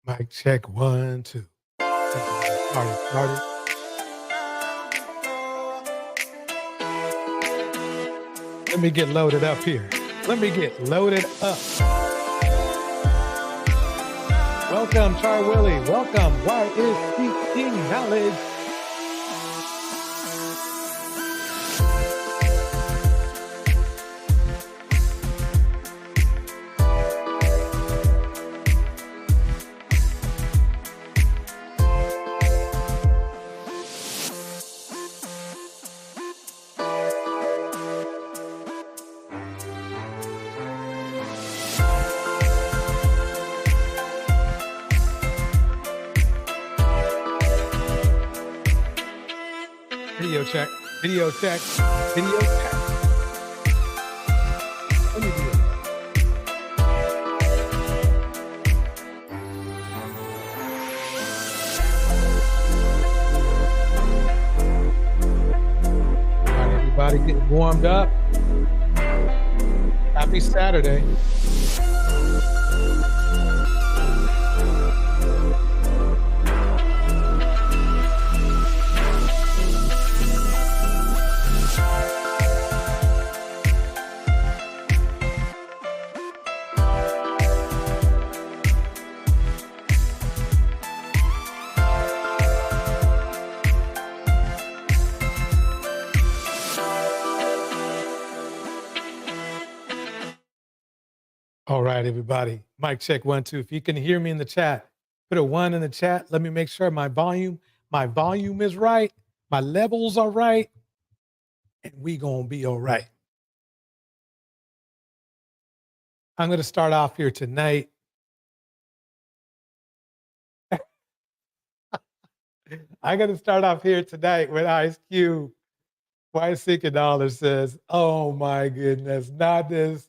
Mic check 1, 2. Started. Let me get loaded up here. Let me get loaded up. Welcome, Char Willie. Welcome. Why is speaking knowledge? Video check. Video check. Video check. Let me do it. All right, everybody getting warmed up. Happy Saturday. All right, everybody. Mic check 1, 2. If you can hear me in the chat, put a 1 in the chat. Let me make sure my volume is right. My levels are right. And we gonna be all right. I'm gonna start off here tonight. I'm gonna start off here tonight with Ice Cube. $1 says, oh my goodness, not this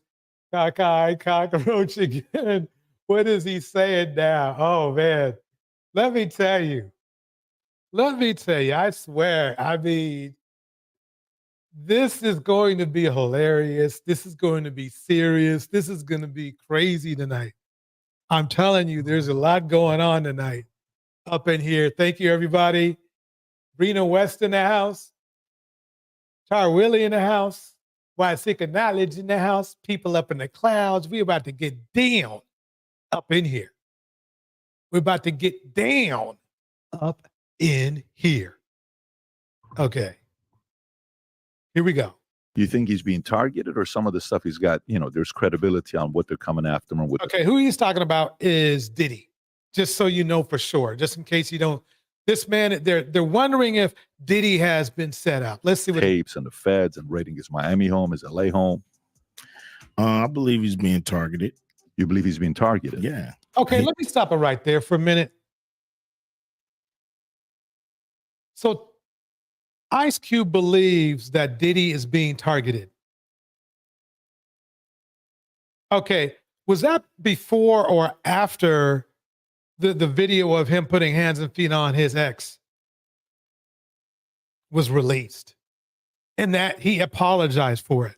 cockeyed cockroach again. What is he saying now? Oh man, let me tell you, I swear, I mean, this is going to be hilarious. This is going to be serious. This is going to be crazy tonight. I'm telling you, there's a lot going on tonight up in here. Thank you, everybody. Rena West in the house. Char Willie in the house. Why Sick of Knowledge in the house. People up in the clouds. We about to get down up in here. We're about to get down up in here. Okay. Here we go. You think he's being targeted, or some of the stuff he's got, you know, there's credibility on what they're coming after him with? Okay, who he's talking about is Diddy. Just so you know for sure, just in case you don't. This man, they're wondering if Diddy has been set up. Let's see what tapes and the feds and raiding his Miami home, his LA home. I believe he's being targeted. You believe he's being targeted? Yeah. Okay, let me stop it right there for a minute. So Ice Cube believes that Diddy is being targeted. Okay, was that before or after the video of him putting hands and feet on his ex was released, and that he apologized for it?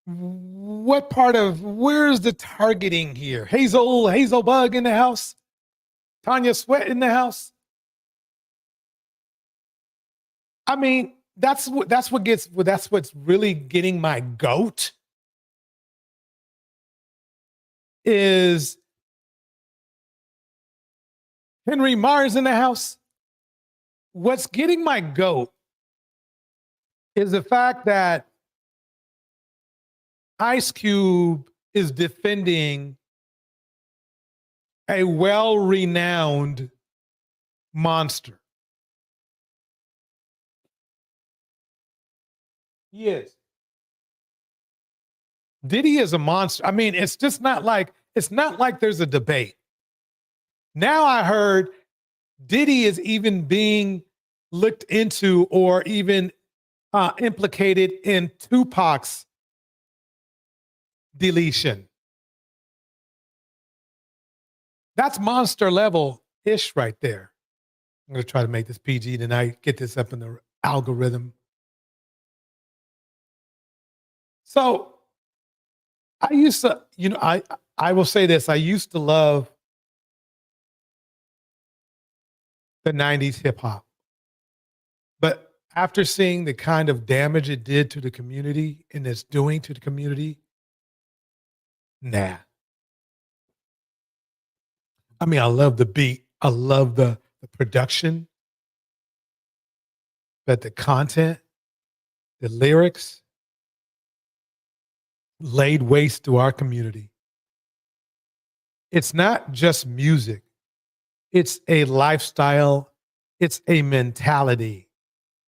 What part of, where's the targeting here? Hazel Bug in the house? Tanya Sweat in the house? I mean, that's what's really getting my goat. Is Henry Mars in the house? What's getting my goat is the fact that Ice Cube is defending a well-renowned monster. He is. Diddy is a monster. I mean, it's just not like there's a debate. Now I heard Diddy is even being looked into or even implicated in Tupac's deletion. That's monster level-ish right there. I'm going to try to make this PG tonight, get this up in the algorithm. So I used to, I will say this. I used to love the 90s hip hop. But after seeing the kind of damage it did to the community and it's doing to the community, nah. I mean, I love the beat. I love the production, but the content, the lyrics laid waste to our community. It's not just music. It's a lifestyle. It's a mentality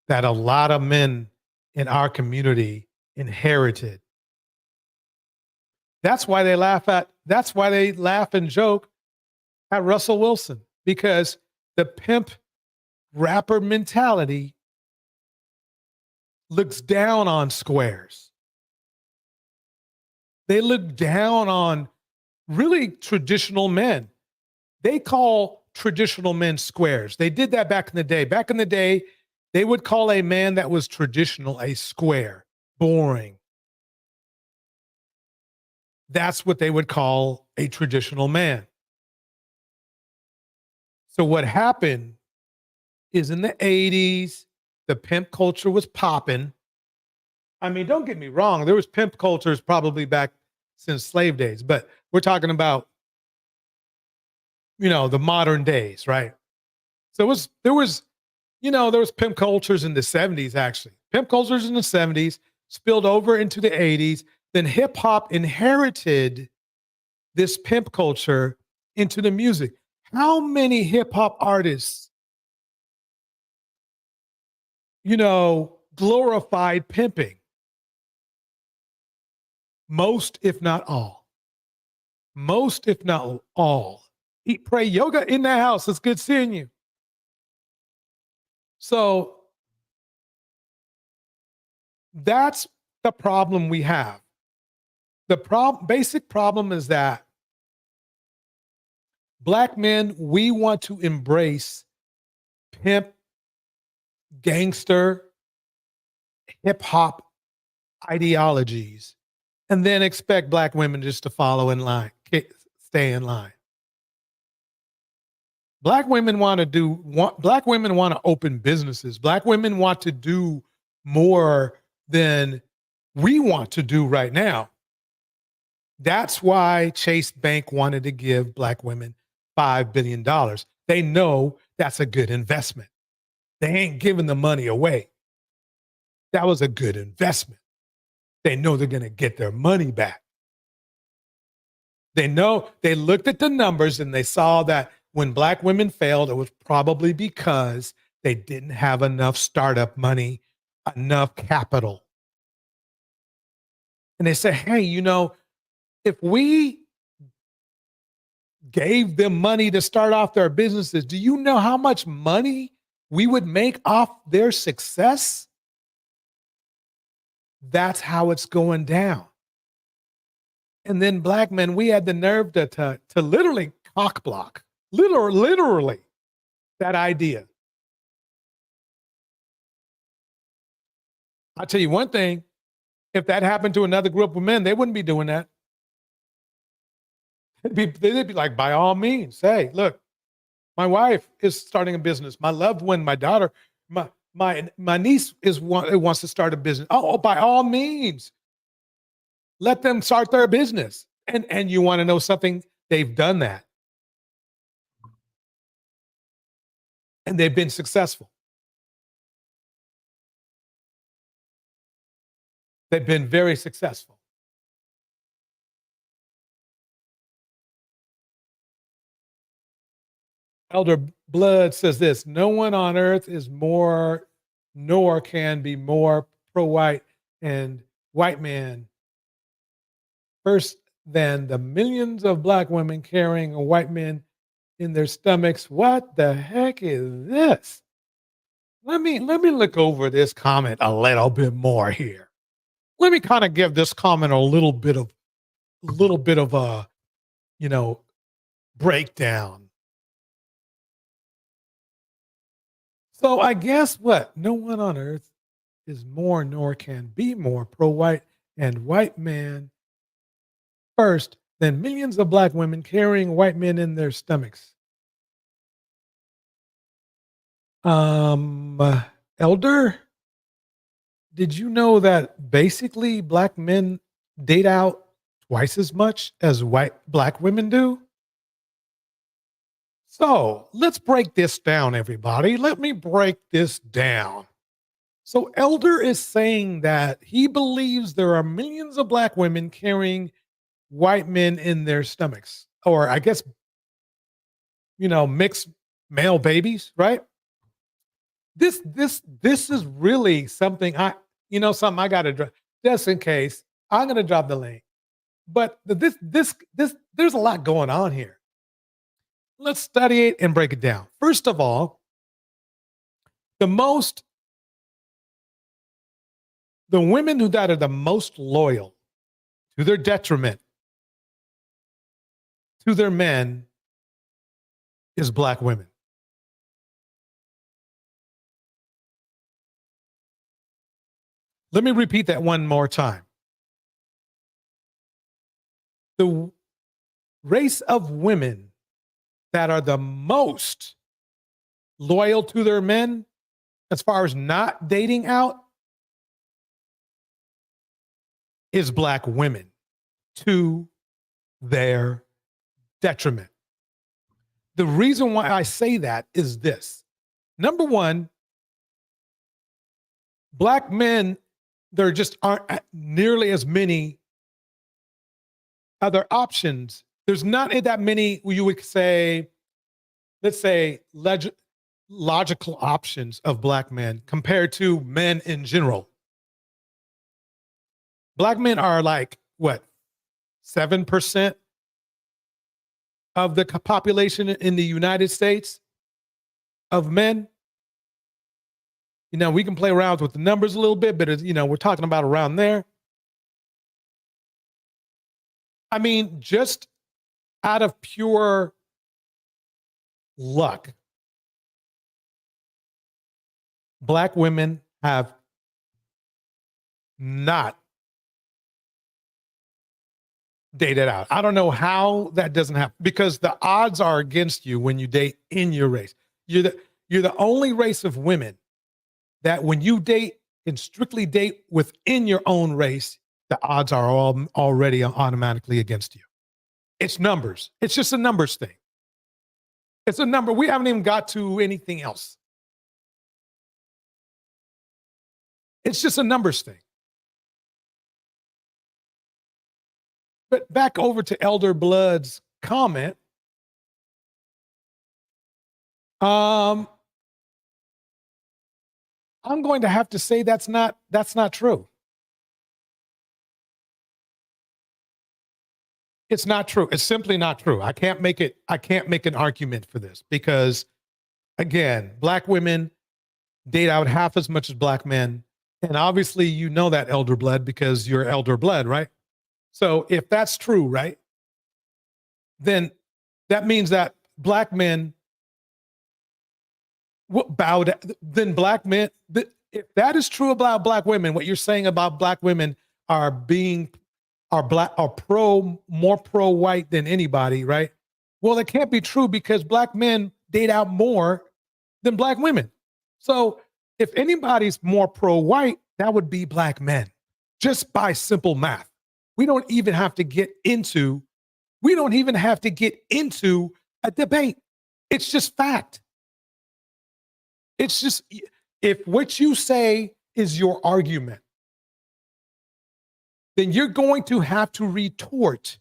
that a lot of men in our community inherited. That's why they laugh and joke at Russell Wilson, because the pimp rapper mentality looks down on squares. They look down on really traditional men. They call traditional men squares. They did that back in the day. Back in the day, they would call a man that was traditional a square, boring. That's what they would call a traditional man. So what happened is in the 80s, the pimp culture was popping. I mean, don't get me wrong. There was pimp cultures probably back since slave days, but we're talking about, the modern days, right? So there was pimp cultures in the 70s, actually. Pimp cultures in the 70s spilled over into the 80s. Then hip hop inherited this pimp culture into the music. How many hip hop artists, glorified pimping? Most, if not all. Most, if not all. Eat, pray, yoga in the house. It's good seeing you. So that's the problem we have. The basic problem is that Black men, we want to embrace pimp, gangster, hip hop ideologies, and then expect Black women just to follow in line, stay in line. Black women want to open businesses. Black women want to do more than we want to do right now. That's why Chase Bank wanted to give Black women $5 billion. They know that's a good investment. They ain't giving the money away. That was a good investment. They know they're going to get their money back. They know, they looked at the numbers and they saw that when Black women failed, it was probably because they didn't have enough startup money, enough capital. And they said, hey, if we gave them money to start off their businesses, do you know how much money we would make off their success? That's how it's going down. And then Black men, we had the nerve to literally cock block, literally that idea. I'll tell you one thing, if that happened to another group of men, they wouldn't be doing that. They'd be like, by all means, hey, look, my wife is starting a business. My loved one, my daughter, my niece wants to start a business. Oh, by all means, let them start their business. And you want to know something? They've done that. And they've been successful. They've been very successful. Elder Blood says this: no one on earth is more, nor can be more pro-white and white man first than the millions of Black women carrying a white man in their stomachs. What the heck is this? Let me look over this comment a little bit more here. Let me kind of give this comment a little bit of a, breakdown. So I guess what? No one on earth is more nor can be more pro-white and white man first than millions of black women carrying white men in their stomachs. Elder, did you know that basically black men date out twice as much as black women do? So let's break this down, everybody. Let me break this down. So Elder is saying that he believes there are millions of black women carrying white men in their stomachs, or I guess, mixed male babies, right? This is really something something I got to drop just in case. I'm going to drop the link, but this there's a lot going on here. Let's study it and break it down. First of all, the women that are the most loyal to their detriment to their men is black women. Let me repeat that one more time. The race of women that are the most loyal to their men, as far as not dating out, is black women to their detriment. The reason why I say that is this. Number one, black men, there just aren't nearly as many other options. There's not that many, you would say, let's say, logical options of black men compared to men in general. Black men are like, what, 7% of the population in the United States of men? We can play around with the numbers a little bit, but we're talking about around there. I mean, just out of pure luck, black women have not dated out. I don't know how that doesn't happen, because the odds are against you when you date in your race. You're the only race of women that when you date and strictly date within your own race, the odds are already automatically against you. It's numbers. It's just a numbers thing. It's a number. We haven't even got to anything else. It's just a numbers thing. But back over to Elder Blood's comment. I'm going to have to say that's not true. It's not true. It's simply not true. I can't make an argument for this because, again, black women date out half as much as black men. And obviously you know that, Elder Blood, because you're Elder Blood, right? So if that's true, right, then that means that black men bow down. Then black men, if that is true about black women, what you're saying about black women are more pro-white than anybody, right? Well, it can't be true because black men date out more than black women. So if anybody's more pro-white, that would be black men, just by simple math. We don't even have to get into a debate. It's just fact. It's just, if what you say is your argument, then you're going to have to retort.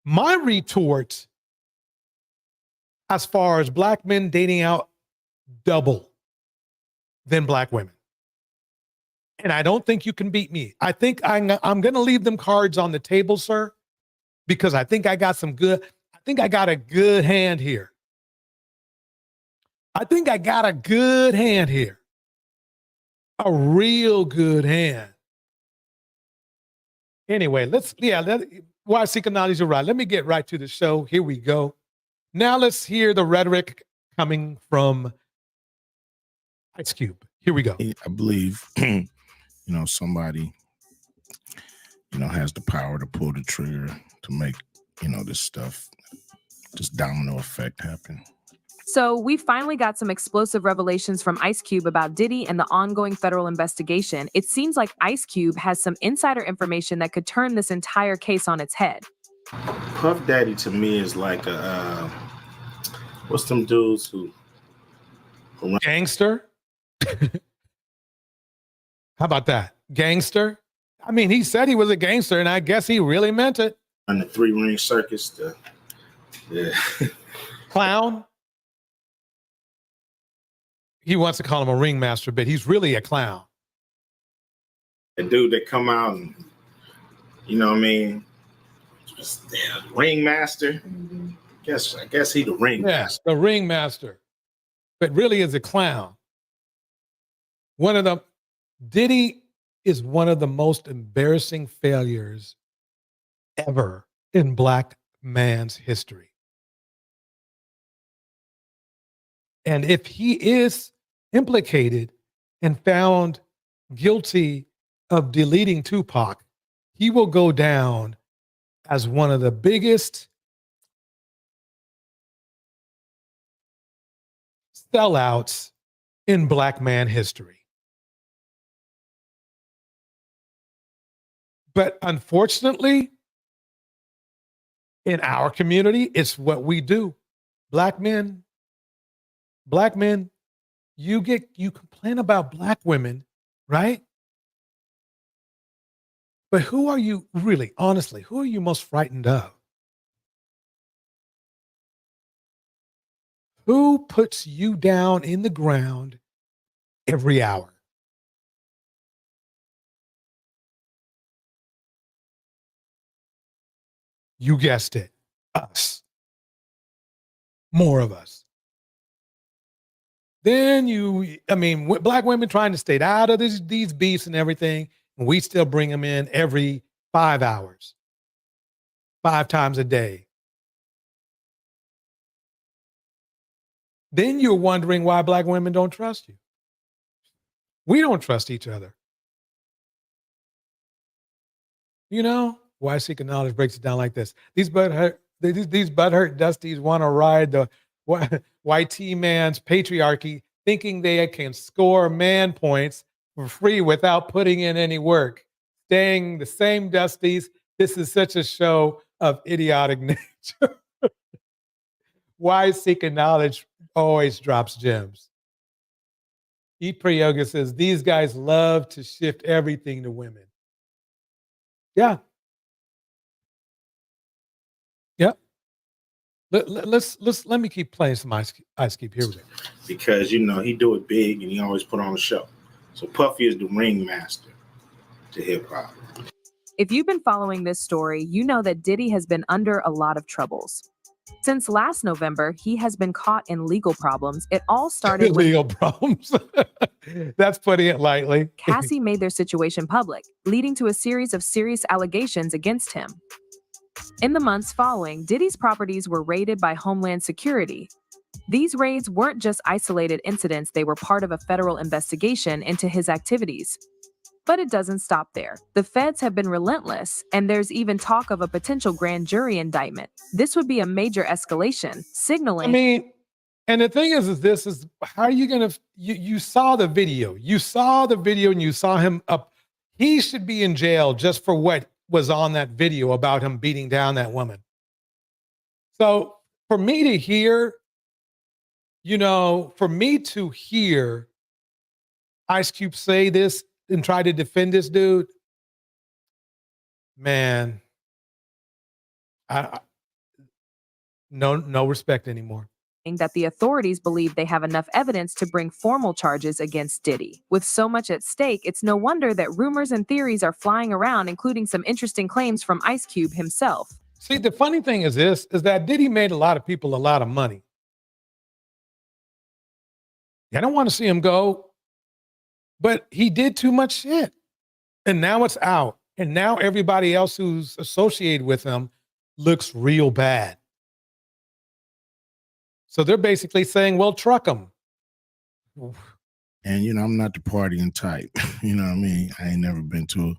My retort, as far as black men dating out, double than black women. And I don't think you can beat me. I think I'm going to leave them cards on the table, sir, because I think I got a good hand here. I think I got a good hand here. A real good hand. Anyway, why seek knowledge of right? Let me get right to the show. Here we go. Now let's hear the rhetoric coming from Ice Cube. Here we go. I believe, somebody, has the power to pull the trigger to make, this stuff, this domino effect happen. So we finally got some explosive revelations from Ice Cube about Diddy and the ongoing federal investigation. It seems like Ice Cube has some insider information that could turn this entire case on its head. Puff Daddy to me is like a, what's them dudes who Gangster? How about that? Gangster? I mean, he said he was a gangster, and I guess he really meant it. on the 3-ring circus, yeah. Clown? He wants to call him a ringmaster, but he's really a clown. The dude that come out and, just, ringmaster. I guess he the ringmaster. Yes, the ringmaster, but really is a clown. Diddy is one of the most embarrassing failures ever in Black man's history. And if he is implicated and found guilty of deleting Tupac, he will go down as one of the biggest sellouts in Black man history. But unfortunately, in our community, it's what we do. Black men, you complain about Black women, right? But who are you really, honestly, who are you most frightened of? Who puts you down in the ground every hour? You guessed it, us. More of us. Then Black women trying to stay out of these beefs and everything, and we still bring them in every 5 hours, 5 times a day. Then you're wondering why Black women don't trust you. We don't trust each other. Why Seeking Knowledge breaks it down like this. These butthurt dusties want to ride the YT man's patriarchy, thinking they can score man points for free without putting in any work. Staying the same dusties. This is such a show of idiotic nature. Why Seeking Knowledge always drops gems. Eat Pray Yoga says these guys love to shift everything to women. Yeah. Yep. Let me keep playing some Ice Cube. Here we go. Because he do it big and he always put on a show. So Puffy is the ringmaster to hip hop. If you've been following this story, you know that Diddy has been under a lot of troubles. Since last November, he has been caught in legal problems. It all started with legal problems. That's putting it lightly. Cassie made their situation public, leading to a series of serious allegations against him. In the months following, Diddy's properties were raided by Homeland Security. These raids weren't just isolated incidents, they were part of a federal investigation into his activities. But it doesn't stop there. The feds have been relentless, and there's even talk of a potential grand jury indictment. This would be a major escalation, signaling... And the thing is how are you going to... You saw the video. You saw the video and you saw him up. He should be in jail just for what was on that video about him beating down that woman. So for me to hear, Ice Cube say this and try to defend this dude, man, no respect anymore. That the authorities believe they have enough evidence to bring formal charges against Diddy. With so much at stake, it's no wonder that rumors and theories are flying around, including some interesting claims from Ice Cube himself. See, the funny thing is that Diddy made a lot of people a lot of money. I don't want to see him go, but he did too much shit. And now it's out. And now everybody else who's associated with him looks real bad. So they're basically saying, well, truck him. And, I'm not the partying type. I ain't never been to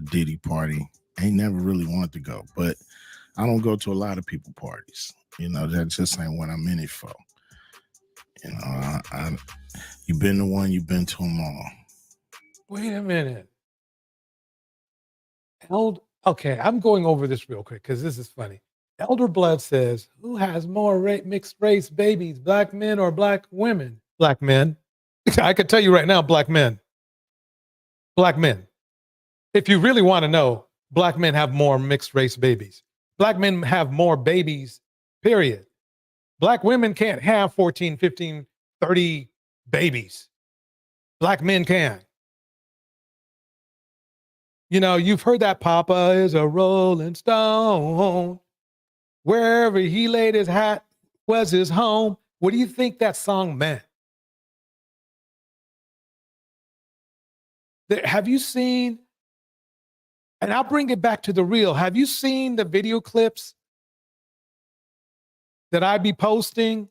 a Diddy party. Ain't never really wanted to go, but I don't go to a lot of people parties. You know, that just ain't what I'm in it for. You know, you've been the one, you've been to them all. Wait a minute. Okay, I'm going over this real quick because this is funny. Elder Blood says, who has more mixed race babies, black men or black women? Black men. I could tell you right now, black men. Black men. If you really want to know, black men have more mixed race babies. Black men have more babies, period. Black women can't have 14, 15, 30 babies. Black men can. You know, you've heard that Papa is a rolling stone. Wherever he laid his hat was his home. What do you think that song meant? Have you seen, and I'll bring it back to the real, have you seen the video clips that I be posting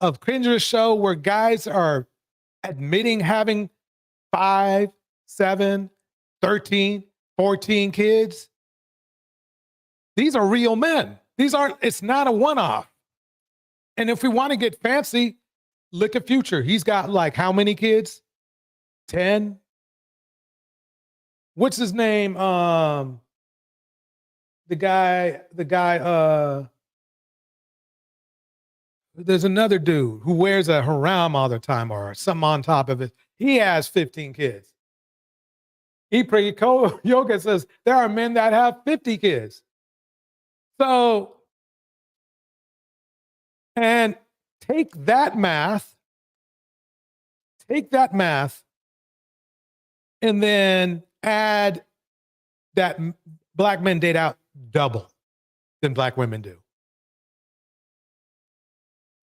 of Kendrick's show where guys are admitting having 5, 7, 13, 14 kids? These are real men. It's not a one-off. And if we want to get fancy, look at Future. He's got like how many kids? 10? What's his name? The guy, there's another dude who wears a haram all the time or something on top of it. He has 15 kids. Yoga says there are men that have 50 kids. So, and take that math, and then add that black men date out double than black women do.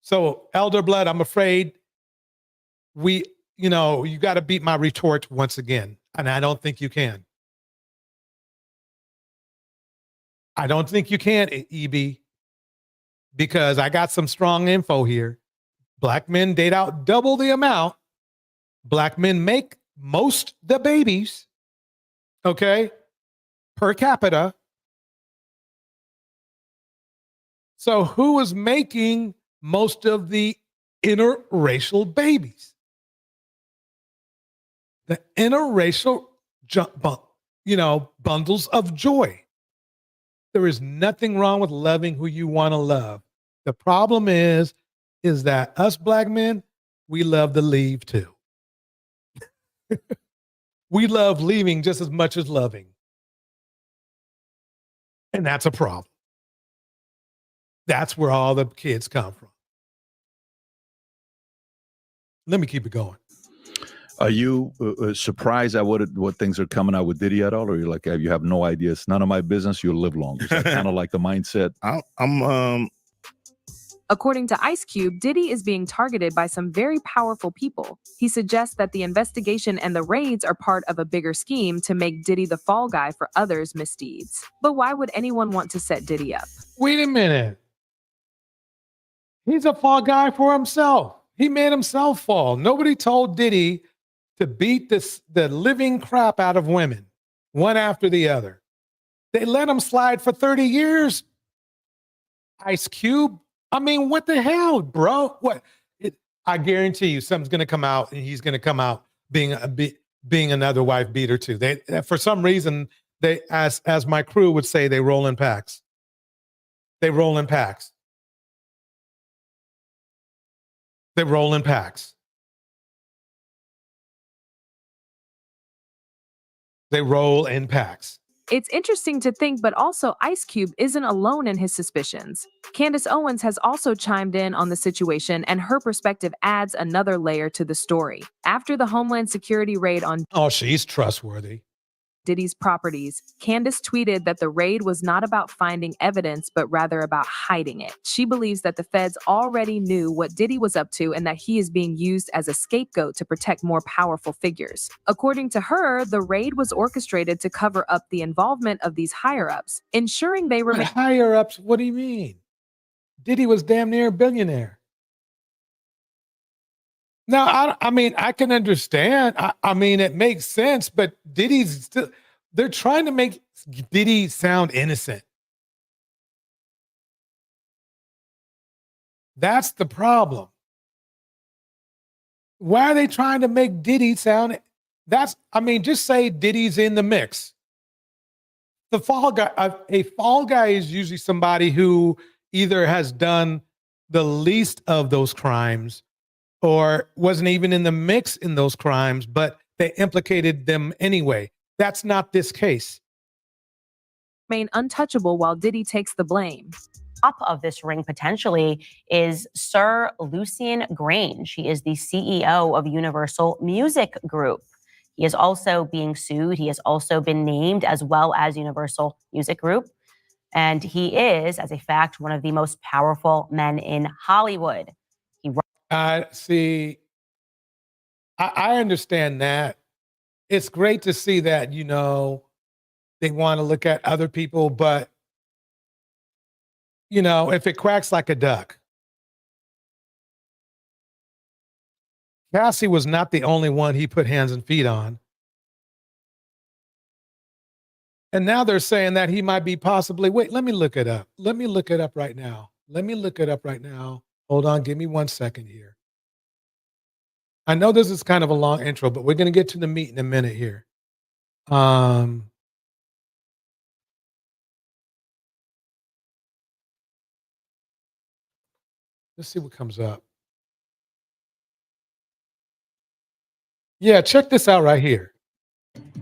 So, Elder Blood, I'm afraid you got to beat my retort once again. And I don't think you can. I don't think you can, EB, because I got some strong info here. Black men date out double the amount. Black men make most the babies, okay, per capita. So who is making most of the interracial babies? The interracial, bundles of joy. There is nothing wrong with loving who you want to love. The problem is that us black men, we love to leave too. We love leaving just as much as loving. And that's a problem. That's where all the kids come from. Let me keep it going. Are you surprised at what things are coming out with Diddy at all? Or you're like, you have no idea? It's none of my business. You'll live longer. Is that kind of like the mindset? According to Ice Cube, Diddy is being targeted by some very powerful people. He suggests that the investigation and the raids are part of a bigger scheme to make Diddy the fall guy for others' misdeeds. But why would anyone want to set Diddy up? Wait a minute. He's a fall guy for himself. He made himself fall. Nobody told Diddy to beat the living crap out of women, one after the other. They let him slide for 30 years. Ice Cube. I mean, what the hell, bro? I guarantee you something's going to come out and he's going to come out being another wife beater too. They, for some reason, they, as my crew would say, they roll in packs. They roll in packs. They roll in packs. They roll in packs. It's interesting to think, but also Ice Cube isn't alone in his suspicions. Candace Owens has also chimed in on the situation, and her perspective adds another layer to the story. After the Homeland Security raid on she's trustworthy. Diddy's properties, Candace tweeted that the raid was not about finding evidence, but rather about hiding it. She believes that the feds already knew what Diddy was up to and that he is being used as a scapegoat to protect more powerful figures. According to her, the raid was orchestrated to cover up the involvement of these higher-ups, ensuring they remain— Higher-ups? What do you mean? Diddy was damn near a billionaire. Now, I mean, I can understand. I mean, it makes sense, but Diddy's still, They're trying to make Diddy sound innocent. That's the problem. Why are they trying to make Diddy sound? Just say Diddy's in the mix. The fall guy, a fall guy is usually somebody who either has done the least of those crimes or wasn't even in the mix in those crimes, but they implicated them anyway. That's not this case. Remain untouchable while Diddy takes the blame. Top of this ring potentially is Sir Lucian Grange. He is the CEO of Universal Music Group. He is also being sued. He has also been named as well as Universal Music Group. And he is, as a fact, one of the most powerful men in Hollywood. I understand that. It's great to see that, they want to look at other people, but, if it quacks like a duck. Cassie was not the only one he put hands and feet on. And now they're saying that he might be possibly, wait, let me look it up. Let me look it up right now. Hold on, give me 1 second here. I know this is kind of a long intro, but we're going to get to the meat in a minute here. Let's see what comes up. Yeah, check this out right here.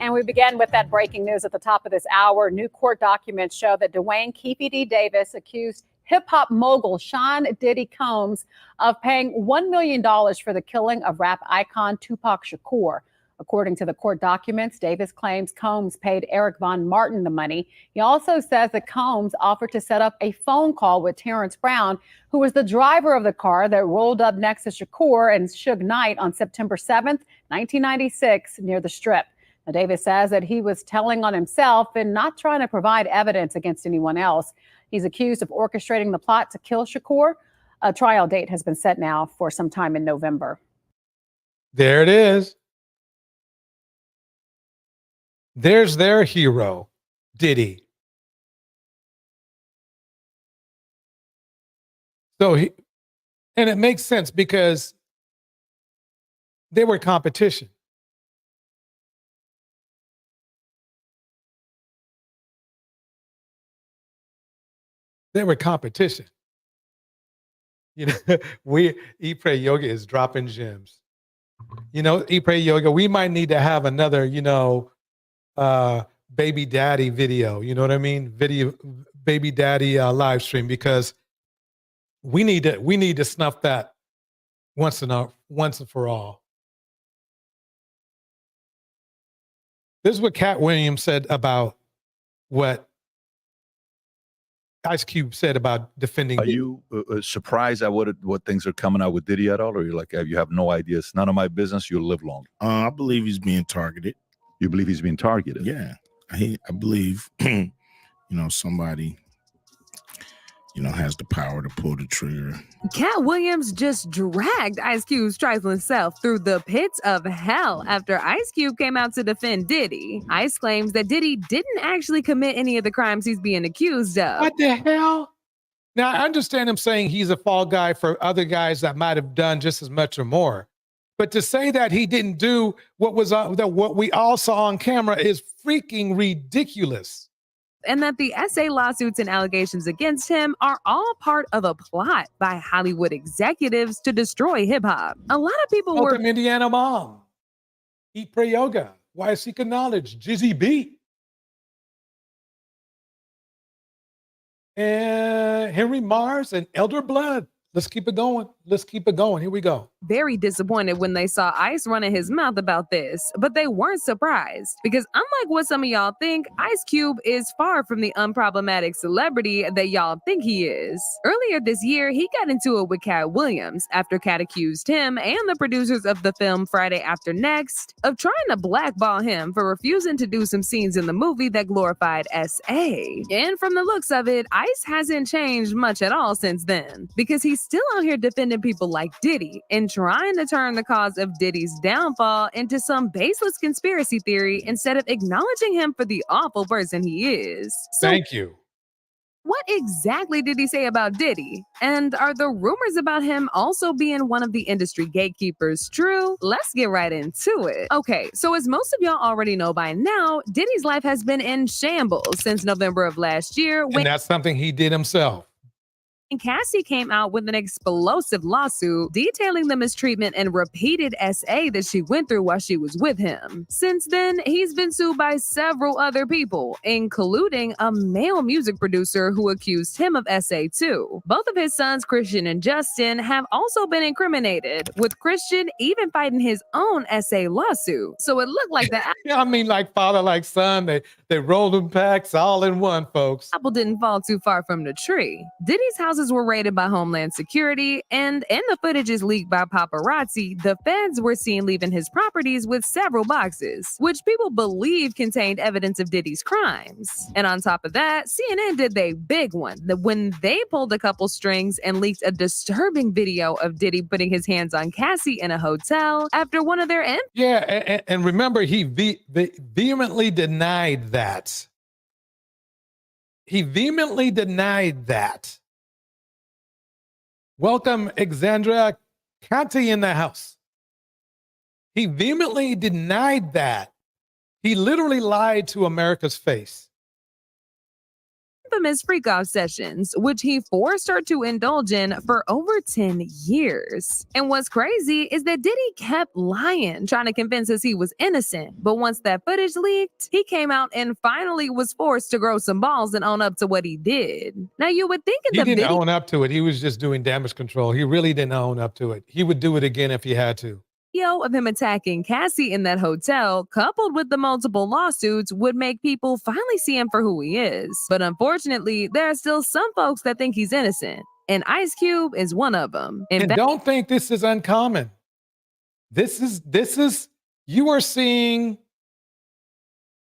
And we begin with that breaking news at the top of this hour. New court documents show that Dwayne "Keefy D" Davis accused hip-hop mogul Sean Diddy Combs of paying $1 million for the killing of rap icon Tupac Shakur. According to the court documents, Davis claims Combs paid Eric Von Martin the money. He also says that Combs offered to set up a phone call with Terrence Brown, who was the driver of the car that rolled up next to Shakur and Suge Knight on September 7th, 1996, near the Strip. Now, Davis says that he was telling on himself and not trying to provide evidence against anyone else. He's accused of orchestrating the plot to kill Shakur. A trial date has been set now for sometime in November. There it is. There's their hero, Diddy. And it makes sense because they were competition. They were competition. Eat, Pray, Yoga is dropping gems. Eat, Pray, Yoga, we might need to have another, baby daddy video, you know what I mean? Baby daddy live stream, because we need to snuff that once and for all. This is what Cat Williams said about what Ice Cube said about defending. Are you surprised at what things are coming out with Diddy at all, or you have no idea? It's none of my business. You'll live long. I believe he's being targeted. You believe he's being targeted? Yeah, I believe somebody has the power to pull the trigger. Cat Williams just dragged Ice Cube's trifling self through the pits of hell after Ice Cube came out to defend Diddy. Ice claims that Diddy didn't actually commit any of the crimes he's being accused of. What the hell? Now, I understand him saying he's a fall guy for other guys that might have done just as much or more. But to say that he didn't do what we all saw on camera is freaking ridiculous. And that the SA lawsuits and allegations against him are all part of a plot by Hollywood executives to destroy hip-hop. A lot of people were... Indiana Mom, Eat, Pray, Yoga, Why Seek Knowledge, Jizzy B, and Henry Mars and Elder Blood. Let's keep it going. Here we go. Very disappointed when they saw Ice running his mouth about this, but they weren't surprised because unlike what some of y'all think, Ice Cube is far from the unproblematic celebrity that y'all think he is. Earlier this year, he got into it with Cat Williams after Cat accused him and the producers of the film Friday After Next of trying to blackball him for refusing to do some scenes in the movie that glorified SA. And from the looks of it, Ice hasn't changed much at all since then because he's still out here defending at people like Diddy and trying to turn the cause of Diddy's downfall into some baseless conspiracy theory instead of acknowledging him for the awful person he is. So Thank you. what exactly did he say about Diddy? And are the rumors about him also being one of the industry gatekeepers true? Let's get right into it. Okay, so as most of y'all already know by now, Diddy's life has been in shambles since November of last year when And that's something he did himself. Cassie came out with an explosive lawsuit detailing the mistreatment and repeated SA that she went through while she was with him. Since then, he's been sued by several other people, including a male music producer who accused him of SA too. Both of his sons, Christian and Justin, have also been incriminated, with Christian even fighting his own SA lawsuit. So it looked like the Yeah, I mean, like father, like son, they rolled them packs all in one, folks. apple didn't fall too far from the tree. Diddy's houses were raided by Homeland Security, and in the footage is leaked by paparazzi, the feds were seen leaving his properties with several boxes, which people believe contained evidence of Diddy's crimes. And on top of that, CNN did their big one when they pulled a couple strings and leaked a disturbing video of Diddy putting his hands on Cassie in a hotel after one of their Yeah, and remember, he vehemently denied that. He vehemently denied that. Welcome, Alexandra Conti in the house. He vehemently denied that. He literally lied to America's face. infamous freak-off sessions, which he forced her to indulge in for over 10 years. And what's crazy is that Diddy kept lying, trying to convince us he was innocent. But once that footage leaked, he came out and finally was forced to grow some balls and own up to what he did. Now, you would think He in the didn't video own up to it. He was just doing damage control. He really didn't own up to it. He would do it again if he had to. of him attacking Cassie in that hotel, coupled with the multiple lawsuits, would make people finally see him for who he is. But unfortunately, there are still some folks that think he's innocent, and Ice Cube is one of them. In And fact, don't think this is uncommon. This is you are seeing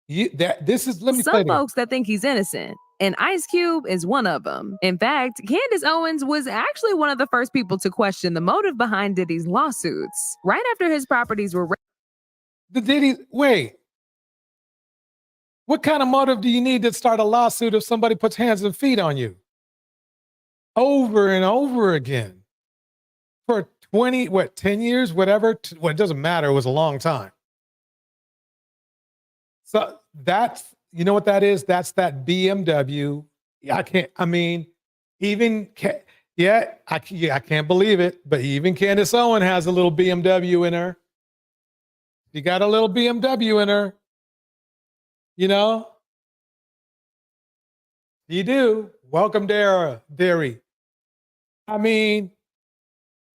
let me say some this. folks that think he's innocent, and Ice Cube is one of them. In fact, Candace Owens was actually one of the first people to question the motive behind Diddy's lawsuits. Right after his properties were Wait. What kind of motive do you need to start a lawsuit if somebody puts hands and feet on you? Over and over again. For 10 years, whatever. Well, it doesn't matter. It was a long time. So you know what that is? That's that BMW. I can't believe it, but even Candace Owen has a little BMW in her. You got a little BMW in her. You know? You do. Welcome, Derry. I mean,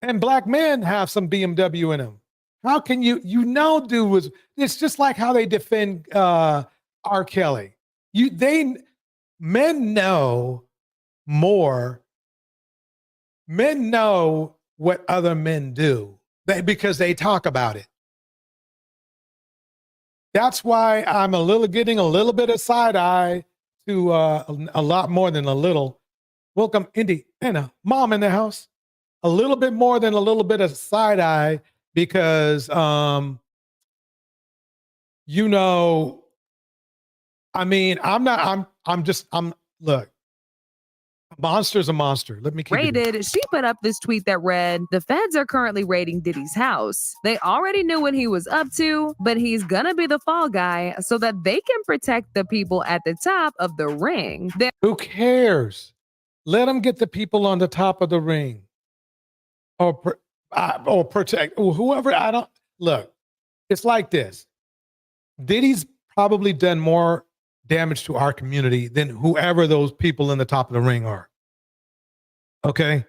and black men have some BMW in them. How can dude it's just like how they defend R. Kelly. Men know more. Men know what other men do because they talk about it. That's why I'm getting a little bit of side eye to a lot more than a little. Welcome, Indy, Anna, mom in the house. A little bit more than a little bit of side eye because, look, a monster's a monster. Let me keep it. raided, she put up this tweet that read, "The feds are currently raiding Diddy's house. They already knew what he was up to, but he's gonna be the fall guy so that they can protect the people at the top of the ring." Who cares? Let them get the people on the top of the ring. Or protect whoever. Look, it's like this. Diddy's probably done more damage to our community than whoever those people in the top of the ring are. Okay?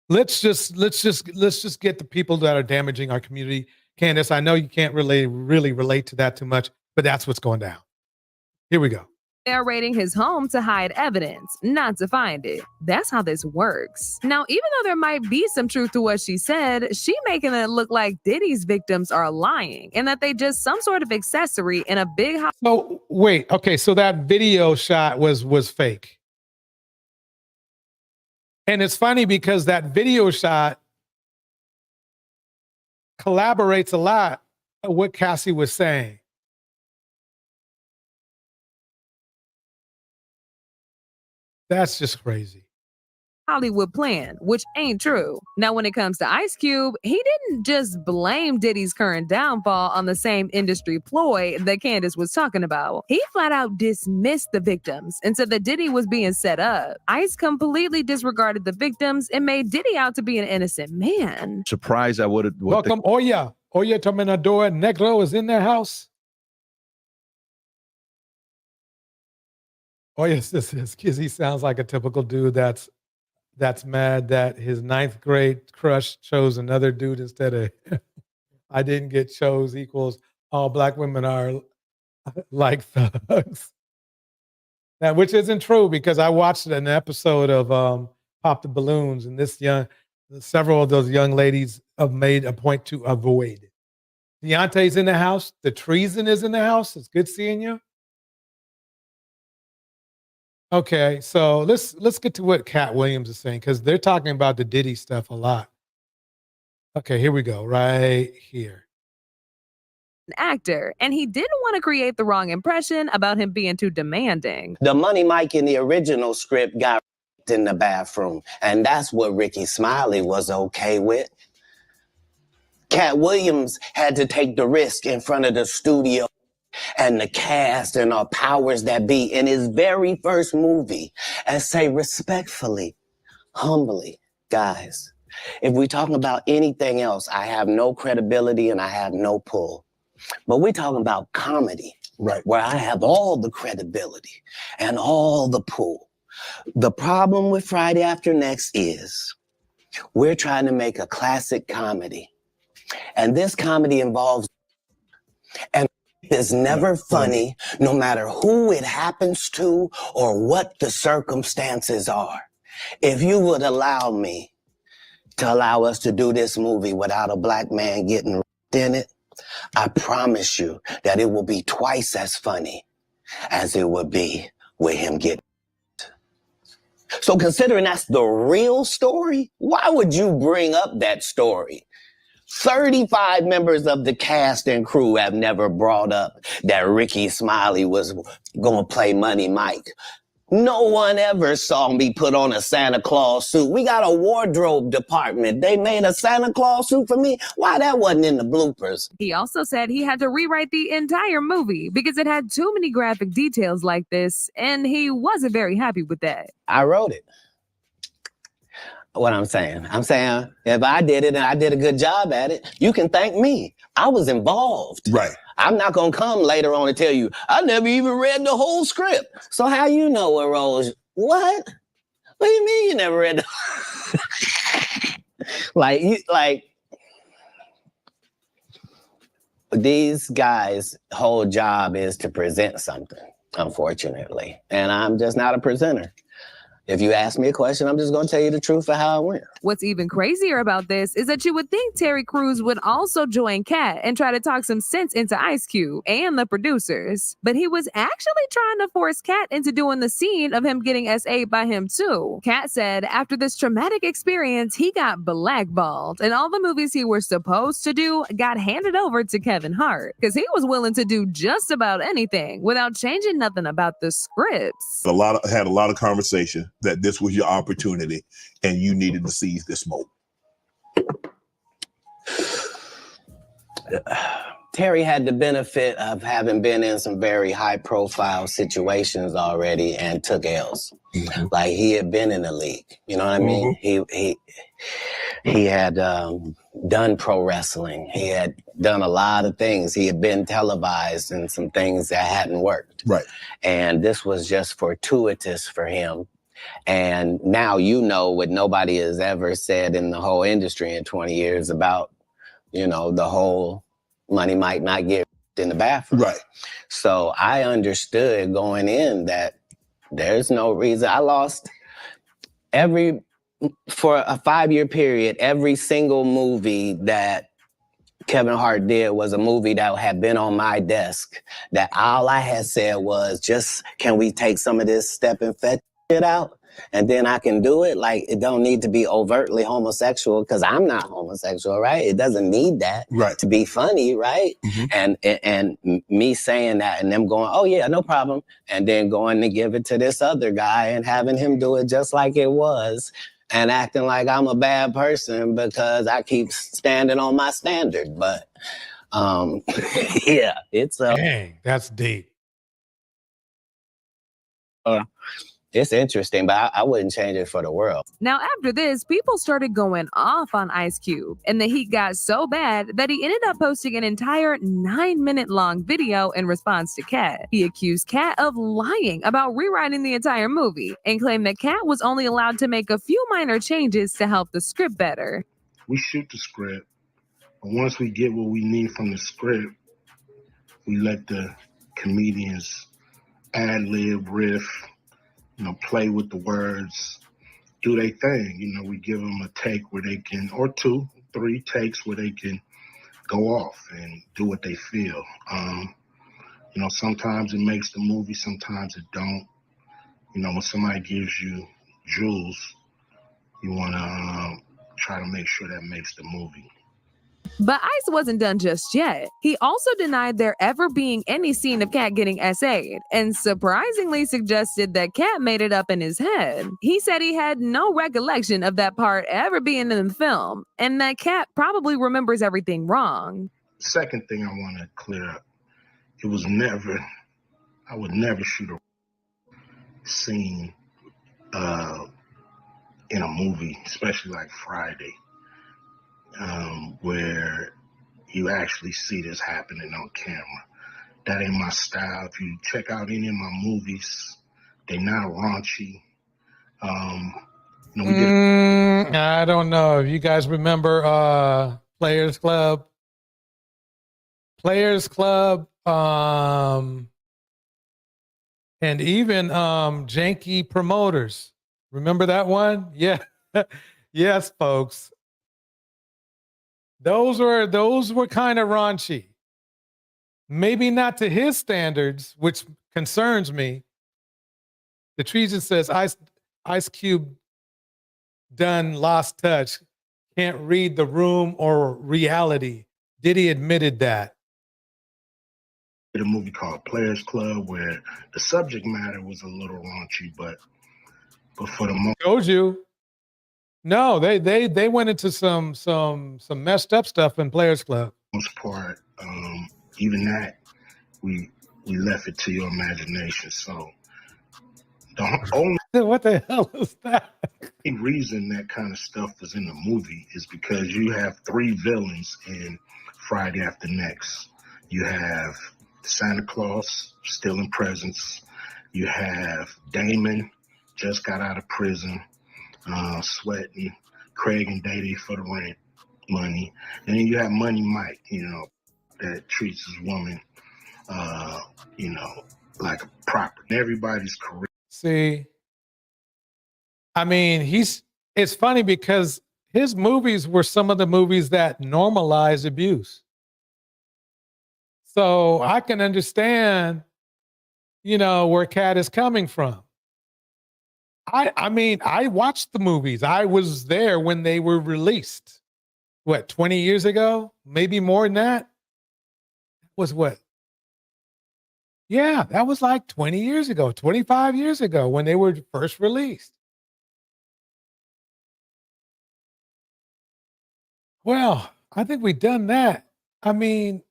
Let's just get the people that are damaging our community. Candace, I know you can't really relate to that too much, but that's what's going down. Here we go. They're raiding his home to hide evidence, not to find it. That's how this works. Now, even though there might be some truth to what she said, she making it look like Diddy's victims are lying and that they just some sort of accessory in a big house. So wait, okay, so that video shot was fake. And it's funny because that video shot collaborates a lot with what Cassie was saying. That's just crazy. Hollywood plan, which ain't true. Now, when it comes to Ice Cube, he didn't just blame Diddy's current downfall on the same industry ploy that Candace was talking about. He flat out dismissed the victims and said that Diddy was being set up. Ice completely disregarded the victims and made Diddy out to be an innocent man. Surprised I would have. Welcome, Oya. Oya Terminador Negro is in their house. Oya says Kizzy sounds like a typical dude that's mad that his 9th grade crush chose another dude instead of I didn't get chose equals all black women are like thugs. Now, which isn't true because I watched an episode of Pop the Balloons, and several of those young ladies have made a point to avoid it. Deontay's in the house. The treason is in the house. It's good seeing you. Okay, so let's get to what Cat Williams is saying because they're talking about the Diddy stuff a lot. Okay, here we go, right here. An actor, and he didn't want to create the wrong impression about him being too demanding. The Money Mike in the original script got in the bathroom, and that's what Ricky Smiley was okay with. Cat Williams had to take the risk in front of the studio and the cast and our powers that be in his very first movie and say respectfully, humbly, guys, if we're talking about anything else, I have no credibility and I have no pull. But we're talking about comedy, right, where I have all the credibility and all the pull. The problem with Friday After Next is we're trying to make a classic comedy. And this comedy involves, and it's never funny, no matter who it happens to or what the circumstances are. If you would allow me to allow us to do this movie without a black man getting in it, I promise you that it will be twice as funny as it would be with him getting. So considering that's the real story, why would you bring up that story? 35 members of the cast and crew have never brought up that Ricky Smiley was going to play Money Mike. No one ever saw me put on a Santa Claus suit. We got a wardrobe department. They made a Santa Claus suit for me. Why that wasn't in the bloopers? He also said he had to rewrite the entire movie because it had too many graphic details like this, and he wasn't very happy with that. I wrote it. What I'm saying if I did it and I did a good job at it, you can thank me. I was involved. Right. I'm not going to come later on and tell you, I never even read the whole script. So how you know what roles? What? What do you mean you never read the... These guys' whole job is to present something, unfortunately. And I'm just not a presenter. If you ask me a question, I'm just going to tell you the truth of how it went. What's even crazier about this is that you would think Terry Crews would also join Cat and try to talk some sense into Ice Cube and the producers. But he was actually trying to force Cat into doing the scene of him getting SA'd by him too. Cat said after this traumatic experience, he got blackballed and all the movies he was supposed to do got handed over to Kevin Hart because he was willing to do just about anything without changing nothing about the scripts. Had a lot of conversation that this was your opportunity and you needed to seize this moment. Terry had the benefit of having been in some very high profile situations already and took L's. Mm-hmm. Like he had been in the league, you know what I mean? He had done pro wrestling. He had done a lot of things. He had been televised and some things that hadn't worked. Right. And this was just fortuitous for him. And now you know what nobody has ever said in the whole industry in 20 years about, you know, the whole Money might not get in the bathroom. Right. So I understood going in that there's no reason. I lost for a 5-year period, every single movie that Kevin Hart did was a movie that had been on my desk that all I had said was just, can we take some of this step and fetch it out? and then I can do it. Like, it don't need to be overtly homosexual because I'm not homosexual, right? It doesn't need that to be funny, right? And me saying that and them going, oh yeah, no problem. And then going to give it to this other guy and having him do it just like it was and acting like I'm a bad person because I keep standing on my standard. But yeah, it's Dang, that's deep. it's interesting, but I wouldn't change it for the world. Now, after this, people started going off on Ice Cube, and the heat got so bad that he ended up posting an entire 9-minute long video in response to Cat. He accused Cat of lying about rewriting the entire movie and claimed that Cat was only allowed to make a few minor changes to help the script better. We shoot the script, but once we get what we need from the script, we let the comedians ad-lib, riff, play with the words, do their thing. We give them a take where they can, or 2, 3 takes where they can go off and do what they feel. Sometimes it makes the movie, sometimes it don't. When somebody gives you jewels, you want to try to make sure that makes the movie. But Ice wasn't done just yet. He also denied there ever being any scene of Cat getting SA'd and surprisingly suggested that Cat made it up in his head. He said he had no recollection of that part ever being in the film and that Cat probably remembers everything wrong. Second thing I want to clear up, I would never shoot a scene in a movie, especially like Friday, where you actually see this happening on camera. That ain't my style. If you check out any of my movies, they're not raunchy. I don't know if you guys remember Players Club, and even Janky Promoters. Remember that one? Yeah. Yes, folks. Those were kind of raunchy. Maybe not to his standards, which concerns me. The Treason says Ice Cube done lost touch, can't read the room or reality. Diddy admitted that. A movie called Players Club where the subject matter was a little raunchy, but for the most told you. No, they went into some messed up stuff in Players Club. Most part, even that we left it to your imagination. So the only what the hell is that? reason that kind of stuff was in the movie is because you have 3 villains in Friday After Next. You have Santa Claus stealing presents. You have Damon just got out of prison, sweating Craig and Diddy for the rent money. And then you have Money Mike, that treats his woman, like a property. Everybody's career. See, I mean, it's funny because his movies were some of the movies that normalized abuse. So I can understand, where Cat is coming from. I mean, I watched the movies. I was there when they were released. What, 20 years ago? Maybe more than that? Was what? Yeah, that was like 20 years ago, 25 years ago when they were first released. Well, I think we've done that. I mean,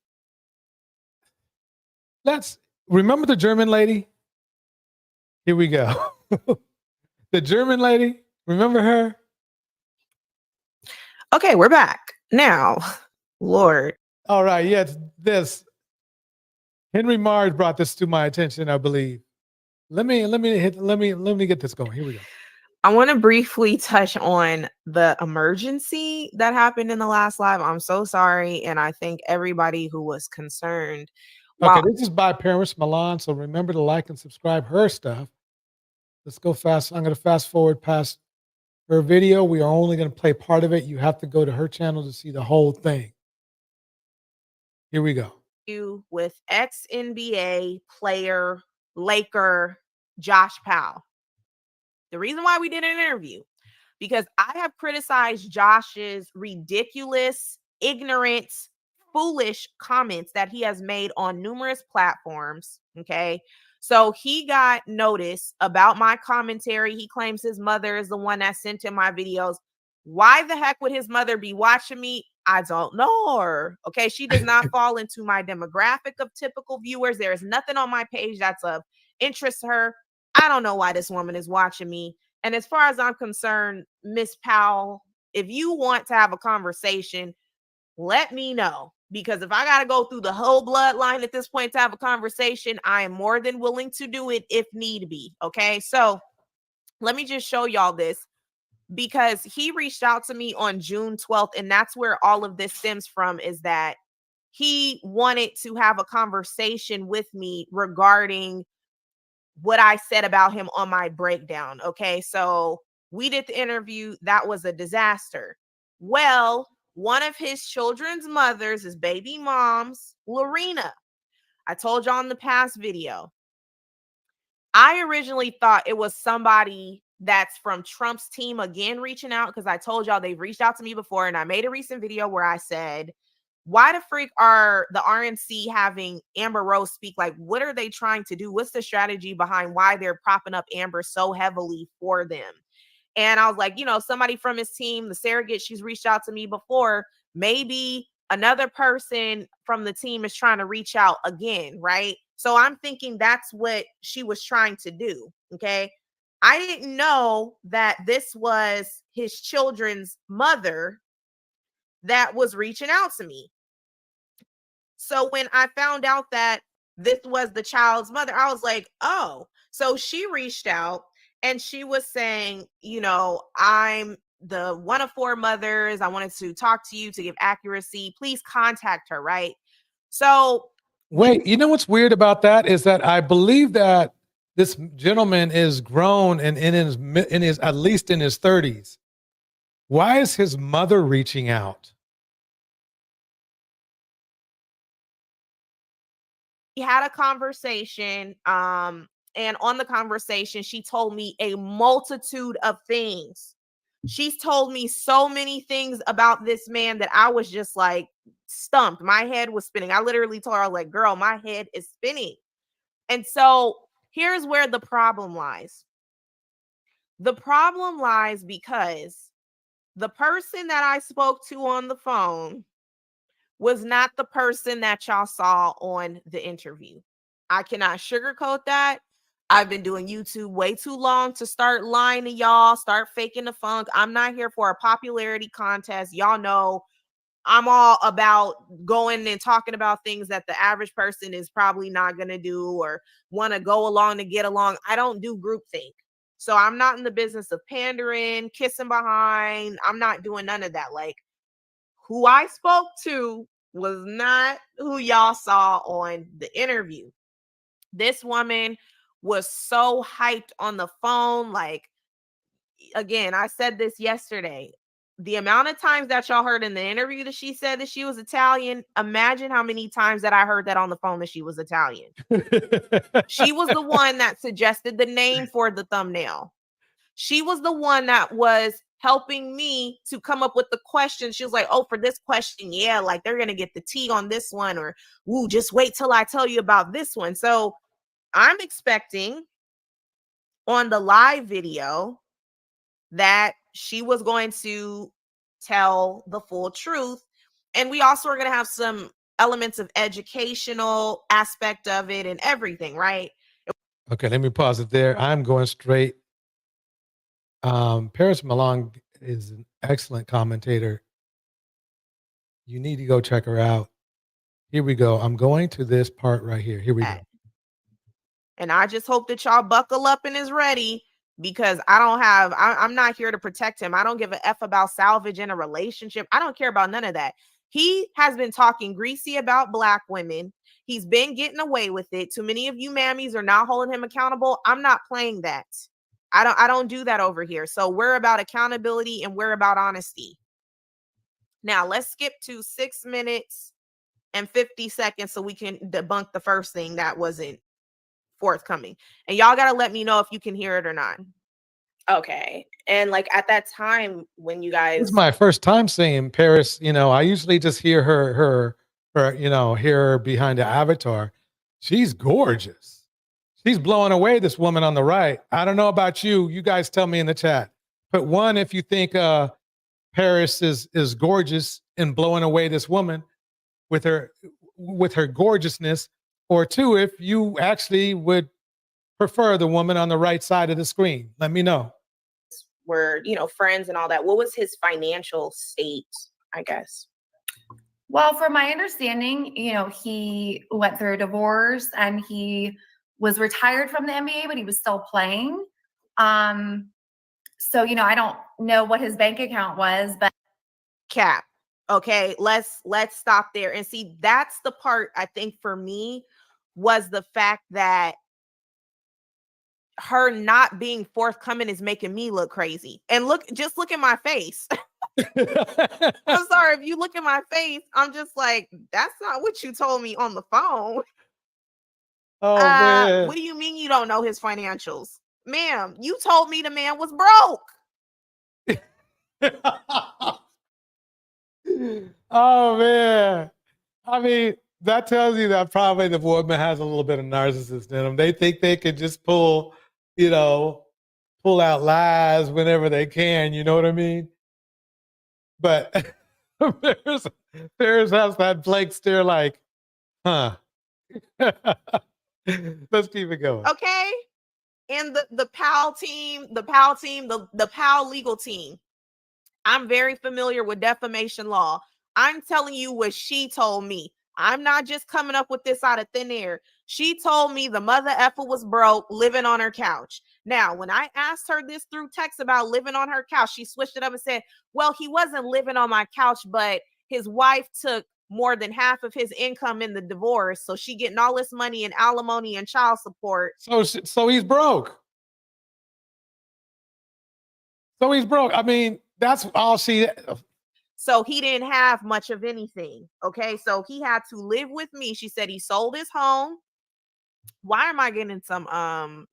let's remember the German lady. Here we go. The German lady, remember her? Okay, we're back now. Lord. All right, yes, this. Henry Mars brought this to my attention, I believe. Let me get this going. Here we go. I want to briefly touch on the emergency that happened in the last live. I'm so sorry, and I thank everybody who was concerned. Okay, this is by Paris Milan, so remember to like and subscribe her stuff. Let's go fast. I'm going to fast forward past her video. We are only going to play part of it. You have to go to her channel to see the whole thing. Here we go. You with ex-NBA player, Laker, Josh Powell. The reason why we did an interview, because I have criticized Josh's ridiculous, ignorant, foolish comments that he has made on numerous platforms. Okay. So he got notice about my commentary. He claims his mother is the one that sent him my videos. Why the heck would his mother be watching me? I don't know her. Okay. She does not fall into my demographic of typical viewers. There is nothing on my page that's of interest to her. I don't know why this woman is watching me. And as far as I'm concerned, Miss Powell, if you want to have a conversation, let me know. Because if I got to go through the whole bloodline at this point to have a conversation, I am more than willing to do it if need be. Okay. So let me just show y'all this, because he reached out to me on June 12th. And that's where all of this stems from, is that he wanted to have a conversation with me regarding what I said about him on my breakdown. Okay. So we did the interview. That was a disaster. Well, one of his children's mothers, his baby mom's, Lorena. I told y'all in the past video, I originally thought it was somebody that's from Trump's team again reaching out, because I told y'all they've reached out to me before, and I made a recent video where I said, why the freak are the RNC having Amber Rose speak? Like, what are they trying to do? What's the strategy behind why they're propping up Amber so heavily for them? And I was like, you know, somebody from his team, the surrogate, she's reached out to me before. Maybe another person from the team is trying to reach out again, right? So I'm thinking that's what she was trying to do, okay? I didn't know that this was his children's mother that was reaching out to me. So when I found out that this was the child's mother, I was like, oh, so she reached out. And she was saying, you know, I'm the one of 4 mothers. I wanted to talk to you to give accuracy. Please contact her, right? So wait, you know what's weird about that is that I believe that this gentleman is grown and in his at least in his 30s. Why is his mother reaching out? we had a conversation. And on the conversation, she told me a multitude of things. She's told me so many things about this man that I was just like stumped. My head was spinning. I literally told her, like, girl, my head is spinning. And so here's where the problem lies. The problem lies because the person that I spoke to on the phone was not the person that y'all saw on the interview. I cannot sugarcoat that. I've been doing YouTube way too long to start lying to y'all, start faking the funk. I'm not here for a popularity contest. Y'all know I'm all about going and talking about things that the average person is probably not going to do or want to go along to get along. I don't do groupthink. So I'm not in the business of pandering, kissing behind. I'm not doing none of that. Like, who I spoke to was not who y'all saw on the interview. This woman was so hyped on the phone. Like, again, I said this yesterday. The amount of times that y'all heard in the interview that she said that she was Italian, imagine how many times that I heard that on the phone that she was Italian. She was the one that suggested the name for the thumbnail. She was the one that was helping me to come up with the question. She was like, oh, for this question, yeah, like they're going to get the tea on this one, or, ooh, just wait till I tell you about this one. So I'm expecting on the live video that she was going to tell the full truth. And we also are going to have some elements of educational aspect of it and everything, right? Okay, let me pause it there. I'm going straight. Paris Malong is an excellent commentator. You need to go check her out. Here we go. I'm going to this part right here. Here we go. And I just hope that y'all buckle up and is ready, because I'm not here to protect him. I don't give a F about salvage in a relationship. I don't care about none of that. He has been talking greasy about Black women. He's been getting away with it. Too many of you mammies are not holding him accountable. I'm not playing that. I don't do that over here. So we're about accountability and we're about honesty. Now let's skip to 6 minutes and 50 seconds so we can debunk the first thing that wasn't forthcoming. And y'all got to let me know if you can hear it or not. Okay. And like at that time when you This guys is my first time seeing Paris. I usually just hear her, hear her behind the avatar. She's gorgeous. She's blowing away this woman on the right. I don't know about you. You guys tell me in the chat. But one, if you think Paris is gorgeous and blowing away this woman with her gorgeousness, or two, if you actually would prefer the woman on the right side of the screen. Let me know. were, friends and all that, what was his financial state, I guess? Well, from my understanding, he went through a divorce and he was retired from the NBA, but he was still playing. So, I don't know what his bank account was, but Cap. Okay, let's stop there. And see, that's the part I think for me was the fact that her not being forthcoming is making me look crazy. And just look at my face. I'm sorry, if you look at my face, I'm just like, that's not what you told me on the phone. Oh man. What do you mean you don't know his financials? Ma'am, you told me the man was broke. Oh man. I mean, that tells you that probably the woman has a little bit of narcissist in them. They think they can just pull out lies whenever they can, you know what I mean? But Paris has that blank stare like, huh. Let's keep it going. Okay. And the PAL team, the PAL legal team. I'm very familiar with defamation law. I'm telling you what she told me. I'm not just coming up with this out of thin air. She told me the mother effer was broke, living on her couch. Now, when I asked her this through text about living on her couch, she switched it up and said, well, he wasn't living on my couch, but his wife took more than half of his income in the divorce. So she getting all this money in alimony and child support. So he's broke. So he's broke. I mean, that's all she. So he didn't have much of anything. Okay. So he had to live with me. She said he sold his home. Why am I getting some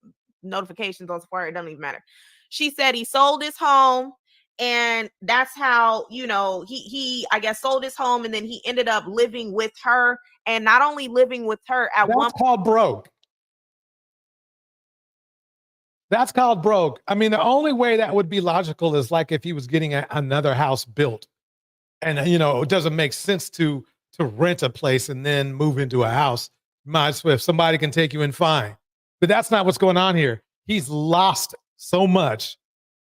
notifications on Safari? It doesn't even matter. She said he sold his home. And that's how, he I guess sold his home, and then he ended up living with her. And not only living with her at one. That's called broke. That's called broke. I mean, the only way that would be logical is like if he was getting another house built. And, it doesn't make sense to rent a place and then move into a house. Might as well, if somebody can take you in, fine. But that's not what's going on here. He's lost so much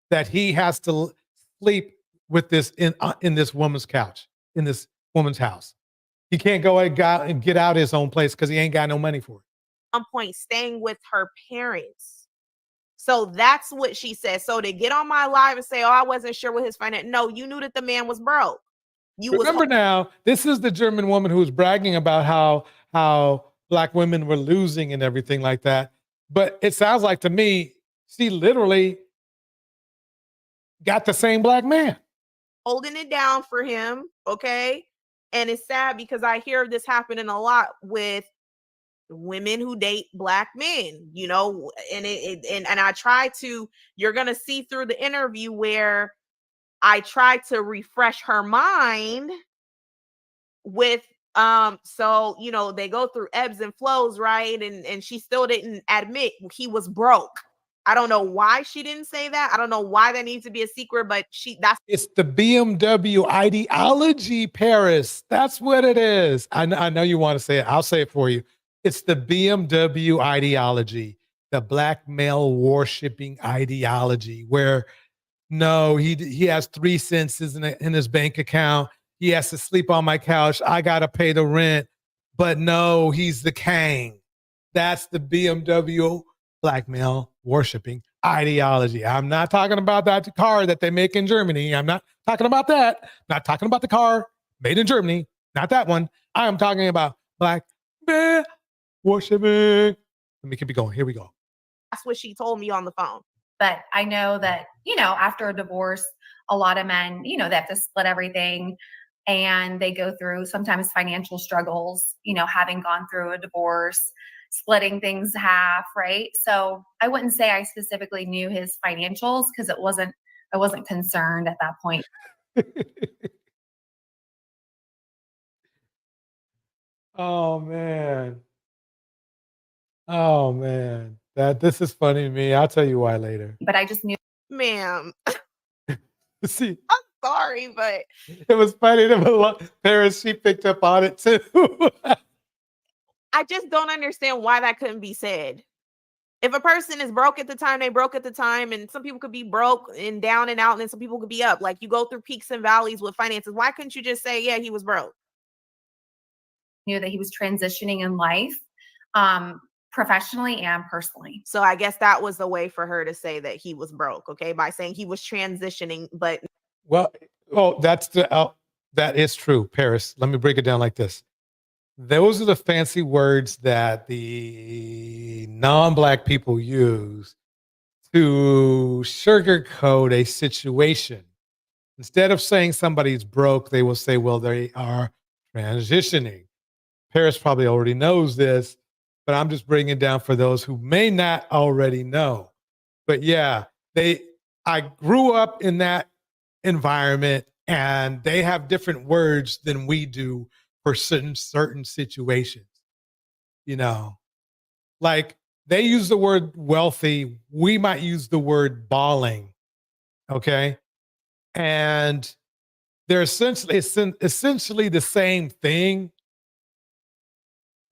that he has to sleep with this in this woman's couch, in this woman's house. He can't go and get out his own place because he ain't got no money for it. At one point, staying with her parents. So that's what she said. So to get on my live and say, oh, I wasn't sure what his finance. No, you knew that the man was broke. Remember now, this is the German woman who was bragging about how Black women were losing and everything like that. But it sounds like to me, she literally got the same Black man. Holding it down for him, okay? And it's sad because I hear this happening a lot with women who date Black men, and I try to, you're going to see through the interview where I try to refresh her mind with, so, they go through ebbs and flows, right? And she still didn't admit he was broke. I don't know why she didn't say that. I don't know why that needs to be a secret, but it's the BMW ideology, Paris. That's what it is. I know you want to say it. I'll say it for you. It's the BMW ideology, the Black male worshiping ideology, where no, he has 3 cents in his bank account. He has to sleep on my couch. I got to pay the rent. But no, he's the Kang. That's the BMW Black male worshiping ideology. I'm not talking about that car that they make in Germany. I'm not talking about that. I'm not talking about the car made in Germany. Not that one. I am talking about Black man worshiping. Let me keep it going. Here we go. That's what she told me on the phone. But I know that, after a divorce, a lot of men, they have to split everything and they go through sometimes financial struggles, having gone through a divorce. splitting things half, right? So I wouldn't say I specifically knew his financials because I wasn't concerned at that point. Oh man. Oh man. This is funny to me. I'll tell you why later. But I just knew. Ma'am, See, I'm sorry, but it was funny to Paris, she picked up on it too. I just don't understand why that couldn't be said. If a person is broke at the time, they broke at the time, and some people could be broke and down and out, and then some people could be up. Like, you go through peaks and valleys with finances. Why couldn't you just say, yeah, he was broke? Knew that he was transitioning in life, professionally and personally. So I guess that was the way for her to say that he was broke, okay? By saying he was transitioning, but Well, that is true, Paris. Let me break it down like this. Those are the fancy words that the non-Black people use to sugarcoat a situation. Instead of saying somebody's broke, they will say, well, they are transitioning. Paris probably already knows this, but I'm just bringing it down for those who may not already know. But yeah, I grew up in that environment, and they have different words than we do for certain situations. You know, like they use the word wealthy, we might use the word balling. Okay. And they're essentially the same thing,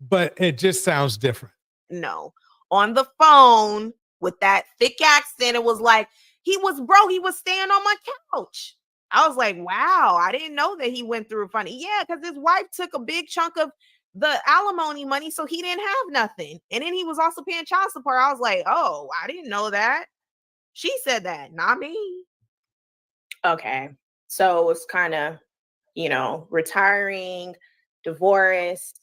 but it just sounds different. no. On the phone with that thick accent, it was like, he was broke. He was staying on my couch. I was like, wow, I didn't know that he went through funny. Yeah, because his wife took a big chunk of the alimony money, so he didn't have nothing. And then he was also paying child support. I was like, oh, I didn't know that. She said that, not me. Okay. So it's kind of, retiring, divorce.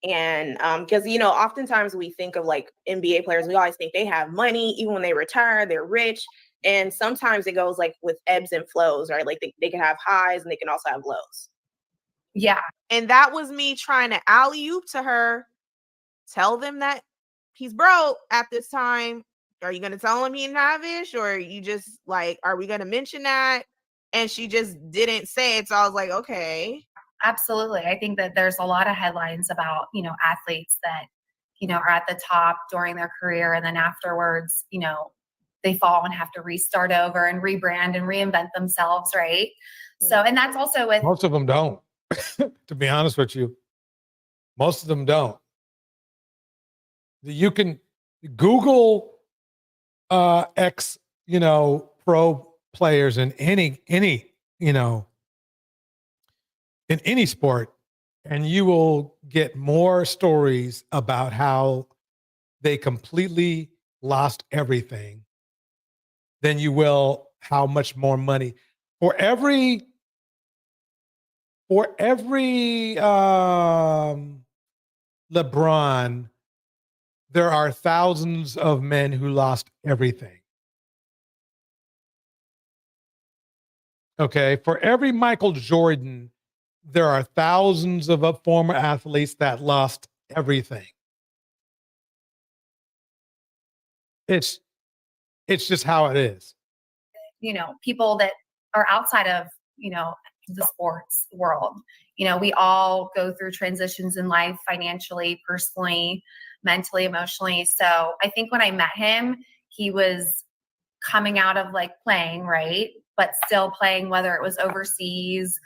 And because, oftentimes we think of like NBA players, we always think they have money, even when they retire, they're rich. And sometimes it goes like with ebbs and flows, right? Like they can have highs and they can also have lows. Yeah. And that was me trying to alley-oop to her, tell them that he's broke at this time. Are you going to tell him he didn't have ish? Or are you just like, are we going to mention that? And she just didn't say it. So I was like, okay. Absolutely. I think that there's a lot of headlines about, athletes that, are at the top during their career. And then afterwards, they fall and have to restart over and rebrand and reinvent themselves. Right. So, and that's also with most of them don't, to be honest with you. Most of them don't. You can Google ex, pro players in any, in any sport, and you will get more stories about how they completely lost everything than you will how much more money. For every LeBron, there are thousands of men who lost everything. Okay. For every Michael Jordan, there are thousands of former athletes that lost everything. It's just how it is. People that are outside of, the sports world. We all go through transitions in life, financially, personally, mentally, emotionally. So I think when I met him, he was coming out of like playing, right? But still playing, whether it was overseas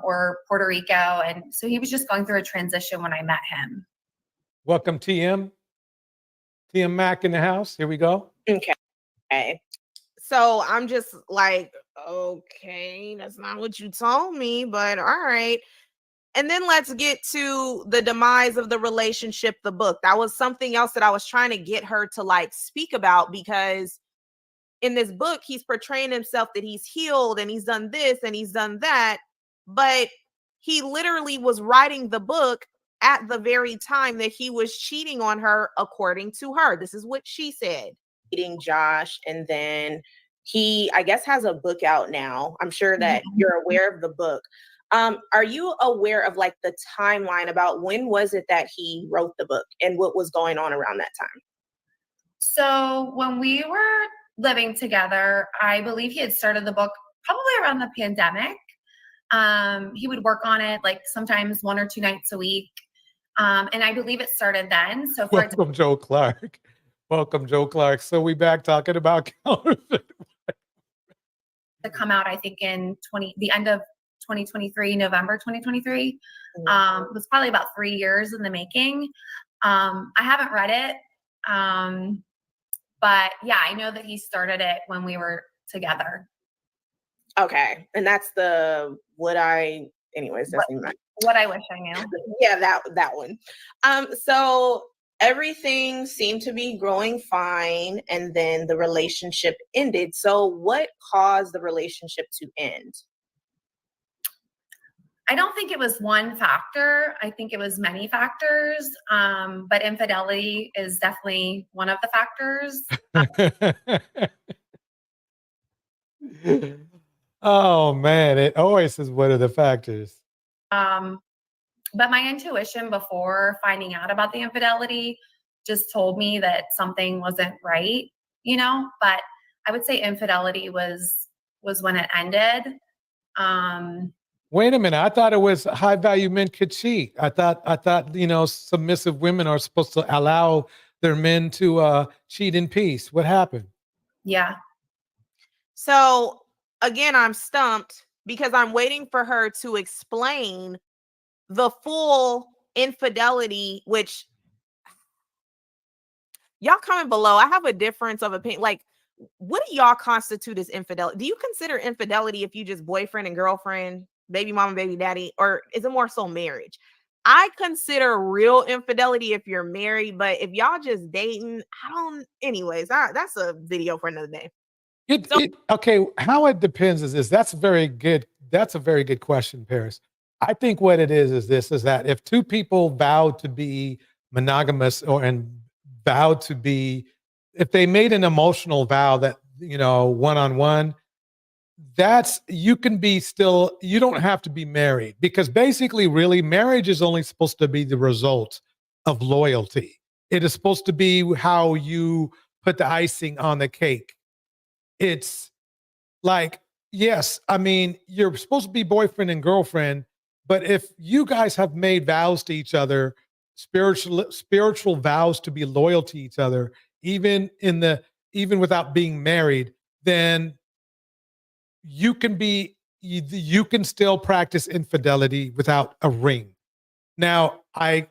or Puerto Rico. And so he was just going through a transition when I met him. Welcome, TM Mac in the house. Here we go. Okay. So I'm just like, okay, that's not what you told me, but all right. And then let's get to the demise of the relationship, the book. That was something else that I was trying to get her to like speak about, because in this book, he's portraying himself that he's healed and he's done this and he's done that. But he literally was writing the book at the very time that he was cheating on her, according to her. This is what she said. Dating Josh, and then he, I guess, has a book out now. I'm sure that you're aware of the book. Are you aware of like the timeline about when was it that he wrote the book and what was going on around that time? So when we were living together, I believe he had started the book probably around the pandemic. He would work on it like sometimes 1 or 2 nights a week. And I believe it started then. So for it to Welcome, Joe Clark. Welcome, Joe Clark. So we back talking about counterfeit. come out, I think in the end of 2023, November 2023, was probably about 3 years in the making. I haven't read it. But yeah, I know that he started it when we were together. Okay. And that's what I wish I knew. Yeah, that one. So everything seemed to be growing fine, and then the relationship ended. So what caused the relationship to end? I don't think it was one factor. I think it was many factors. But infidelity is definitely one of the factors. Oh man, it always is one of the factors. But my intuition before finding out about the infidelity just told me that something wasn't right, but I would say infidelity was when it ended. Wait a minute. I thought it was high value men could cheat. I thought, submissive women are supposed to allow their men to cheat in peace. What happened? Yeah. So again, I'm stumped because I'm waiting for her to explain the full infidelity, which y'all comment below. I have a difference of opinion. Like, what do y'all constitute as infidelity? Do you consider infidelity if you just boyfriend and girlfriend, baby mama, baby daddy, or is it more so marriage? I consider real infidelity if you're married, but if y'all just dating, anyways, that's a video for another day. Okay, how it depends is this. That's a very good question, Paris. I think what it is that if two people vow to be monogamous if they made an emotional vow that, one-on-one, you don't have to be married, because basically really marriage is only supposed to be the result of loyalty. It is supposed to be how you put the icing on the cake. It's like, yes, I mean, you're supposed to be boyfriend and girlfriend, but if you guys have made vows to each other, spiritual vows to be loyal to each other, even without being married, then you can still practice infidelity without a ring. Now, I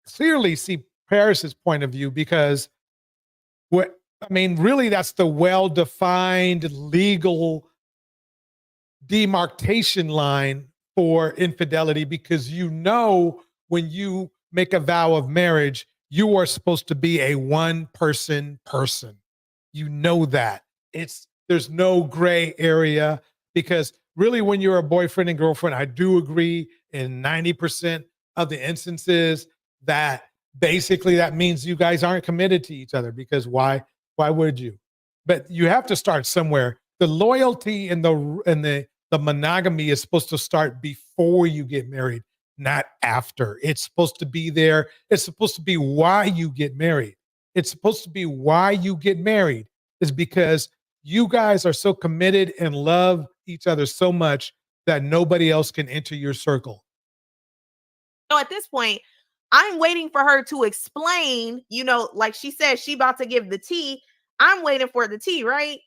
clearly see Paris's point of view, because really that's the well-defined legal demarcation line for infidelity, because when you make a vow of marriage, you are supposed to be a one-person person. That. There's no gray area, because really when you're a boyfriend and girlfriend, I do agree in 90% of the instances that basically that means you guys aren't committed to each other, because why would you? But you have to start somewhere. The loyalty and the monogamy is supposed to start before you get married, not after. It's supposed to be there. It's supposed to be why you get married. It's supposed to be why you get married is because you guys are so committed and love each other so much that nobody else can enter your circle. So at this point, I'm waiting for her to explain, like she said, she about to give the tea. I'm waiting for the tea, right?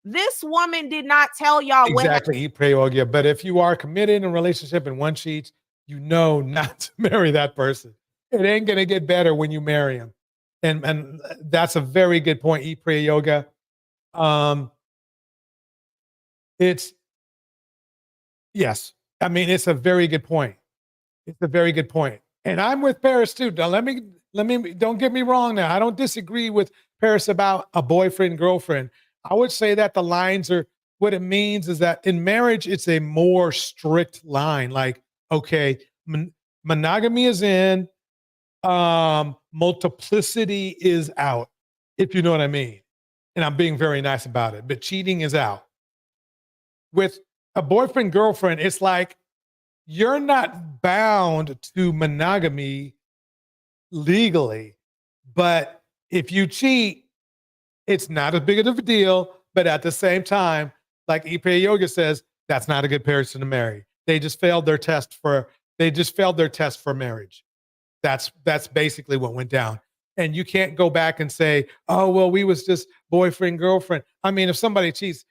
This woman did not tell y'all exactly. Eat, pray, orgia. But if you are committed in a relationship and one cheats, not to marry that person. It ain't gonna get better when you marry him. And that's a very good point. Eat, pray, yoga. It's a very good point. It's a very good point. And I'm with Paris too. Now let me don't get me wrong now. I don't disagree with Paris about a boyfriend, girlfriend. I would say that the lines are, what it means is that in marriage, it's a more strict line. Like, okay, monogamy is in, multiplicity is out, if you know what I mean. And I'm being very nice about it, but cheating is out. With a boyfriend, girlfriend, it's like you're not bound to monogamy legally, but if you cheat, it's not as big of a deal. But at the same time, like Ipe Yoga says, that's not a good person to marry. They just failed their test for marriage. That's basically what went down. And you can't go back and say, oh, well, we was just boyfriend, girlfriend. I mean, if somebody cheats,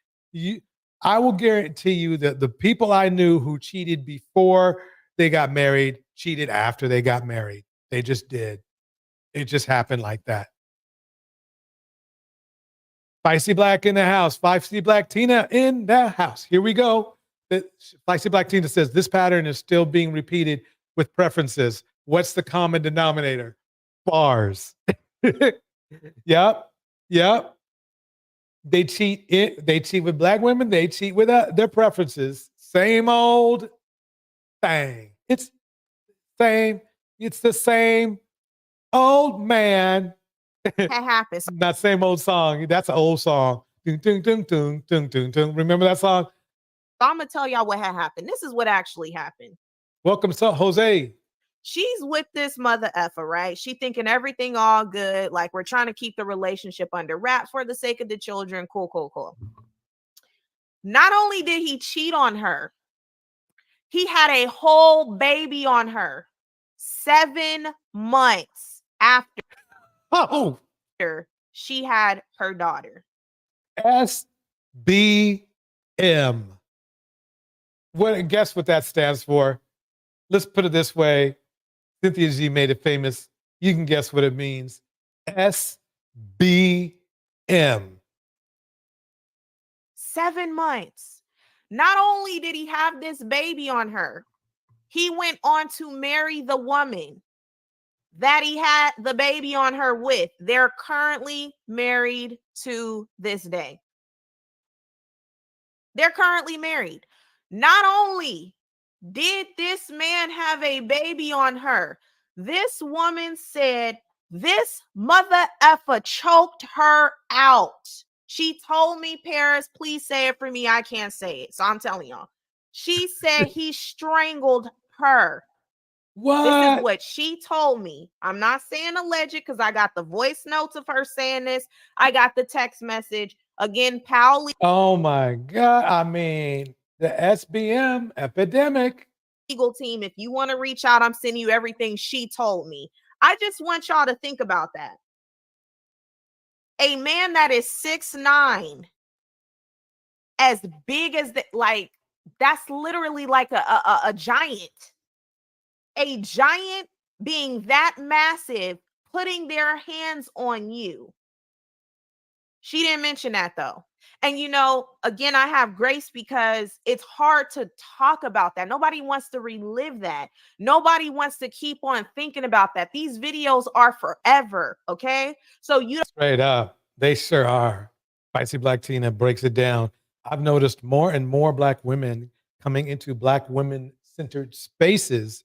I will guarantee you that the people I knew who cheated before they got married cheated after they got married. They just did. It just happened like that. Spicy Black in the house. Spicy Black Tina in the house. Here we go. Spicy Black Tina says, this pattern is still being repeated with preferences. What's the common denominator? Bars. Yep. They cheat with black women. They cheat with their preferences. Same old thing. It's the same old man. That happens. That same old song. That's an old song. Dun, dun, dun, dun, dun, dun, dun. Remember that song? I'm gonna tell y'all what had happened. This is what actually happened. Welcome, Jose. She's with this mother effer, right? She thinking everything all good. Like, we're trying to keep the relationship under wraps for the sake of the children. Cool. Not only did he cheat on her, he had a whole baby on her 7 months after she had her daughter. SBM. Guess what that stands for? Let's put it this way. Cynthia G made it famous. You can guess what it means. SBM. 7 months. Not only did he have this baby on her, he went on to marry the woman that he had the baby on her with. They're currently married to this day. They're currently married. Not only did this man have a baby on her, this woman said this mother effer choked her out. She told me, Paris, please say it for me. I can't say it. So I'm telling y'all. She said he strangled her. What? This is what she told me. I'm not saying alleged because I got the voice notes of her saying this. I got the text message. Again, Powell. Oh my God. I mean, the SBM epidemic. Legal team, if you want to reach out, I'm sending you everything she told me. I just want y'all to think about that. A man that is 6'9", as big as that's literally like a giant. A giant being that massive, putting their hands on you. She didn't mention that though. And again, I have grace because it's hard to talk about that. Nobody wants to relive that. Nobody wants to keep on thinking about that. These videos are forever, okay? So straight up, they sure are. Spicy Black Tina breaks it down. I've noticed more and more Black women coming into Black women-centered spaces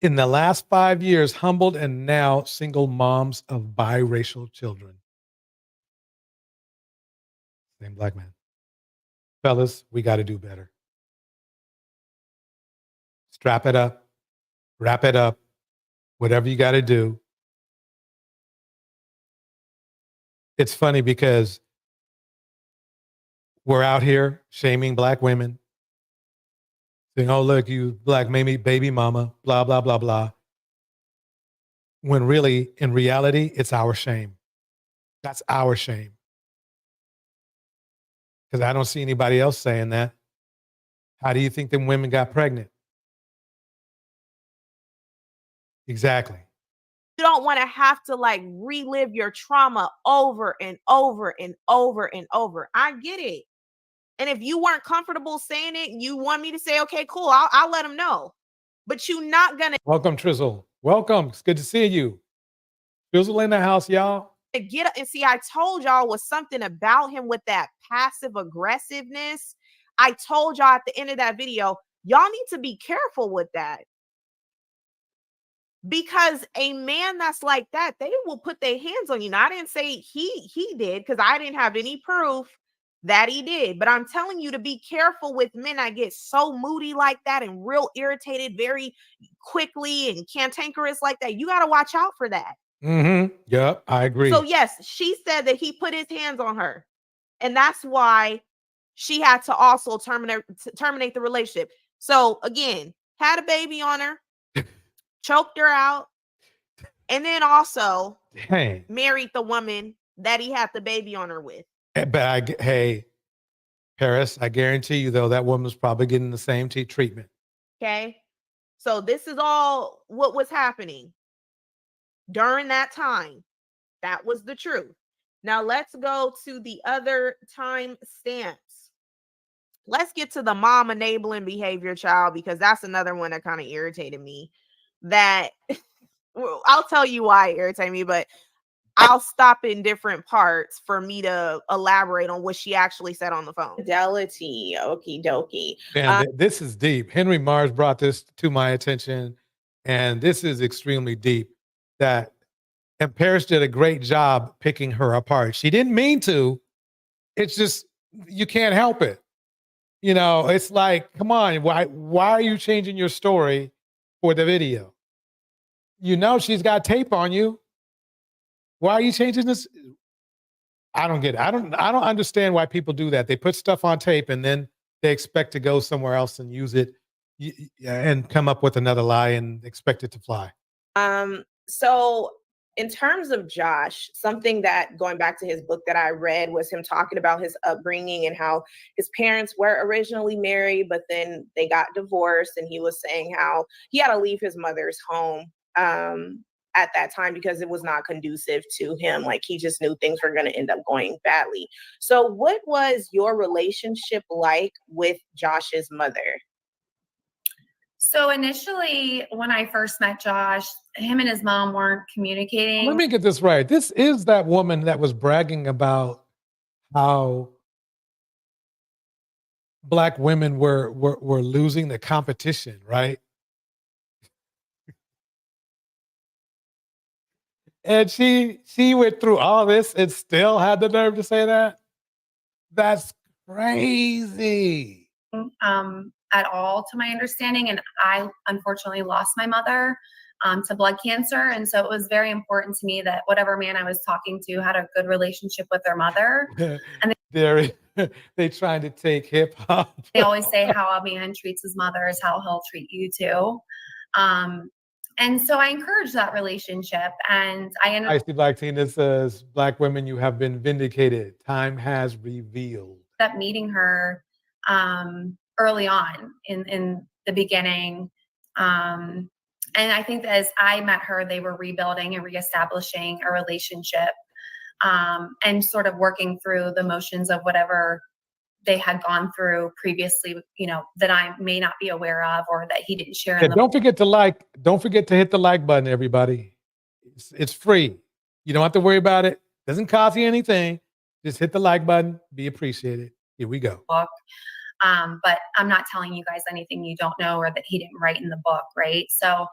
in the last 5 years, humbled and now single moms of biracial children. Same Black man. Fellas, we got to do better. Strap it up, wrap it up, whatever you got to do. It's funny because we're out here shaming Black women, saying, oh, look, you Black baby mama, blah, blah, blah, blah. When really, in reality, it's our shame. That's our shame. Because I don't see anybody else saying that. How do you think them women got pregnant? Exactly. You don't want to have to relive your trauma over and over and over and over. I get it. And if you weren't comfortable saying it, you want me to say, okay, cool, I'll let them know. But you're not going to. Welcome, Trizzle. Welcome. It's good to see you. Trizzle in the house, y'all. Get up and see, I told y'all was something about him with that passive aggressiveness. I told y'all at the end of that video, y'all need to be careful with that. Because a man that's like that, they will put their hands on you. Now, I didn't say he did because I didn't have any proof. that he did. But I'm telling you to be careful with men that get so moody like that and real irritated very quickly and cantankerous like that. You got to watch out for that. Mm-hmm. Yep, I agree. So yes, she said that he put his hands on her, and that's why she had to also terminate the relationship. So again, had a baby on her, choked her out, and then also married the woman that he had the baby on her with. But hey, Paris, I guarantee you though, that woman's probably getting the same treatment. Okay. So this is all what was happening during that time. That was the truth. Now let's go to the other time stamps. Let's get to the mom enabling behavior, child, because that's another one that kind of irritated me. That I'll tell you why it irritated me, but I'll stop in different parts for me to elaborate on what she actually said on the phone. Fidelity, okie dokie. Man, this is deep. Henry Mars brought this to my attention, and this is extremely deep. And Paris did a great job picking her apart. She didn't mean to. It's just, you can't help it. You know, it's like, come on, why are you changing your story for the video? You know she's got tape on you. Why are you changing this? I don't get it. I don't understand why people do that. They put stuff on tape and then they expect to go somewhere else and use it and come up with another lie and expect it to fly. So in terms of Josh, something that going back to his book that I read was him talking about his upbringing and how his parents were originally married, but then they got divorced. And he was saying how he had to leave his mother's home at that time because it was not conducive to him. Like he just knew things were going to end up going badly. So what was your relationship like with Josh's mother? So initially, when I first met Josh, him and his mom weren't communicating. Let me get this right. This is that woman that was bragging about how Black women were losing the competition, right? And she went through all this and still had the nerve to say that? That's crazy. At all, to my understanding. And I unfortunately lost my mother to blood cancer. And so it was very important to me that whatever man I was talking to had a good relationship with their mother. And they trying to take hip hop. They always say how a man treats his mother is how he'll treat you too. And so I encouraged that relationship. And I see Black Tina says, Black women, you have been vindicated. Time has revealed. Up meeting her early on in the beginning. And I think that as I met her, they were rebuilding and reestablishing a relationship and sort of working through the motions of whatever they had gone through previously, you know, that I may not be aware of or that he didn't share. Don't forget to hit the like button, everybody. It's free. You don't have to worry about it. Doesn't cost you anything. Just hit the like button. Be appreciated. Here we go. But I'm not telling you guys anything you don't know or that he didn't write in the book, right? So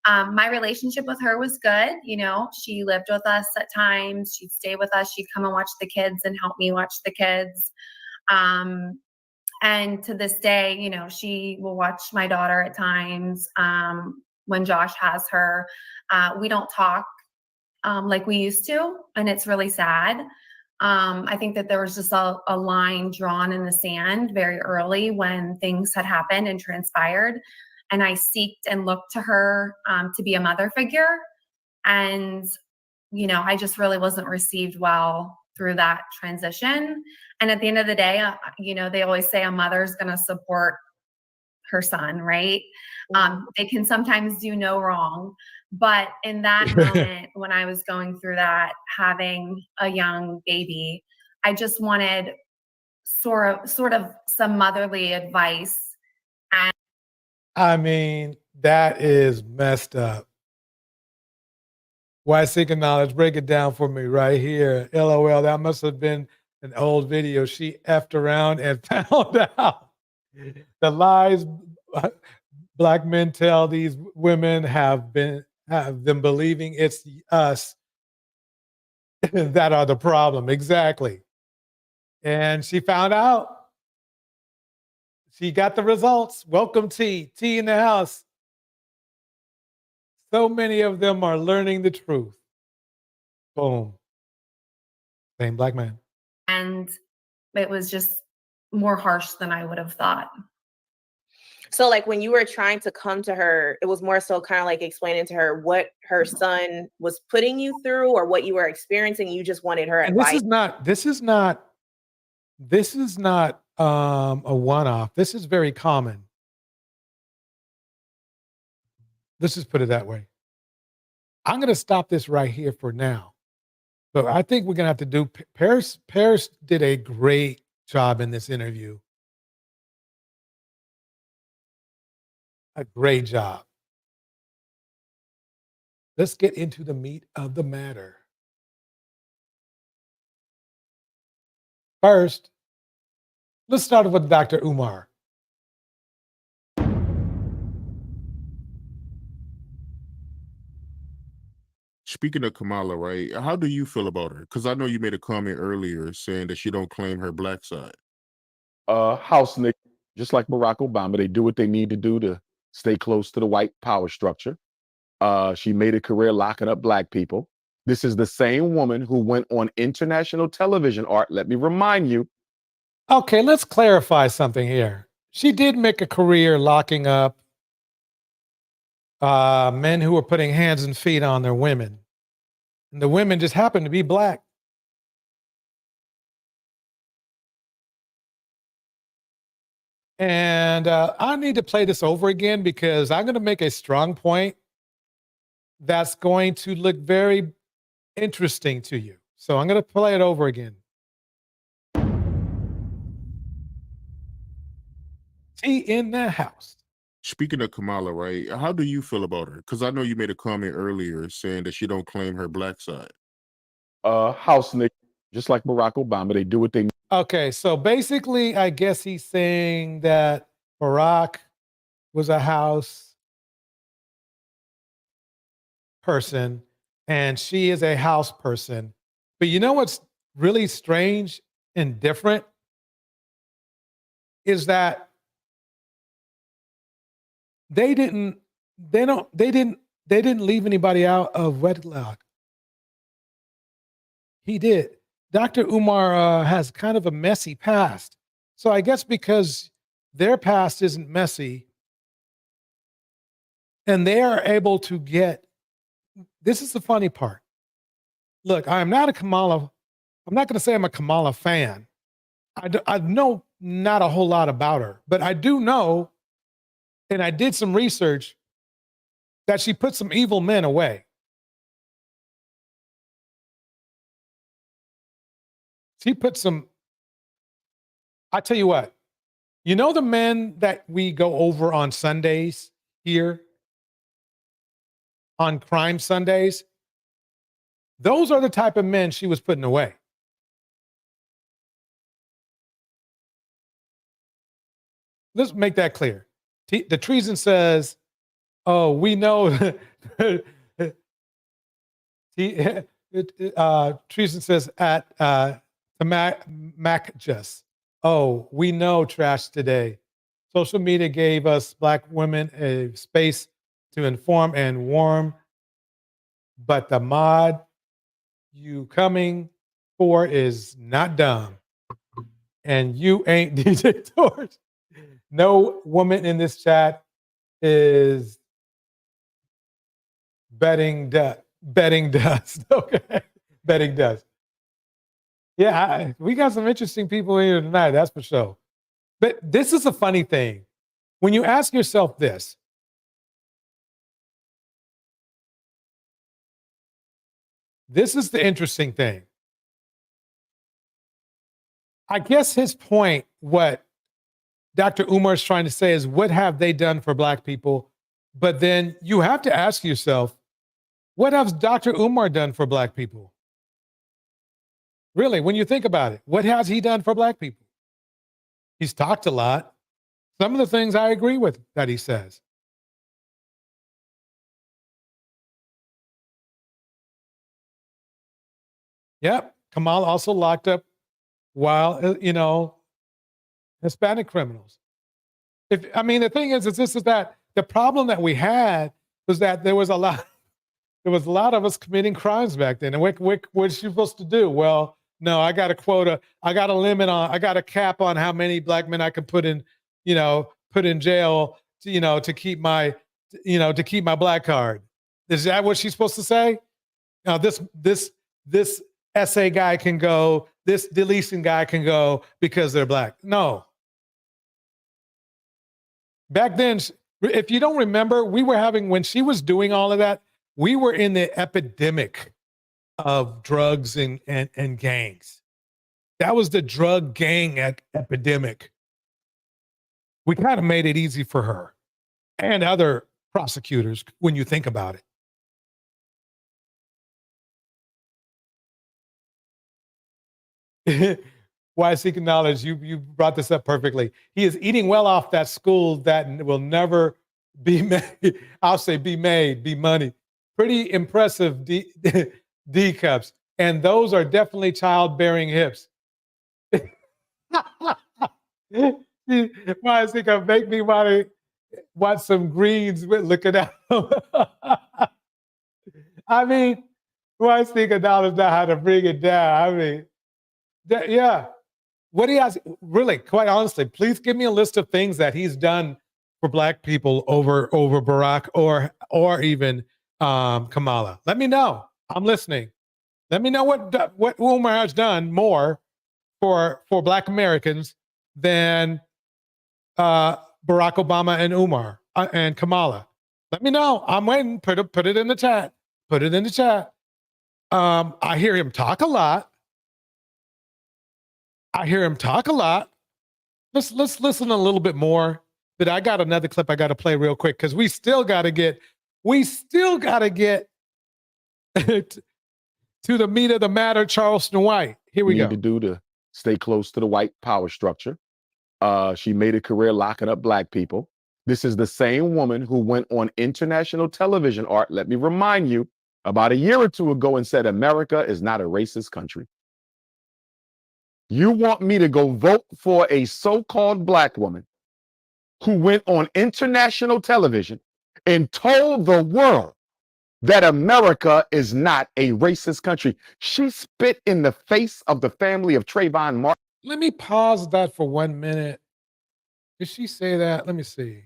my relationship with her was good. You know, she lived with us at times. She'd stay with us. She'd come and watch the kids and help me watch the kids. And to this day, you know, she will watch my daughter at times when Josh has her. We don't talk like we used to, and it's really sad. I think that there was just a line drawn in the sand very early when things had happened and transpired. And I seeked and looked to her to be a mother figure. And, you know, I just really wasn't received well through that transition. And at the end of the day, you know, they always say a mother's going to support her son, right? They can sometimes do no wrong. But in that moment, when I was going through that, having a young baby, I just wanted sort of some motherly advice. And I mean, that is messed up. Why Seeking Knowledge? Break it down for me right here. LOL, that must have been an old video. She effed around and found out the lies Black men tell these women have them believing it's us that are the problem. Exactly. And she found out. She got the results. Welcome, T. T in the house. So many of them are learning the truth. Boom. Same black man. And it was just more harsh than I would have thought. So like when you were trying to come to her, it was more so kind of like explaining to her what her son was putting you through or what you were experiencing. You just wanted her And advice. this is not a one-off. This is very common. Let's just put it that way. I'm going to stop this right here for now. But I think we're going to have to do, Paris did a great job in this interview. A great job. Let's get into the meat of the matter. First, let's start with Dr. Umar. Speaking of Kamala, right? How do you feel about her? Because I know you made a comment earlier saying that she don't claim her black side. House nigga, just like Barack Obama, they do what they need to do to stay close to the white power structure. She made a career locking up black people. This is the same woman who went on international television, Art. Let me remind you. Okay, let's clarify something here. She did make a career locking up men who were putting hands and feet on their women. And the women just happened to be black. And I need to play this over again because I'm going to make a strong point that's going to look very interesting to you. So I'm going to play it over again. T in the house. Speaking of Kamala, right? How do you feel about her? Because I know you made a comment earlier saying that she don't claim her black side. House nigga, just like Barack Obama, they do what they need. Okay, so basically, I guess he's saying that Barack was a house person and she is a house person. But you know what's really strange and different is that they didn't leave anybody out of wedlock. He did. Dr. Umar has kind of a messy past. So I guess because their past isn't messy and they are able to get, this is the funny part. Look, I'm not going to say I'm a Kamala fan. I know not a whole lot about her, but I do know, and I did some research, that she put some evil men away. She put some, I tell you what, you know the men that we go over on Sundays here, on Crime Sundays? Those are the type of men she was putting away. Let's make that clear. The treason says, oh, we know, treason says at Mac just, oh, we know trash today. Social media gave us black women a space to inform and warm, but the mod you coming for is not dumb. And you ain't DJ Torch. No woman in this chat is betting dust. Okay, betting dust. Yeah, we got some interesting people here tonight, that's for sure. But this is a funny thing. When you ask yourself this, this is the interesting thing. I guess his point, what Dr. Umar is trying to say is, what have they done for black people? But then you have to ask yourself, what has Dr. Umar done for black people? Really, when you think about it, what has he done for black people? He's talked a lot. Some of the things I agree with that he says. Yep, Kamala also locked up while, Hispanic criminals. The thing is that the problem that we had was that there was a lot of us committing crimes back then. And what you supposed to do? Well, no, I got a quota. I got a cap on how many black men I can put in jail to keep my black card. Is that what she's supposed to say? Now this essay guy can go, this deletion guy can go because they're black. No. Back then, if you don't remember, when she was doing all of that, we were in the epidemic of drugs and gangs. That was the drug gang epidemic. We kind of made it easy for her and other prosecutors when you think about it. Why seeking knowledge? You brought this up perfectly. He is eating well off that school that will never be made. I'll say be money. Pretty impressive D cups. And those are definitely childbearing hips. Why is he gonna make me want some greens with looking at them? Why is thinking dollars not how to bring it down? Yeah. What he has, really, quite honestly, please give me a list of things that he's done for black people over Barack or even Kamala. Let me know. I'm listening. Let me know what Umar has done more for black Americans than Barack Obama and Umar and Kamala. Let me know. I'm waiting. Put it in the chat. Put it in the chat. I hear him talk a lot. Let's listen a little bit more. But I got another clip I got to play real quick because we still got to get to the meat of the matter. Charleston White. Here we go. Need to do to stay close to the white power structure. She made a career locking up black people. This is the same woman who went on international television, Art, let me remind you, about a year or two ago and said America is not a racist country. You want me to go vote for a so-called black woman who went on international television and told the world that America is not a racist country? She spit in the face of the family of Trayvon Martin. Let me pause that for 1 minute. Did she say that? Let me see.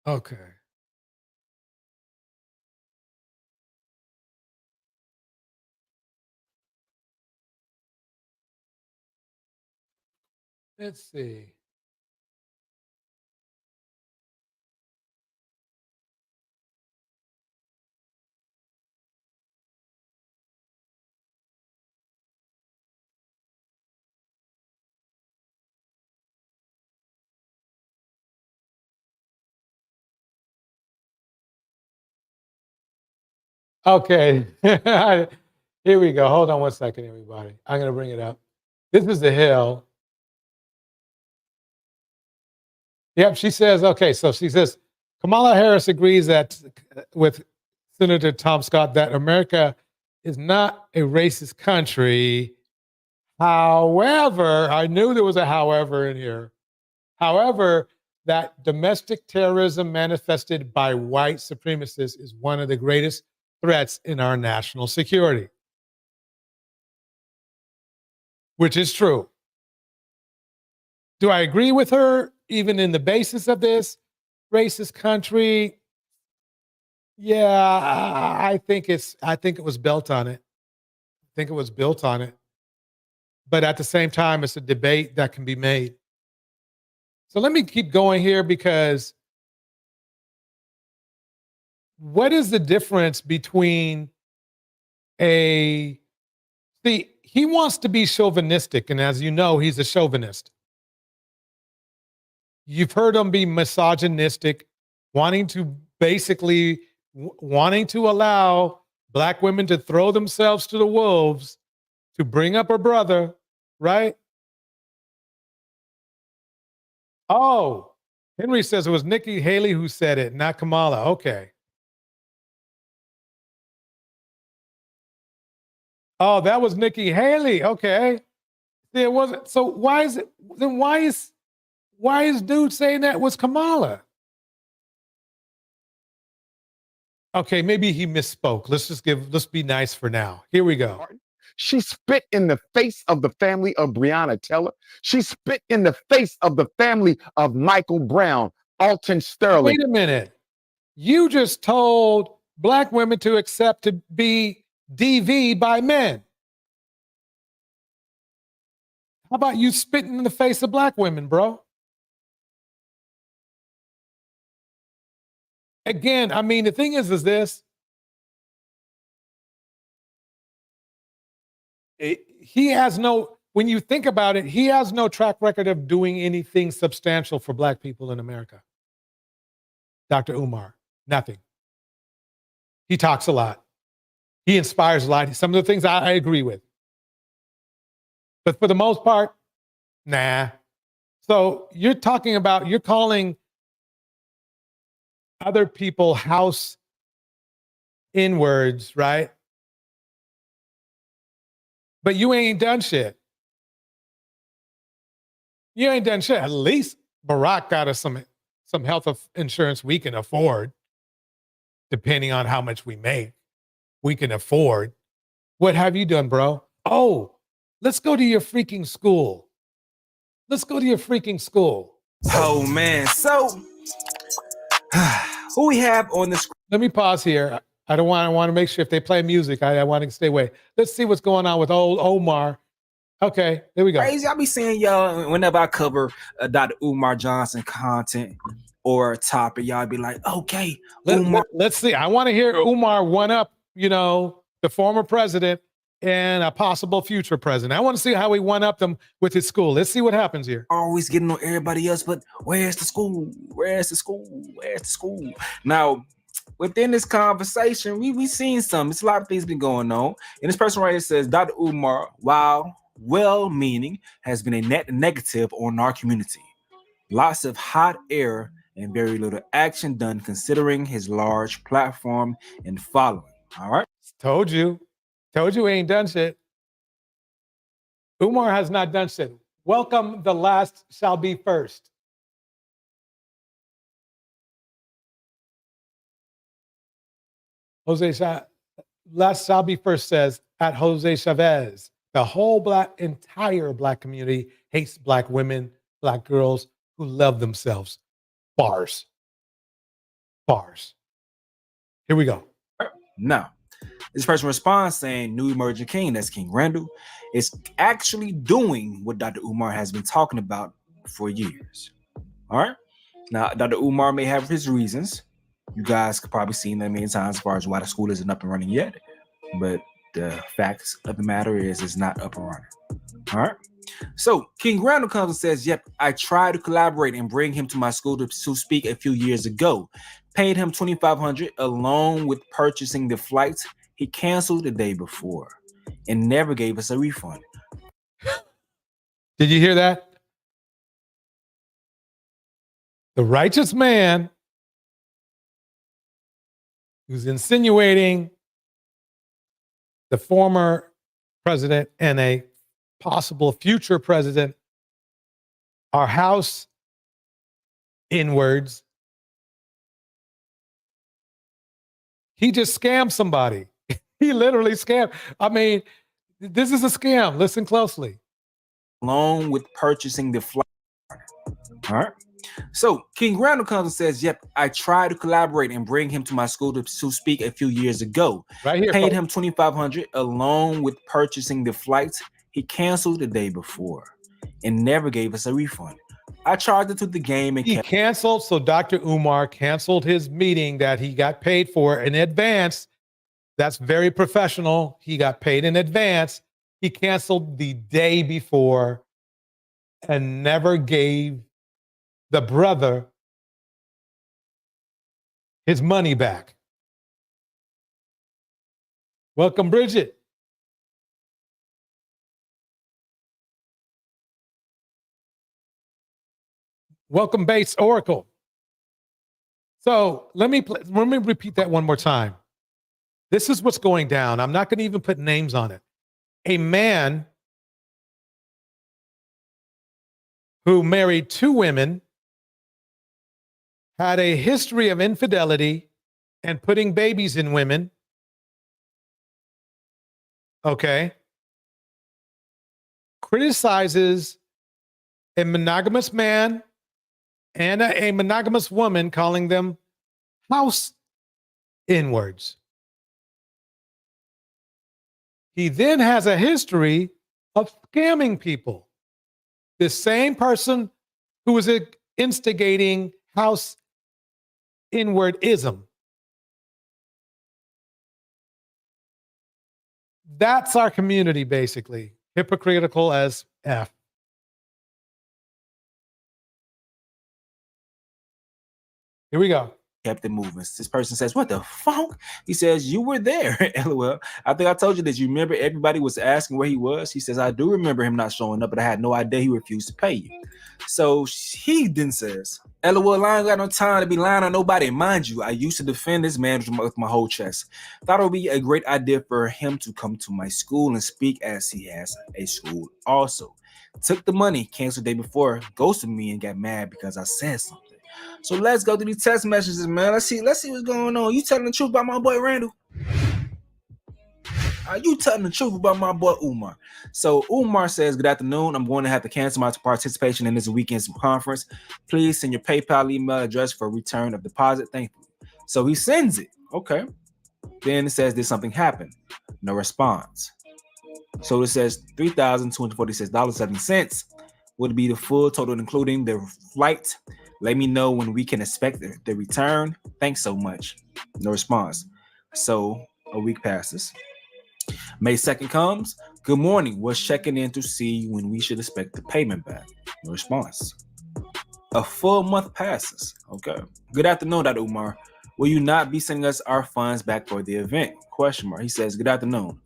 Okay. Let's see. Okay. Here we go. Hold on 1 second, everybody. I'm going to bring it up. This is the Hill. Yep, she says, okay, so she says, Kamala Harris agrees with Senator Tom Scott that America is not a racist country. However, I knew there was a however in here. However, that domestic terrorism manifested by white supremacists is one of the greatest threats in our national security. Which is true. Do I agree with her, even in the basis of this racist country? Yeah, I think it was built on it. But at the same time, it's a debate that can be made. So let me keep going here because what is the difference between he wants to be chauvinistic, and as you know, he's a chauvinist. You've heard him be misogynistic, wanting to allow black women to throw themselves to the wolves to bring up her brother, right? Oh, Henry says it was Nikki Haley who said it, not Kamala. Okay. Oh, that was Nikki Haley. Okay. There wasn't. So why is it? Then why is dude saying that was Kamala? Okay, maybe he misspoke. Let's be nice for now. Here we go. She spit in the face of the family of Breonna Taylor. She spit in the face of the family of Michael Brown, Alton Sterling. Wait a minute. You just told black women to accept to be DV by men. How about you spitting in the face of black women, bro? Again, I mean, the thing is this. He has no, when you think about it, he has no track record of doing anything substantial for black people in America. Dr. Umar, nothing. He talks a lot. He inspires a lot. Some of the things I agree with. But for the most part, nah. So you're calling other people house inwards, right? But you ain't done shit. You ain't done shit. At least Barack got us some health insurance we can afford, depending on how much we make. We can afford. What have you done, bro? Oh, let's go to your freaking school. Let's go to your freaking school. Oh, man. So, who we have on the screen? Let me pause here. I want to make sure if they play music, I want to stay away. Let's see what's going on with old Omar. Okay, there we go. Crazy. I be seeing y'all whenever I cover Dr. Umar Johnson content or topic, y'all be like, okay, let's see. I want to hear Umar one up, the former president and a possible future president. I want to see how he one up them with his school. Let's see what happens here. Always getting on everybody else, but where's the school? Where's the school? Where's the school? Now, within this conversation, we seen some. It's a lot of things been going on. And this person right here says, Dr. Umar, while well-meaning, has been a net negative on our community. Lots of hot air and very little action done considering his large platform and following. All right. Told you he ain't done shit. Umar has not done shit. Welcome, the last shall be first. Last shall be first says at Jose Chavez, the whole entire black community hates black women, black girls who love themselves. Bars. Here we go. Now, this person responds saying, new emerging king, that's King Randall, is actually doing what Dr. Umar has been talking about for years. All right. Now, Dr. Umar may have his reasons. You guys could probably seen that many times as far as why the school isn't up and running yet. But the facts of the matter is it's not up and running. All right. So King Randall comes and says, yep, I tried to collaborate and bring him to my school to speak a few years ago. Paid him $2,500 along with purchasing the flights. He canceled the day before and never gave us a refund. Did you hear that? The righteous man who's insinuating the former president and a possible future president are house inwards. He just scammed somebody. He literally scammed. I mean, this is a scam. Listen closely. Along with purchasing the flight. All right. So King Randall comes and says, yep, I tried to collaborate and bring him to my school to speak a few years ago. Right here. Paid him $2,500 along with purchasing the flights. He canceled the day before and never gave us a refund. I charged it to the game and he canceled. So Dr. Umar canceled his meeting that he got paid for in advance. That's very professional. He got paid in advance. He canceled the day before and never gave the brother his money back. Welcome, Bridget. Welcome, Bates Oracle. So let me repeat that one more time. This is what's going down. I'm not going to even put names on it. A man who married 2 women, had a history of infidelity and putting babies in women. Okay. Criticizes a monogamous man and a monogamous woman, calling them house inwards. He then has a history of scamming people. The same person who was instigating house inwardism. That's our community, basically. Hypocritical as F. Here we go. Kept it moving. This person says, "What the fuck?" He says, "You were there." LOL. I think I told you this. You remember everybody was asking where he was? He says, "I do remember him not showing up, but I had no idea he refused to pay you." So he then says, "LOL, I ain't got no time to be lying on nobody. Mind you, I used to defend this man with my whole chest. Thought it would be a great idea for him to come to my school and speak, as he has a school also. Took the money, canceled the day before, ghosted me, and got mad because I said something." So let's go through these text messages, man. Let's see what's going on. You telling the truth about my boy Randall? Are you telling the truth about my boy Umar? So Umar says, "Good afternoon. I'm going to have to cancel my participation in this weekend's conference. Please send your PayPal email address for return of deposit. Thank you." So he sends it. Okay. Then it says, "Did something happen?" No response. So it says $3,246.70 would be the full total, including the flight. Let me know when we can expect the return. Thanks so much. No response. So a week passes. May 2nd comes. "Good morning. Was checking in to see when we should expect the payment back." No response. A full month passes. Okay. "Good afternoon, Dr. Umar. Will you not be sending us our funds back for the event?" Question mark. He says, "Good afternoon.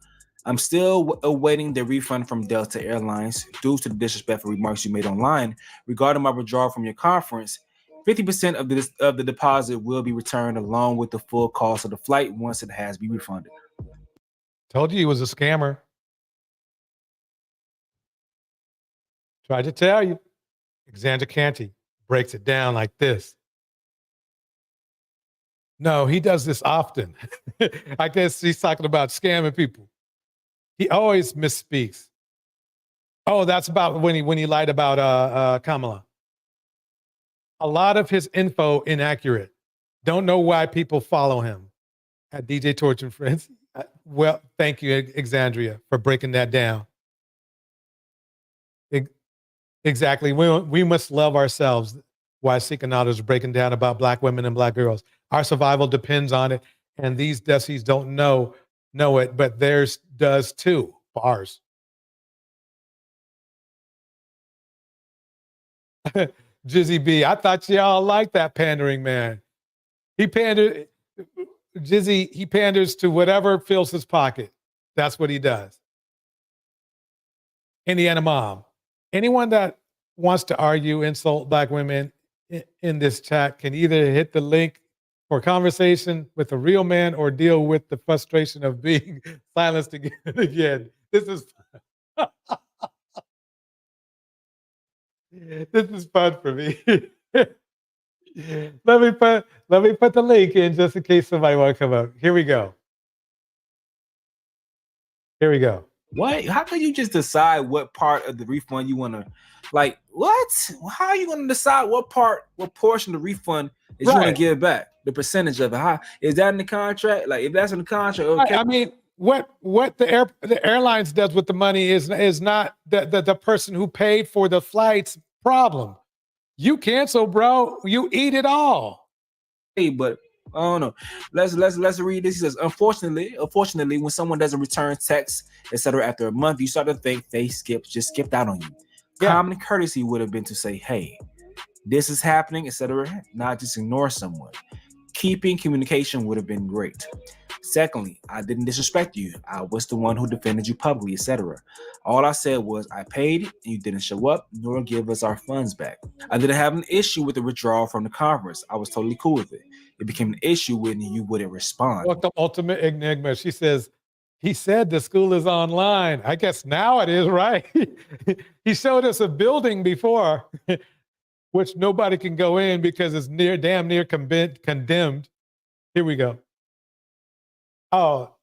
I'm still awaiting the refund from Delta Airlines due to the disrespectful remarks you made online regarding my withdrawal from your conference. 50% of the deposit will be returned along with the full cost of the flight once it has been refunded." Told you he was a scammer. Tried to tell you. Alexandra Canty breaks it down like this. No, he does this often. I guess he's talking about scamming people. He always misspeaks. Oh, that's about when he lied about Kamala. A lot of his info inaccurate. Don't know why people follow him at DJ Torch and Friends. Well, thank you, Alexandria, for breaking that down. Exactly. We must love ourselves. Why Seeking Out is breaking down about Black women and Black girls. Our survival depends on it, and these Desies don't know it, but theirs does too. Bars. Jizzy B, I thought y'all liked that pandering man. He panders to whatever fills his pocket. That's what he does. Indiana Mom. Anyone that wants to argue, insult Black women in this chat can either hit the link for conversation with a real man or deal with the frustration of being silenced again and again. This is this is fun for me. Let me put the link in just in case somebody want to come up. Here we go. What? How can you just decide what part of the refund you want to, like, what? How are you going to decide what portion of the refund is you want to give back? The percentage of it. How is that in the contract? Like, if that's in the contract, okay. I mean, what the airlines does with the money is not the person who paid for the flight's problem. You cancel, bro. You eat it all. Hey, but I don't know. Let's read this. He says, unfortunately, when someone doesn't return text, etc., after a month, you start to think they skipped out on you. Yeah. Common courtesy would have been to say, "Hey, this is happening," etc., not just ignore someone. Keeping communication would have been great. Secondly, I didn't disrespect you. I was the one who defended you publicly, etc. All I said was I paid and you didn't show up nor give us our funds back. I didn't have an issue with the withdrawal from the conference. I was totally cool with it. It became an issue when you wouldn't respond. What the ultimate enigma? She says, He said the school is online. I guess now it is, right? He showed us a building before, which nobody can go in because it's damn near condemned. Here we go. Oh,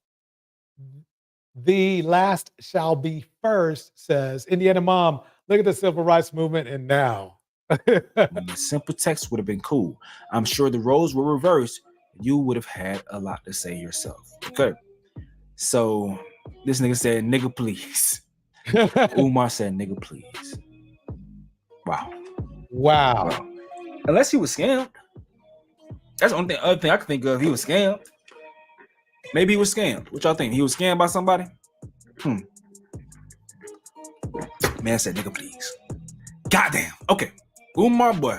the last shall be first, says Indiana Mom. Look at the civil rights movement and now. Simple text would have been cool. I'm sure the roles were reversed. You would have had a lot to say yourself. Okay. So this nigga said, nigga, please. Umar said, nigga, please. Wow. Unless he was scammed. That's the only other thing I can think of. He was scammed. Maybe he was scammed. What y'all think? He was scammed by somebody? Man said, nigga, please. Goddamn. Okay. Umar, boy.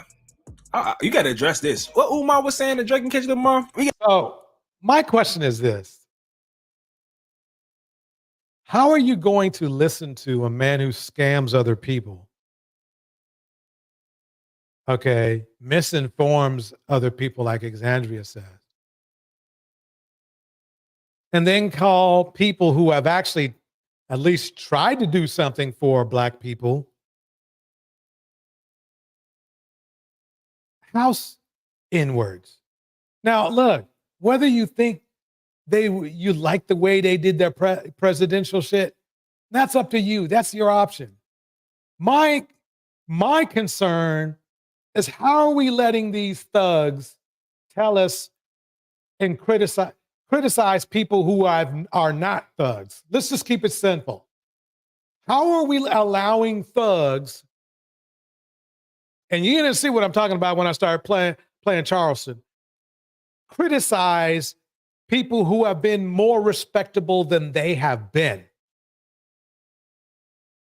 You got to address this. What Umar was saying to Drake and Kendrick Lamar? So my question is this. How are you going to listen to a man who scams other people? Okay, misinforms other people like Exandria says. And then call people who have actually at least tried to do something for Black people house inwards. Now, look, whether you think you like the way they did their presidential shit, that's up to you. That's your option. My concern is, how are we letting these thugs tell us and criticize people who are not thugs? Let's just keep it simple. How are we allowing thugs, and you're going to see what I'm talking about when I start playing Charleston, criticize people who have been more respectable than they have been?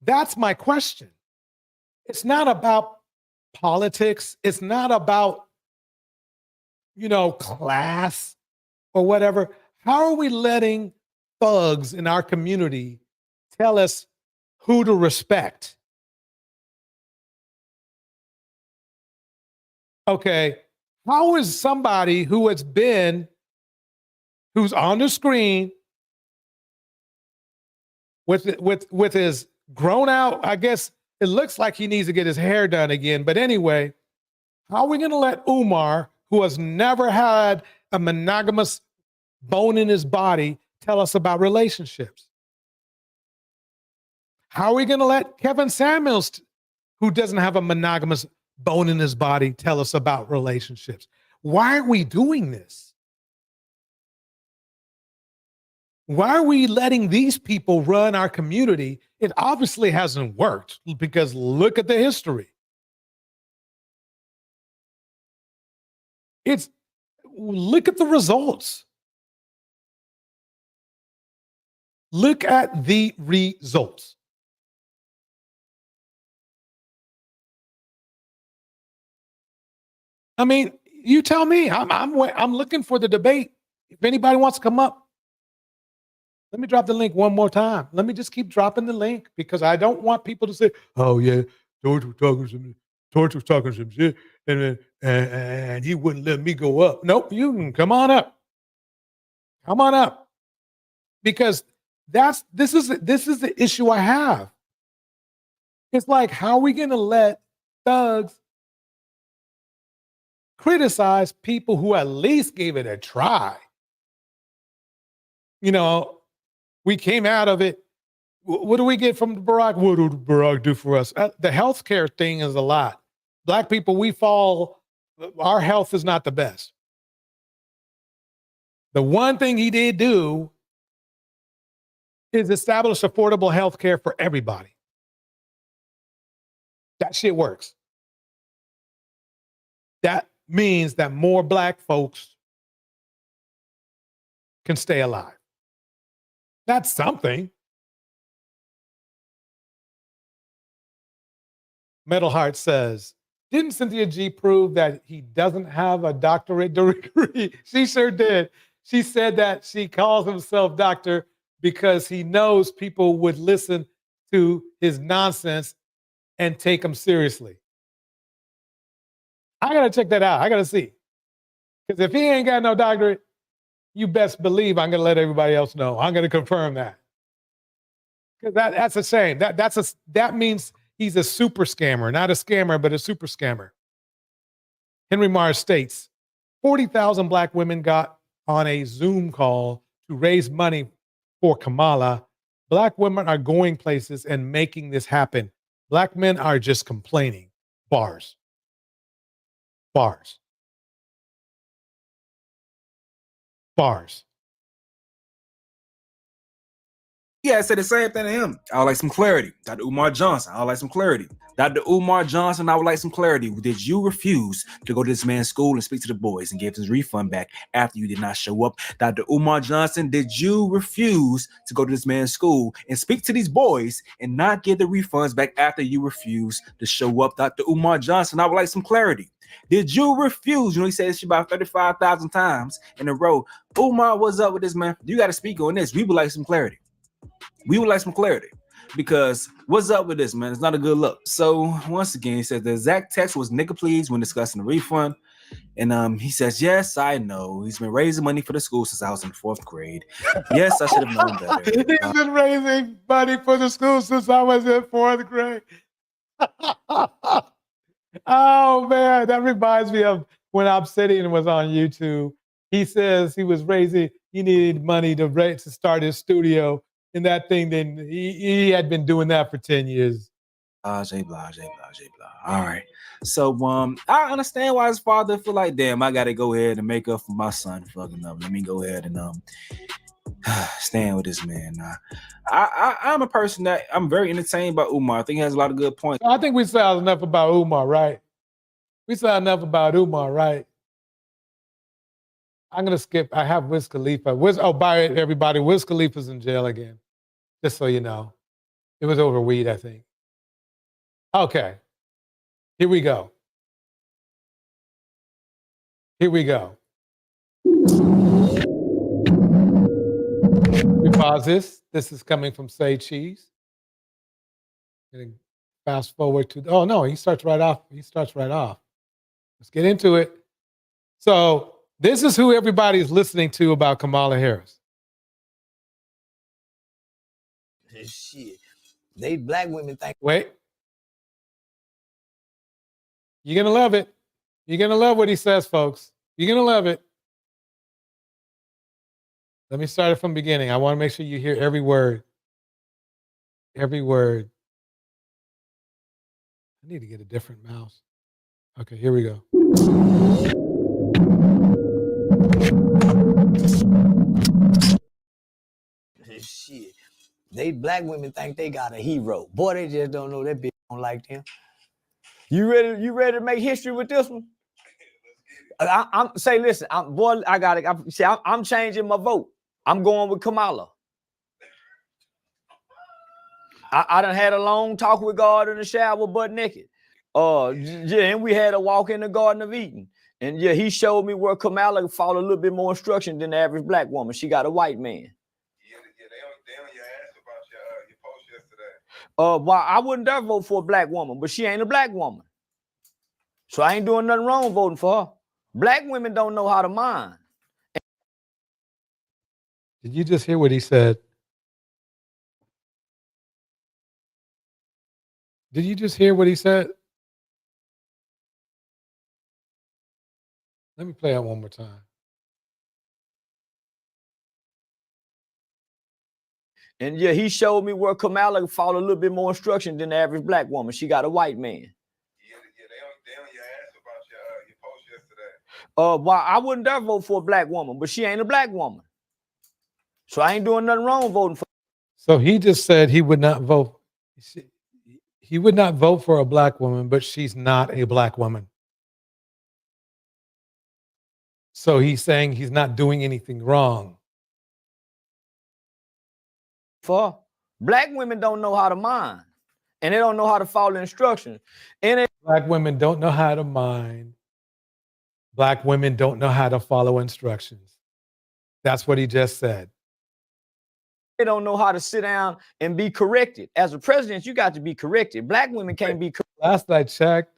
That's my question. It's not about politics. It's not about, class or whatever. How are we letting thugs in our community tell us who to respect? Okay, how is somebody who's on the screen with his grown out, I guess it looks like he needs to get his hair done again. But anyway, how are we going to let Umar, who has never had a monogamous bone in his body, tell us about relationships? How are we going to let Kevin Samuels, who doesn't have a monogamous bone in his body, tell us about relationships? Why are we doing this? Why are we letting these people run our community? It obviously hasn't worked, because look at the history. Look at the results. Look at the results. I mean, you tell me. I'm looking for the debate. If anybody wants to come up, let me drop the link one more time. Let me just keep dropping the link, because I don't want people to say, "Oh yeah, George was talking some shit, and he wouldn't let me go up." Nope, you can come on up. Come on up, because this is the issue I have. It's like, how are we going to let thugs criticize people who at least gave it a try? We came out of it. What do we get from Barack? What did Barack do for us? The healthcare thing is a lot. Black people, our health is not the best. The one thing he did do is establish affordable healthcare for everybody. That shit works. That means that more Black folks can stay alive. That's something. Metal Heart says, didn't Cynthia G prove that he doesn't have a doctorate degree? She sure did. She said that she calls himself doctor because he knows people would listen to his nonsense and take him seriously. I got to check that out. I got to see. Because if he ain't got no doctorate, you best believe I'm going to let everybody else know. I'm going to confirm that. Because that's a shame. That means he's a super scammer, not a scammer, but a super scammer. Henry Mars states, 40,000 Black women got on a Zoom call to raise money for Kamala. Black women are going places and making this happen. Black men are just complaining. Bars. Bars. Bars. Yeah, I said the same thing to him. I would like some clarity. Dr. Umar Johnson, I would like some clarity. Dr. Umar Johnson, I would like some clarity. Did you refuse to go to this man's school and speak to the boys and give his refund back after you did not show up? Dr. Umar Johnson, did you refuse to go to this man's school and speak to these boys and not give the refunds back after you refused to show up? Dr. Umar Johnson, I would like some clarity. Did you refuse? You know, he said this shit about 35,000 times in a row. Umar, what's up with this, man? You got to speak on this. We would like some clarity. We would like some clarity, because what's up with this, man? It's not a good look. So once again, he says the exact text was "nigga please" when discussing the refund. And he says, yes, I know. He's been raising money for the school since I was in 4th grade. Yes, I should have known better. He's been raising money for the school since I was in 4th grade. Oh, man, that reminds me of when Obsidian was on YouTube. He says he needed money to start his studio. And that thing, then he had been doing that for 10 years. Blah. All right. So I understand why his father feel like, damn, I gotta go ahead and make up for my son fucking up. Let me go ahead and stand with this man. I'm a person that I'm very entertained by Umar. I think he has a lot of good points. I think we said enough about Umar, right? I'm going to skip. I have Wiz Khalifa. By everybody, Wiz Khalifa's in jail again. Just so you know. It was over weed, I think. Okay. Here we go. We pause this. This is coming from Say Cheese. Gonna fast forward to, oh no, he starts right off. Let's get into it. So this is who everybody's listening to about Kamala Harris. Shit. They Black women think. Wait. You're going to love it. You're going to love what he says, folks. You're going to love it. Let me start it from the beginning. I want to make sure you hear every word. Every word. I need to get a different mouse. Okay, here we go. Shit. They Black women think they got a hero. Boy, they just don't know that bitch don't like them. You ready to make history with this one? I'm changing my vote. I'm going with Kamala. I done had a long talk with God in the shower, butt naked. And we had a walk in the Garden of Eden. And yeah, he showed me where Kamala followed a little bit more instruction than the average Black woman. She got a white man. Well, I wouldn't dare vote for a Black woman, but she ain't a Black woman. So I ain't doing nothing wrong voting for her. Black women don't know how to mind. Did you just hear what he said? Did you just hear what he said? Let me play it one more time. And yeah, he showed me where Kamala followed a little bit more instruction than the average Black woman. She got a white man. Well, I wouldn't dare vote for a Black woman, but she ain't a Black woman. So I ain't doing nothing wrong voting for. So he just said he would not vote. He would not vote for a Black woman, but she's not a Black woman. So he's saying he's not doing anything wrong. For Black women don't know how to mind, and they don't know how to follow instructions. And Black women don't know how to mind. Black women don't know how to follow instructions. That's what he just said. They don't know how to sit down and be corrected. As a president, you got to be corrected. Black women can't be corrected. Last I checked,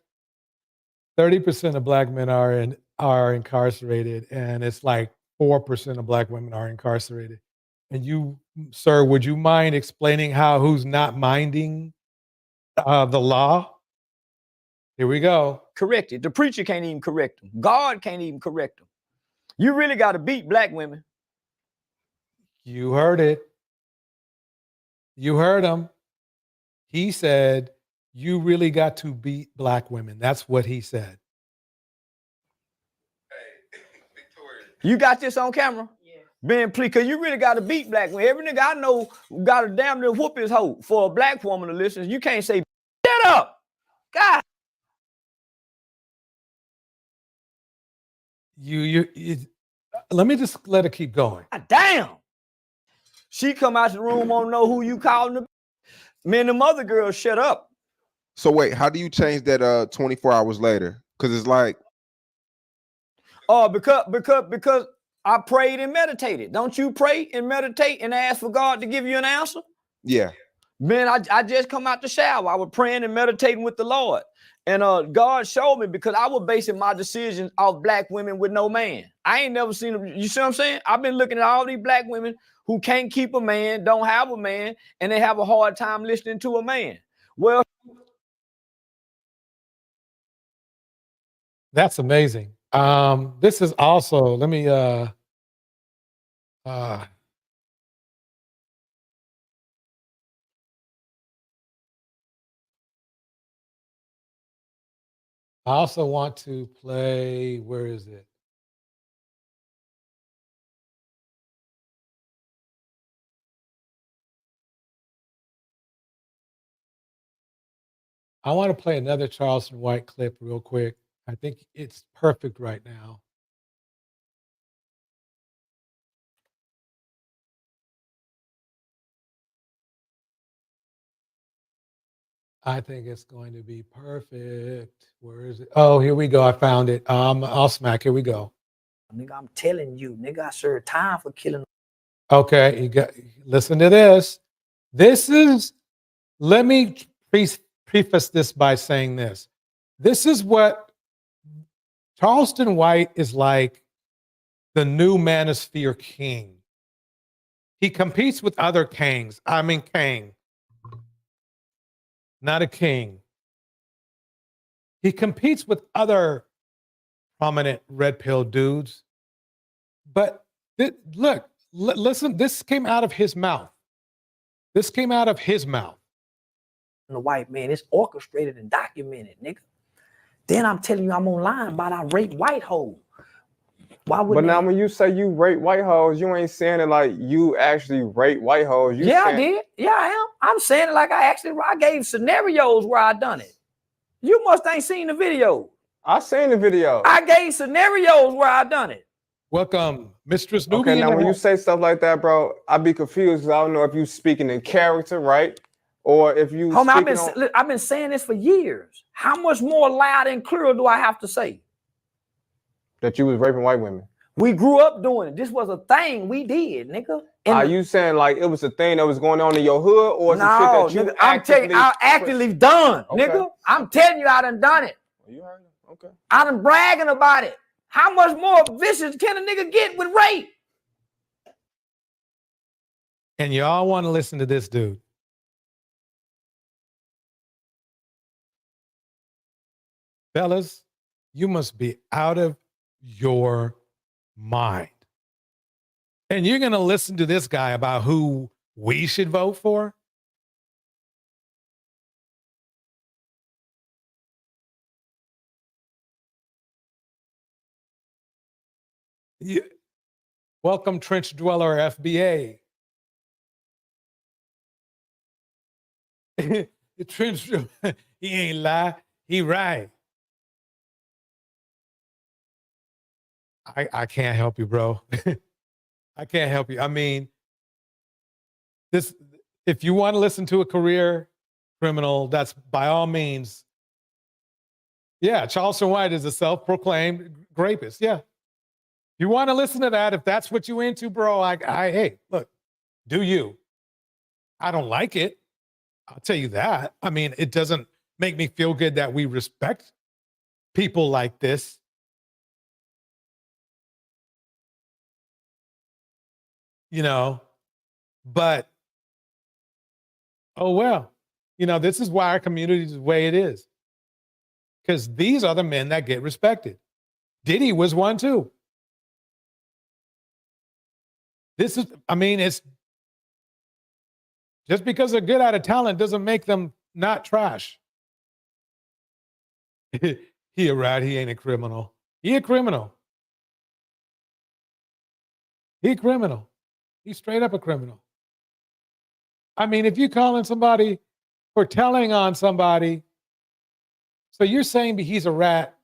30% of Black men are incarcerated, and it's like 4% of black women are incarcerated. And you, sir, would you mind explaining how who's not minding the law? Here we go. Correct it. The preacher can't even correct them. God can't even correct them. You really got to beat black women. You heard it. You heard him. He said, you really got to beat black women. That's what he said. You got this on camera? Yeah. Ben, please, because you really got to beat black women. Every nigga I know got to damn near whoop his hoe for a black woman to listen. You can't say, shut up. God. You let me just let it keep going. God damn. She come out the room, won't know who you calling her. Man, the mother girl, shut up. So wait, how do you change that 24 hours later? Because it's like, oh, because I prayed and meditated. Don't you pray and meditate and ask for God to give you an answer? yeah. Man, I just come out the shower. I was praying and meditating with the Lord. And God showed me, because I was basing my decisions off black women with no man. I ain't never seen them. You see what I'm saying? I've been looking at all these black women who can't keep a man, don't have a man, and they have a hard time listening to a man. Well, that's amazing. This is also, let me I also want to play, where is it? I want to play another Charleston White clip real quick. I think it's perfect right now. I think it's going to be perfect. Where is it? Oh, here we go. I found it. I'll smack. Here we go. Nigga, I'm telling you, nigga, I served time for killing. Okay, you got. Listen to this. This is. Let me preface this by saying this. This is what Charleston White is like. The new manosphere king. He competes with other Kangs. I mean, Kang. Not a king. He competes with other prominent red pill dudes. But look, listen, this came out of his mouth. This came out of his mouth. The white man, it's orchestrated and documented, nigga. Then I'm telling you, I'm online about I rape white hoes. Why would? But now when you say you rape white hoes, you ain't saying it like you actually rape white hoes. You yeah, saying, I did. Yeah, I am. I'm saying it like I gave scenarios where I done it. You must ain't seen the video. I seen the video. I gave scenarios where I done it. Welcome, Mistress Newbie. Okay, now when you say stuff like that, bro, I be confused because I don't know if you speaking in character, right? Or if you Homie, I've been saying this for years. How much more loud and clear do I have to say? That you was raping white women. We grew up doing it. This was a thing we did, nigga. Are you saying like it was a thing that was going on in your hood, or no, shit that you nigga, I'm telling you, I actively done, okay. nigga. I'm telling you, I done done it. You heard it? Okay. I done bragging about it. How much more vicious can a nigga get with rape? And y'all want to listen to this dude. Fellas, you must be out of your mind. And you're going to listen to this guy about who we should vote for? Welcome, Trench Dweller FBA. Trench, he ain't lie. He right. I can't help you, bro. I can't help you. I mean, this, if you want to listen to a career criminal, that's by all means. Yeah, Charleston White is a self-proclaimed rapist. Yeah. You want to listen to that, if that's what you into, bro, hey, look, do you. I don't like it. I'll tell you that. I mean, it doesn't make me feel good that we respect people like this. you know, but oh well. You know, this is why our community is the way it is. Because these are the men that get respected. Diddy was one too. This is, I mean, it's just because they're good at a talent doesn't make them not trash. He a rat, he ain't a criminal. He a criminal. He a criminal. He's straight up a criminal. I mean, if you're calling somebody for telling on somebody, so you're saying that he's a rat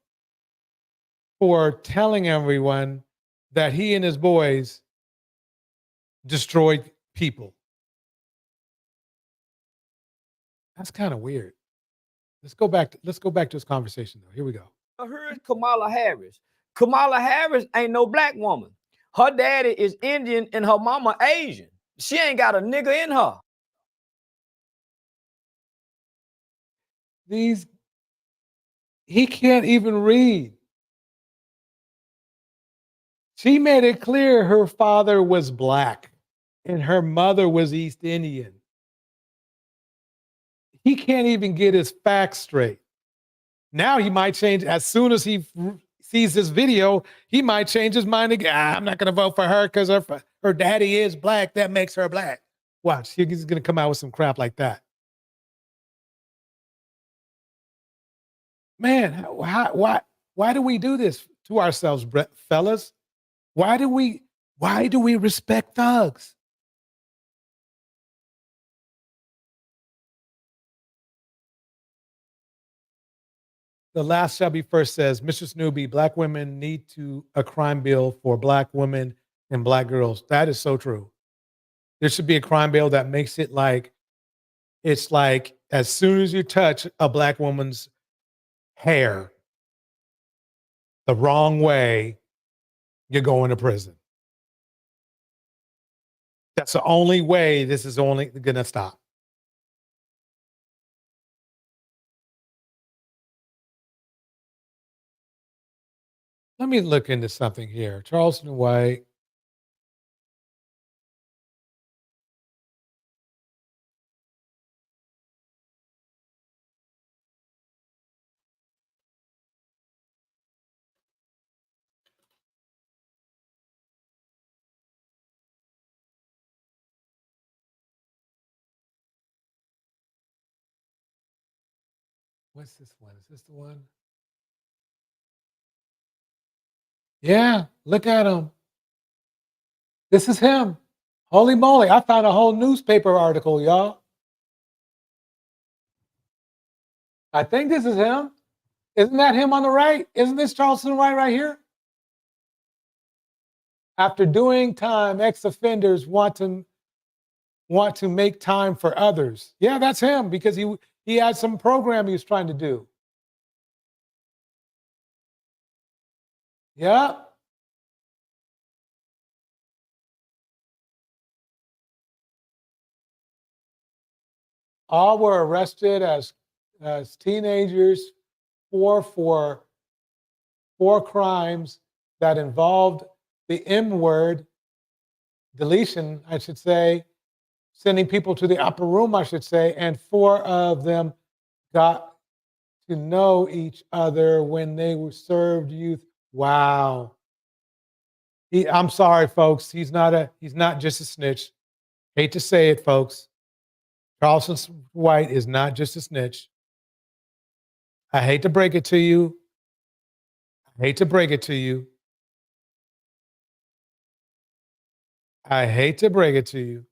for telling everyone that he and his boys destroyed people. That's kind of weird. Let's go back to this conversation though. Here we go. I heard Kamala Harris. Kamala Harris ain't no black woman. Her daddy is Indian and her mama Asian. She ain't got a nigga in her. He can't even read. She made it clear her father was black and her mother was East Indian. He can't even get his facts straight. Now he might change as soon as he sees this video. He might change his mind again. I'm not going to vote for her because her daddy is black. That makes her black. Watch, he's going to come out with some crap like that. Man, why do we do this to ourselves, fellas? Why do we respect thugs? The last shall be first says, Mr. Snoopy, black women need a crime bill for black women and black girls. That is so true. There should be a crime bill that makes it like, it's like as soon as you touch a black woman's hair the wrong way, you're going to prison. That's the only way this is only going to stop. Let me look into something here. Charleston White. What's this one? Is this the one? Yeah, look at him. This is him. Holy moly, I found a whole newspaper article, y'all. I think this is him. Isn't that him on the right? Isn't this Charleston White right here? After doing time, ex-offenders want to make time for others. Yeah, that's him because he had some program he was trying to do. Yeah. All were arrested as teenagers for crimes that involved the M word, deletion, I should say, sending people to the upper room, I should say, and 4 of them got to know each other when they were served youth. Wow. I'm sorry, folks. He's not just a snitch. Hate to say it, folks. Charleston White is not just a snitch. I hate to break it to you. I hate to break it to you. I hate to break it to you.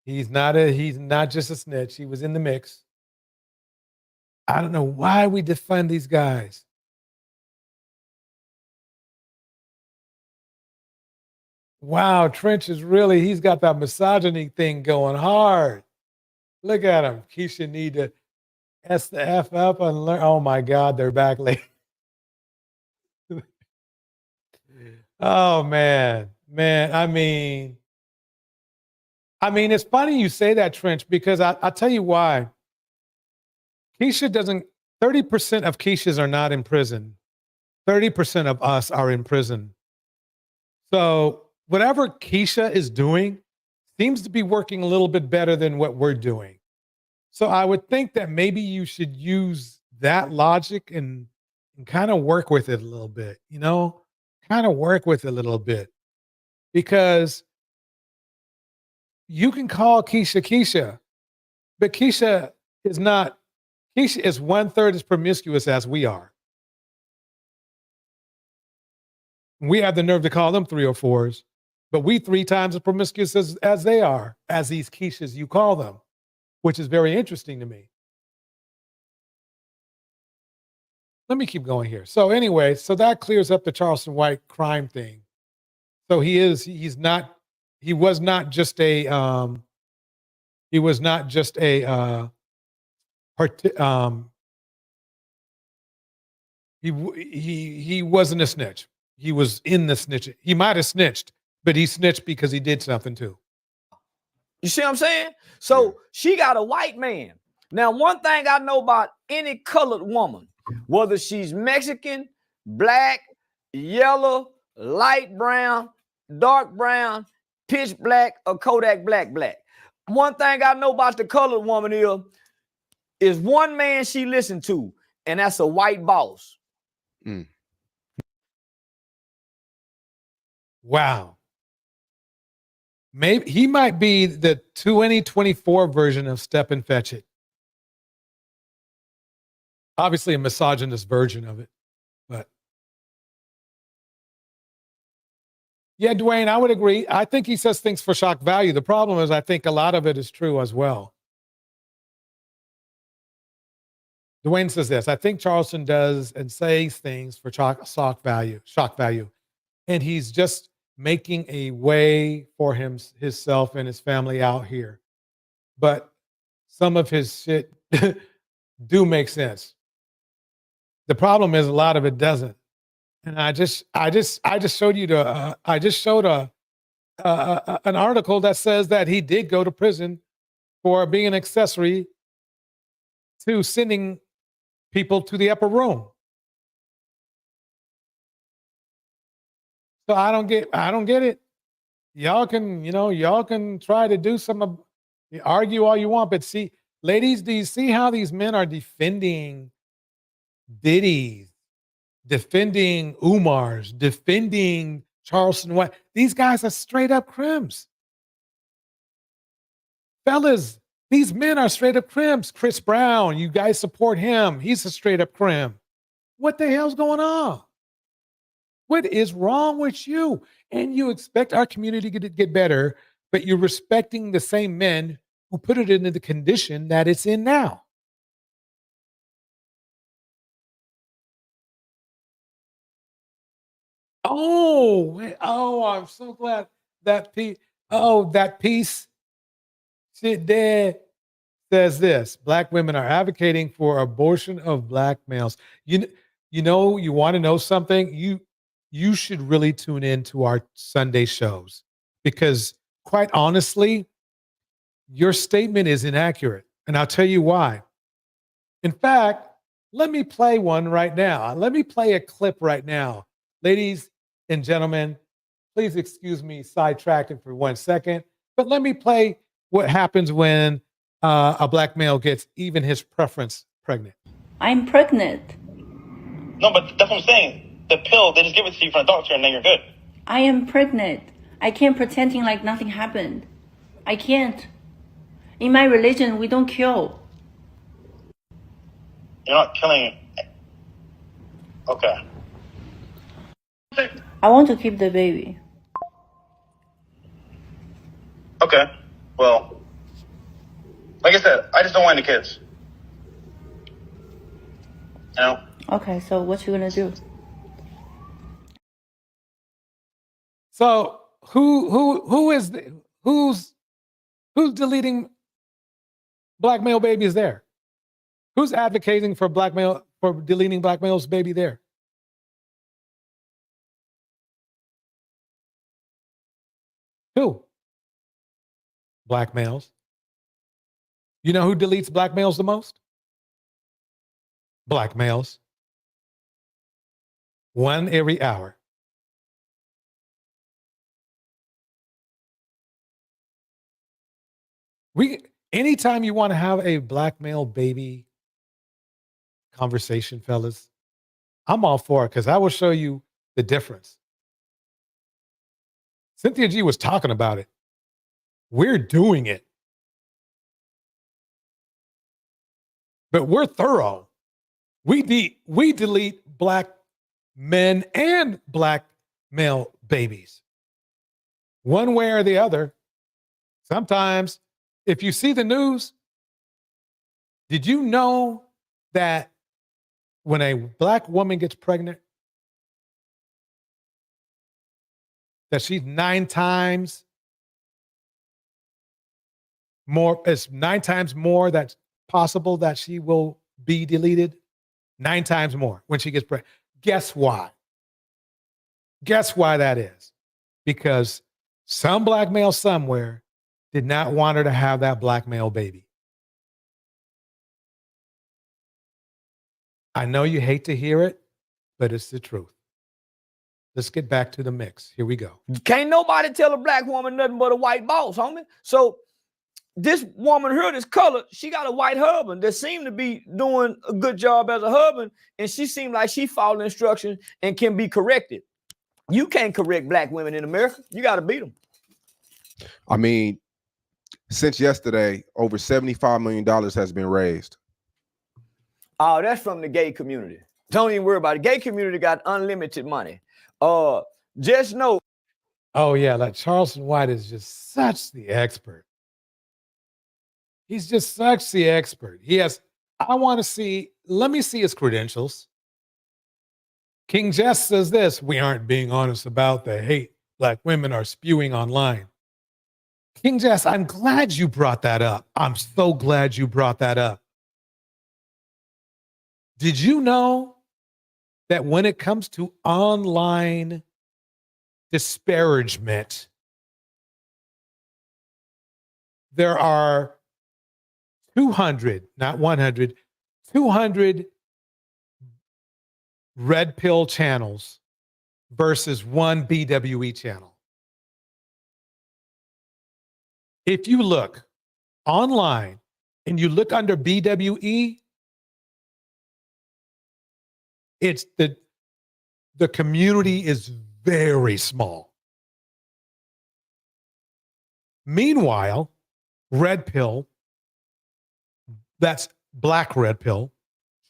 He's not just a snitch. He was in the mix. I don't know why we defend these guys. Wow, Trench is he's got that misogyny thing going hard. Look at him. Keisha need to S the F up and learn. Oh my God, they're back late. Oh man. I mean, it's funny you say that, Trench, because I'll tell you why. Keisha doesn't 30% of Keishas are not in prison. 30% of us are in prison. So whatever Keisha is doing seems to be working a little bit better than what we're doing. So I would think that maybe you should use that logic and kind of work with it a little bit, kind of work with it a little bit, because you can call Keisha Keisha, but Keisha is 1/3 as promiscuous as we are. We have the nerve to call them 304s, but we 3 times as promiscuous as they are, as these Keishas you call them, which is very interesting to me. Let me keep going here. So anyway, so that clears up the Charleston White crime thing. So he was not just a he wasn't a snitch. He was in the snitch. He might have snitched, but he snitched because he did something too. You see what I'm saying? So she got a white man. Now, one thing I know about any colored woman, whether she's Mexican, black, yellow, light brown, dark brown, pitch black, or Kodak black. One thing I know about the colored woman is one man she listened to, and that's a white boss. Mm. Wow. Maybe he might be the 2024 version of Step and Fetch It. Obviously a misogynist version of it, but yeah, Dwayne, I would agree. I think he says things for shock value. The problem is I think a lot of it is true as well. Dwayne says this, I think Charleston does and says things for shock value. And he's just making a way for himself and his family out here. But some of his shit do make sense. The problem is a lot of it doesn't. And I just showed you an article that says that he did go to prison for being an accessory to sending people to the upper room. So I don't get it. Y'all can try to do some, argue all you want, but see, ladies, do you see how these men are defending Diddy's, defending Umar's, defending Charleston White? These guys are straight up crims. Fellas, these men are straight up crims. Chris Brown, you guys support him. He's a straight up crim. What the hell's going on? What is wrong with you? And you expect our community to get better, but you're respecting the same men who put it into the condition that it's in now. Oh, I'm so glad that piece shit there says this. Black women are advocating for abortion of black males. You want to know something? You should really tune in to our Sunday shows, because quite honestly, your statement is inaccurate. And I'll tell you why. In fact, let me play one right now. Let me play a clip right now. Ladies and gentlemen, please excuse me sidetracking for 1 second, but let me play what happens when a black male gets even his preference pregnant. I'm pregnant. No, but that's what I'm saying. The pill, they just give it to you from a doctor and then you're good. I am pregnant. I can't pretending like nothing happened. I can't. In my religion, we don't kill. You're not killing. Okay. I want to keep the baby. Okay. Well, like I said, I just don't want any kids. You know? Okay, so what you gonna do? So who's deleting black male babies there? Who's advocating for deleting black male's baby there? Who? Black males. You know who deletes black males the most? black males. One every hour. Anytime you want to have a black male baby conversation, fellas, I'm all for it because I will show you the difference. Cynthia G was talking about it. We're doing it. But we're thorough. We delete black men and black male babies. One way or the other. Sometimes, if you see the news, did you know that when a black woman gets pregnant, that she's 9 times more, it's 9 times more that's possible that she will be deleted? 9 times more when she gets pregnant. Guess why? Guess why that is? Because some black male somewhere did not want her to have that black male baby. I know you hate to hear it, but it's the truth. Let's get back to the mix. Here we go. Can't nobody tell a black woman nothing but a white boss, homie. So this woman here, this color, she got a white husband that seemed to be doing a good job as a husband, and she seemed like she followed instructions and can be corrected. You can't correct black women in America. You got to beat them. I mean, since yesterday, over $75 million has been raised. Oh, that's from the gay community. Don't even worry about it. Gay community got unlimited money. Just know. Oh, yeah, like Charleston White is just such the expert. He's just such the expert. Let me see his credentials. King Jess says this: we aren't being honest about the hate black women are spewing online. King Jess, I'm glad you brought that up. I'm so glad you brought that up. Did you know that when it comes to online disparagement, there are 200, not 100, 200 red pill channels versus one BWE channel? If you look online and you look under BWE, it's the community is very small. Meanwhile, red pill, that's black red pill,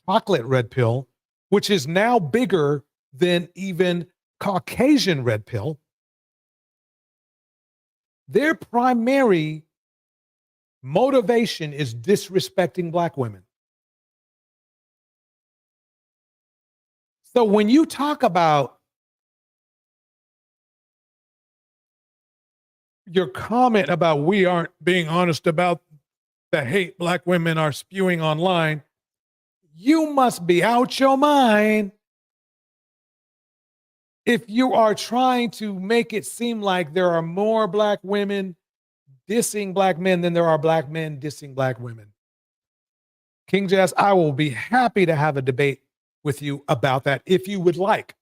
chocolate red pill, which is now bigger than even Caucasian red pill, their primary motivation is disrespecting black women. So when you talk about your comment about we aren't being honest about the hate black women are spewing online, you must be out your mind if you are trying to make it seem like there are more black women dissing black men than there are black men dissing black women. King Jazz, I will be happy to have a debate with you about that if you would like.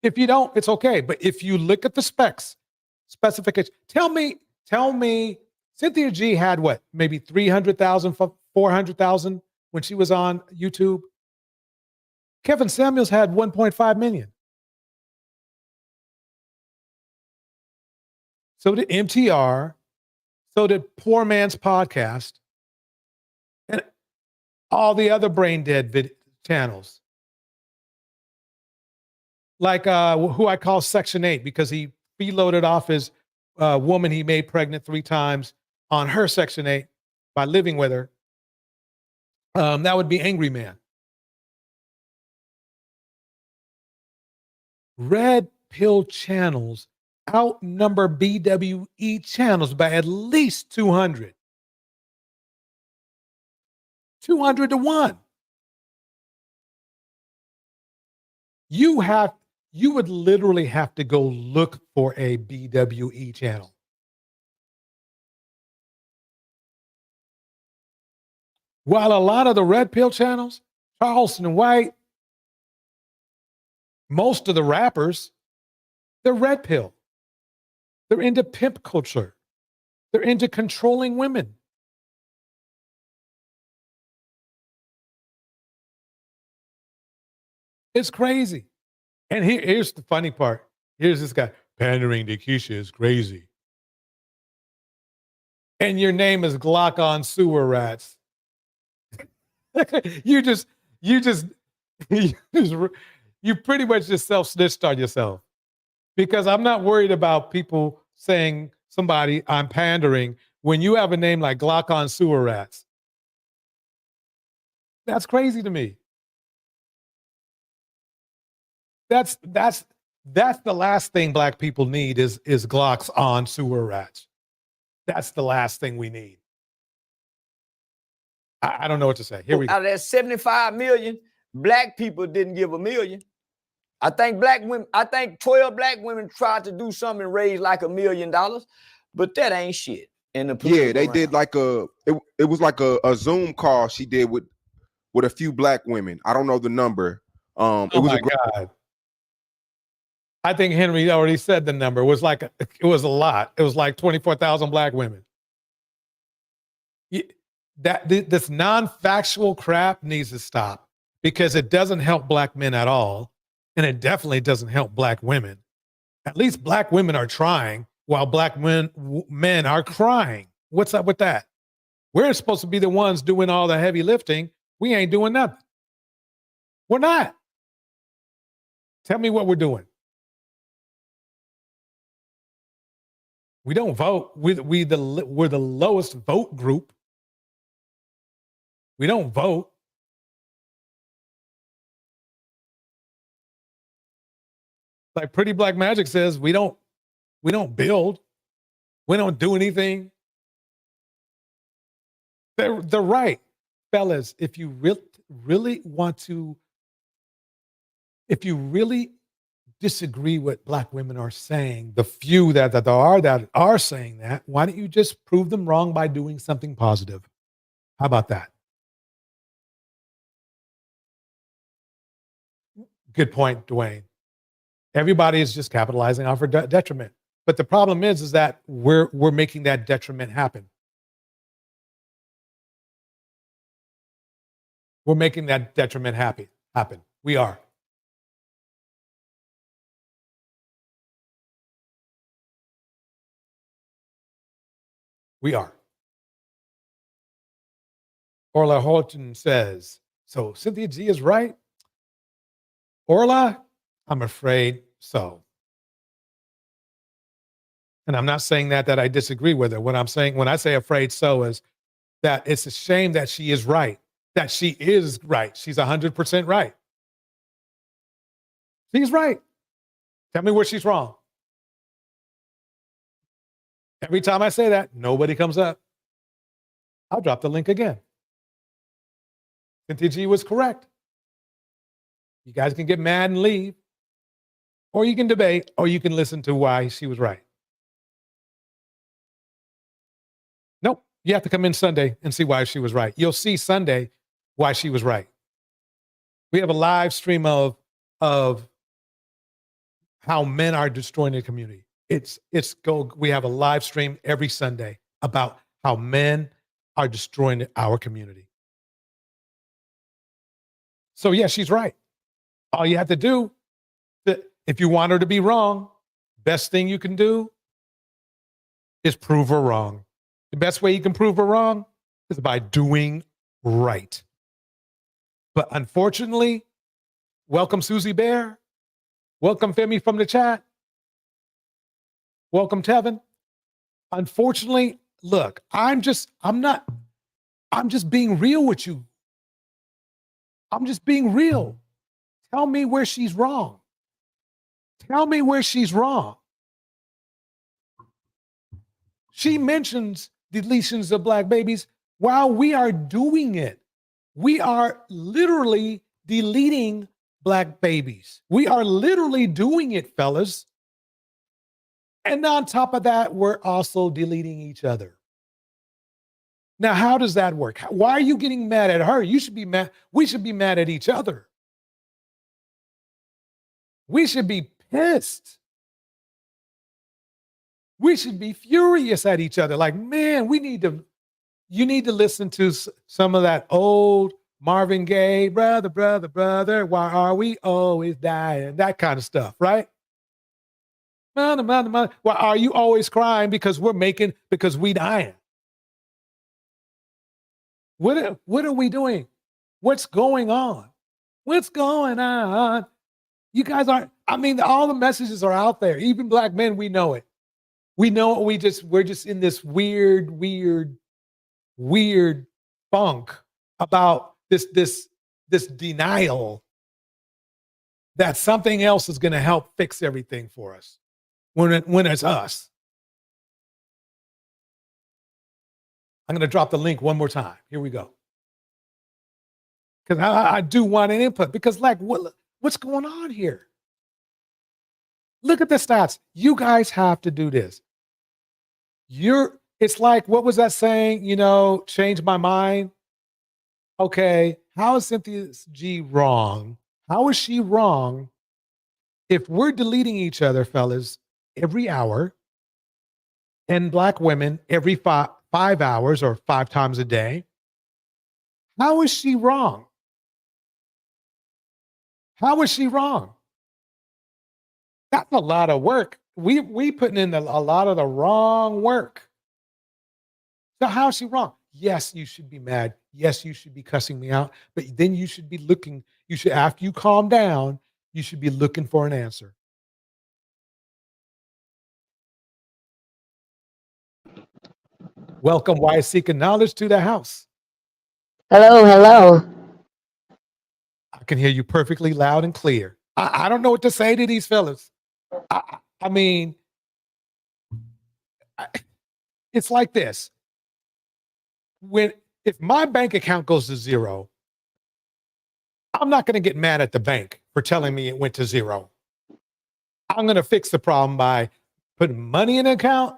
If you don't, it's okay. But if you look at the specifications, tell me, Cynthia G had what, maybe 300,000, 400,000 when she was on YouTube? Kevin Samuels had 1.5 million. So did MTR. So did Poor Man's Podcast. And all the other brain dead channels. Like who I call Section 8 because he reloaded off his woman he made pregnant 3 times on her Section 8 by living with her. That would be Angry Man. Red pill channels outnumber BWE channels by at least 200. 200 to 1. You would literally have to go look for a BWE channel. While a lot of the red pill channels Charleston White, most of the rappers, they're red pill. They're into pimp culture. They're into controlling women. It's crazy. And here's the funny part. Here's this guy, pandering to Keisha is crazy. And your name is Glock on sewer rats. you pretty much just self-snitched on yourself. Because I'm not worried about people saying somebody I'm pandering when you have a name like Glock on sewer rats. That's crazy to me. That's the last thing black people need is Glocks on sewer rats. That's the last thing we need. I don't know what to say. Here we go. Out of that 75 million, black people didn't give $1 million. I think 12 black women tried to do something and raise like $1 million, but that ain't shit. Yeah, they did like it was like a Zoom call she did with a few black women. I don't know the number. It was God. I think Henry already said the number. It was a lot. It was like 24,000 black women. This non-factual crap needs to stop because it doesn't help black men at all. And it definitely doesn't help black women. At least black women are trying while black men are crying. What's up with that? We're supposed to be the ones doing all the heavy lifting. We ain't doing nothing. We're not. Tell me what we're doing. We don't vote. We're the lowest vote group. We don't vote. Like Pretty Black Magic says, we don't build. We don't do anything. They're right, fellas. If you really disagree with black women are saying, the few that are saying that, why don't you just prove them wrong by doing something positive? How about that? Good point, Dwayne. Everybody is just capitalizing off our detriment. But the problem is that we're making that detriment happen. We're making that detriment happen. We are. We are. Orla Horton says, so Cynthia G is right? Orla, I'm afraid so. And I'm not saying that I disagree with her. What I'm saying when I say afraid so is that it's a shame that she is right. That she is right. She's 100% right. She's right. Tell me where she's wrong. Every time I say that, nobody comes up. I'll drop the link again. Cynthia G was correct. You guys can get mad and leave, or you can debate, or you can listen to why she was right. Nope. You have to come in Sunday and see why she was right. You'll see Sunday why she was right. We have a live stream of how men are destroying the community. We have a live stream every Sunday about how men are destroying our community. So yeah, she's right. All you have to do, if you want her to be wrong, best thing you can do is prove her wrong. The best way you can prove her wrong is by doing right. But unfortunately, welcome Susie Bear. Welcome Femi from the chat. Welcome Tevin. Unfortunately, look, I'm just being real with you. I'm just being real. Tell me where she's wrong. Tell me where she's wrong. She mentions deletions of black babies while we are doing it. We are literally deleting black babies. We are literally doing it, fellas. And on top of that, we're also deleting each other. Now, how does that work? Why are you getting mad at her? You should be mad. We should be mad at each other. We should be pissed. We should be furious at each other. Like, man, you need to listen to some of that old Marvin Gaye, brother, brother, brother, why are we always dying? That kind of stuff, right? Mother, mother, mother. Why are you always crying because we dying? What are we doing? What's going on? What's going on? You guys aren't, all the messages are out there. Even black men, we know it. We know it. We're just in this weird funk about this denial that something else is going to help fix everything for us when it's us. I'm going to drop the link one more time. Here we go. Because I do want an input. Because what's going on here? Look at the stats. You guys have to do this. It's like, what was that saying? Change my mind. Okay, how is Cynthia G wrong? How is she wrong if we're deleting each other, fellas, every hour, and black women every 5 hours or 5 times a day? How is she wrong? How is she wrong? That's a lot of work. We putting in a lot of the wrong work. So how is she wrong? Yes, you should be mad. Yes, you should be cussing me out. But then you should be looking, after you calm down, you should be looking for an answer. Welcome, Why Seeking Knowledge, to the house. Hello, hello. I can hear you perfectly loud and clear. I don't know what to say to these fellas. It's like this. If my bank account goes to zero, I'm not going to get mad at the bank for telling me it went to zero. I'm going to fix the problem by putting money in an account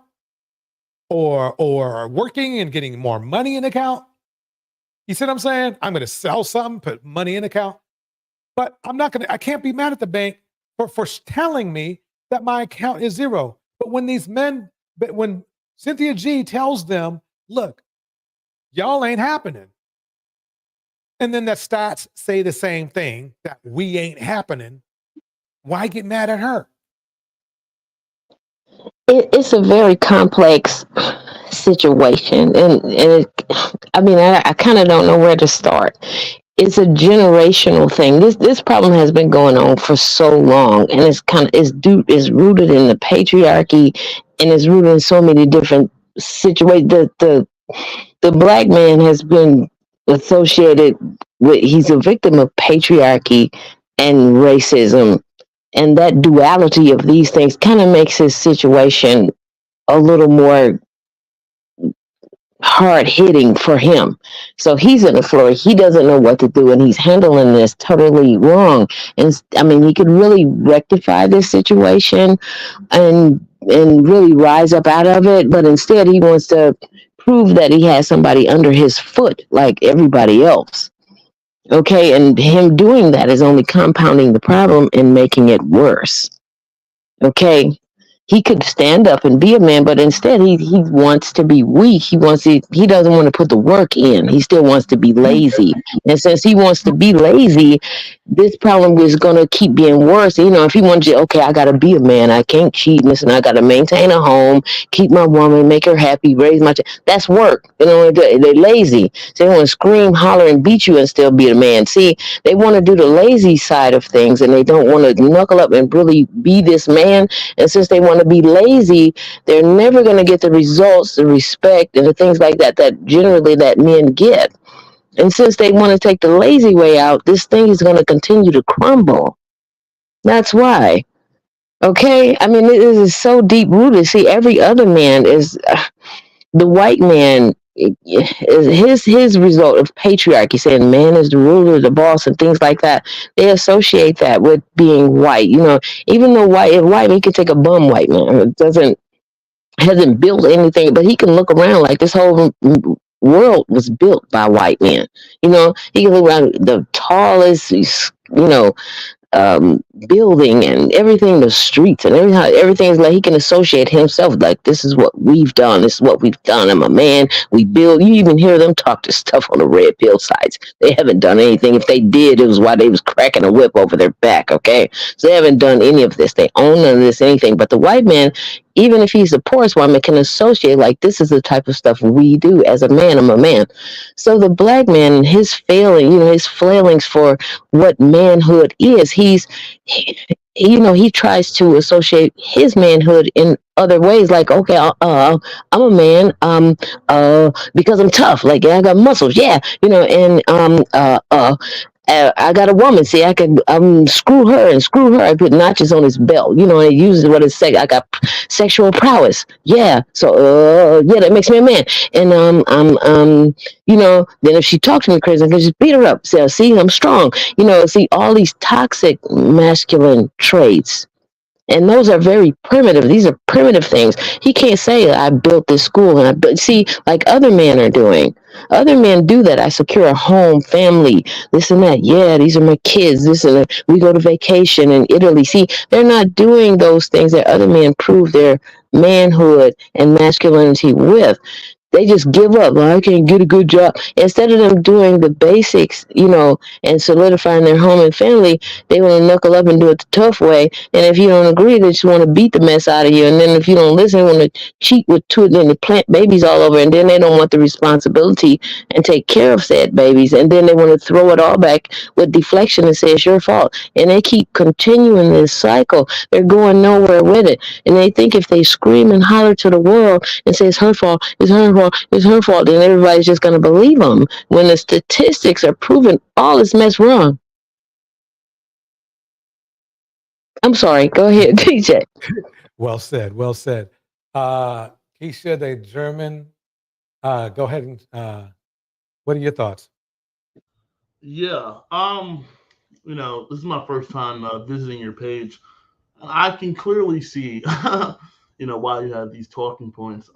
or working and getting more money in an account. You see what I'm saying? I'm going to sell something, put money in an account. But I can't be mad at the bank for telling me that my account is zero. But when Cynthia G tells them, look, y'all ain't happening. And then the stats say the same thing, that we ain't happening. Why get mad at her? It's a very complex situation. And I kind of don't know where to start. It's a generational thing. This problem has been going on for so long, and it's rooted in the patriarchy, and it's rooted in so many different situations. The black man has been associated with, he's a victim of patriarchy and racism, and that duality of these things kind of makes his situation a little more hard hitting for him. So he's in the floor. He doesn't know what to do, and he's handling this totally wrong. And he could really rectify this situation and really rise up out of it. But instead, he wants to prove that he has somebody under his foot like everybody else. Okay, and him doing that is only compounding the problem and making it worse. Okay. He could stand up and be a man, but instead he wants to be weak. He doesn't want to put the work in. He still wants to be lazy. And since he wants to be lazy, this problem is going to keep being worse. If he wanted to, okay, I got to be a man. I can't cheat. Listen, I got to maintain a home, keep my woman, make her happy, raise my child. That's work. They're lazy. So they want to scream, holler, and beat you and still be a man. See, they want to do the lazy side of things, and they don't want to knuckle up and really be this man. And since they want to be lazy, they're never going to get the results, the respect, and the things like that generally that men get. And since they want to take the lazy way out, this thing is going to continue to crumble. That's why. Okay? It is so deep rooted. See, every other man is the white man is his result of patriarchy, saying man is the ruler, the boss, and things like that. They associate that with being white. Even though white man can take a bum white man, hasn't built anything, but he can look around like this whole world was built by white men. You know, he can look around the tallest, you know, building and everything, the streets and everything is like he can associate himself like this is what we've done. This is what we've done. I'm a man. We build. You even hear them talk to stuff on the red pill sites. They haven't done anything. If they did, it was while they was cracking a whip over their back. Okay, so they haven't done any of this. They own none of this anything. But the white man, even if he supports women, can associate like this is the type of stuff we do as a man. I'm a man. So the black man and his failing, you know, his flailings for what manhood is, you know, he tries to associate his manhood in other ways, like, okay, I'm a man, because I'm tough, like I got muscles, yeah, you know, and I got a woman. See, I can screw her and screw her. I put notches on his belt. You know, and it uses what it say. I got sexual prowess. Yeah. So, yeah, that makes me a man. And you know, then if she talks to me crazy, I can just beat her up. So, see, I'm strong. You know, see all these toxic masculine traits. And those are very primitive. These are primitive things. He can't say, I built this school. And see, like other men are doing. Other men do that. I secure a home, family, this and that. Yeah, these are my kids. This and that. We go to vacation in Italy. See, they're not doing those things that other men prove their manhood and masculinity with. They just give up. Well, I can't get a good job. Instead of them doing the basics, you know, and solidifying their home and family, they want to knuckle up and do it the tough way. And if you don't agree, they just want to beat the mess out of you. And then if you don't listen, they want to cheat with two, then they plant babies all over. And then they don't want the responsibility and take care of said babies. And then they want to throw it all back with deflection and say it's your fault. And they keep continuing this cycle. They're going nowhere with it. And they think if they scream and holler to the world and say it's her fault, it's her fault, it's her fault, then everybody's just going to believe them when the statistics are proving all this mess wrong. I'm sorry. Go ahead, DJ. Well said. Well said. Keisha, the German. Go ahead and what are your thoughts? Yeah. You know, this is my first time visiting your page. I can clearly see, you know, why you have these talking points.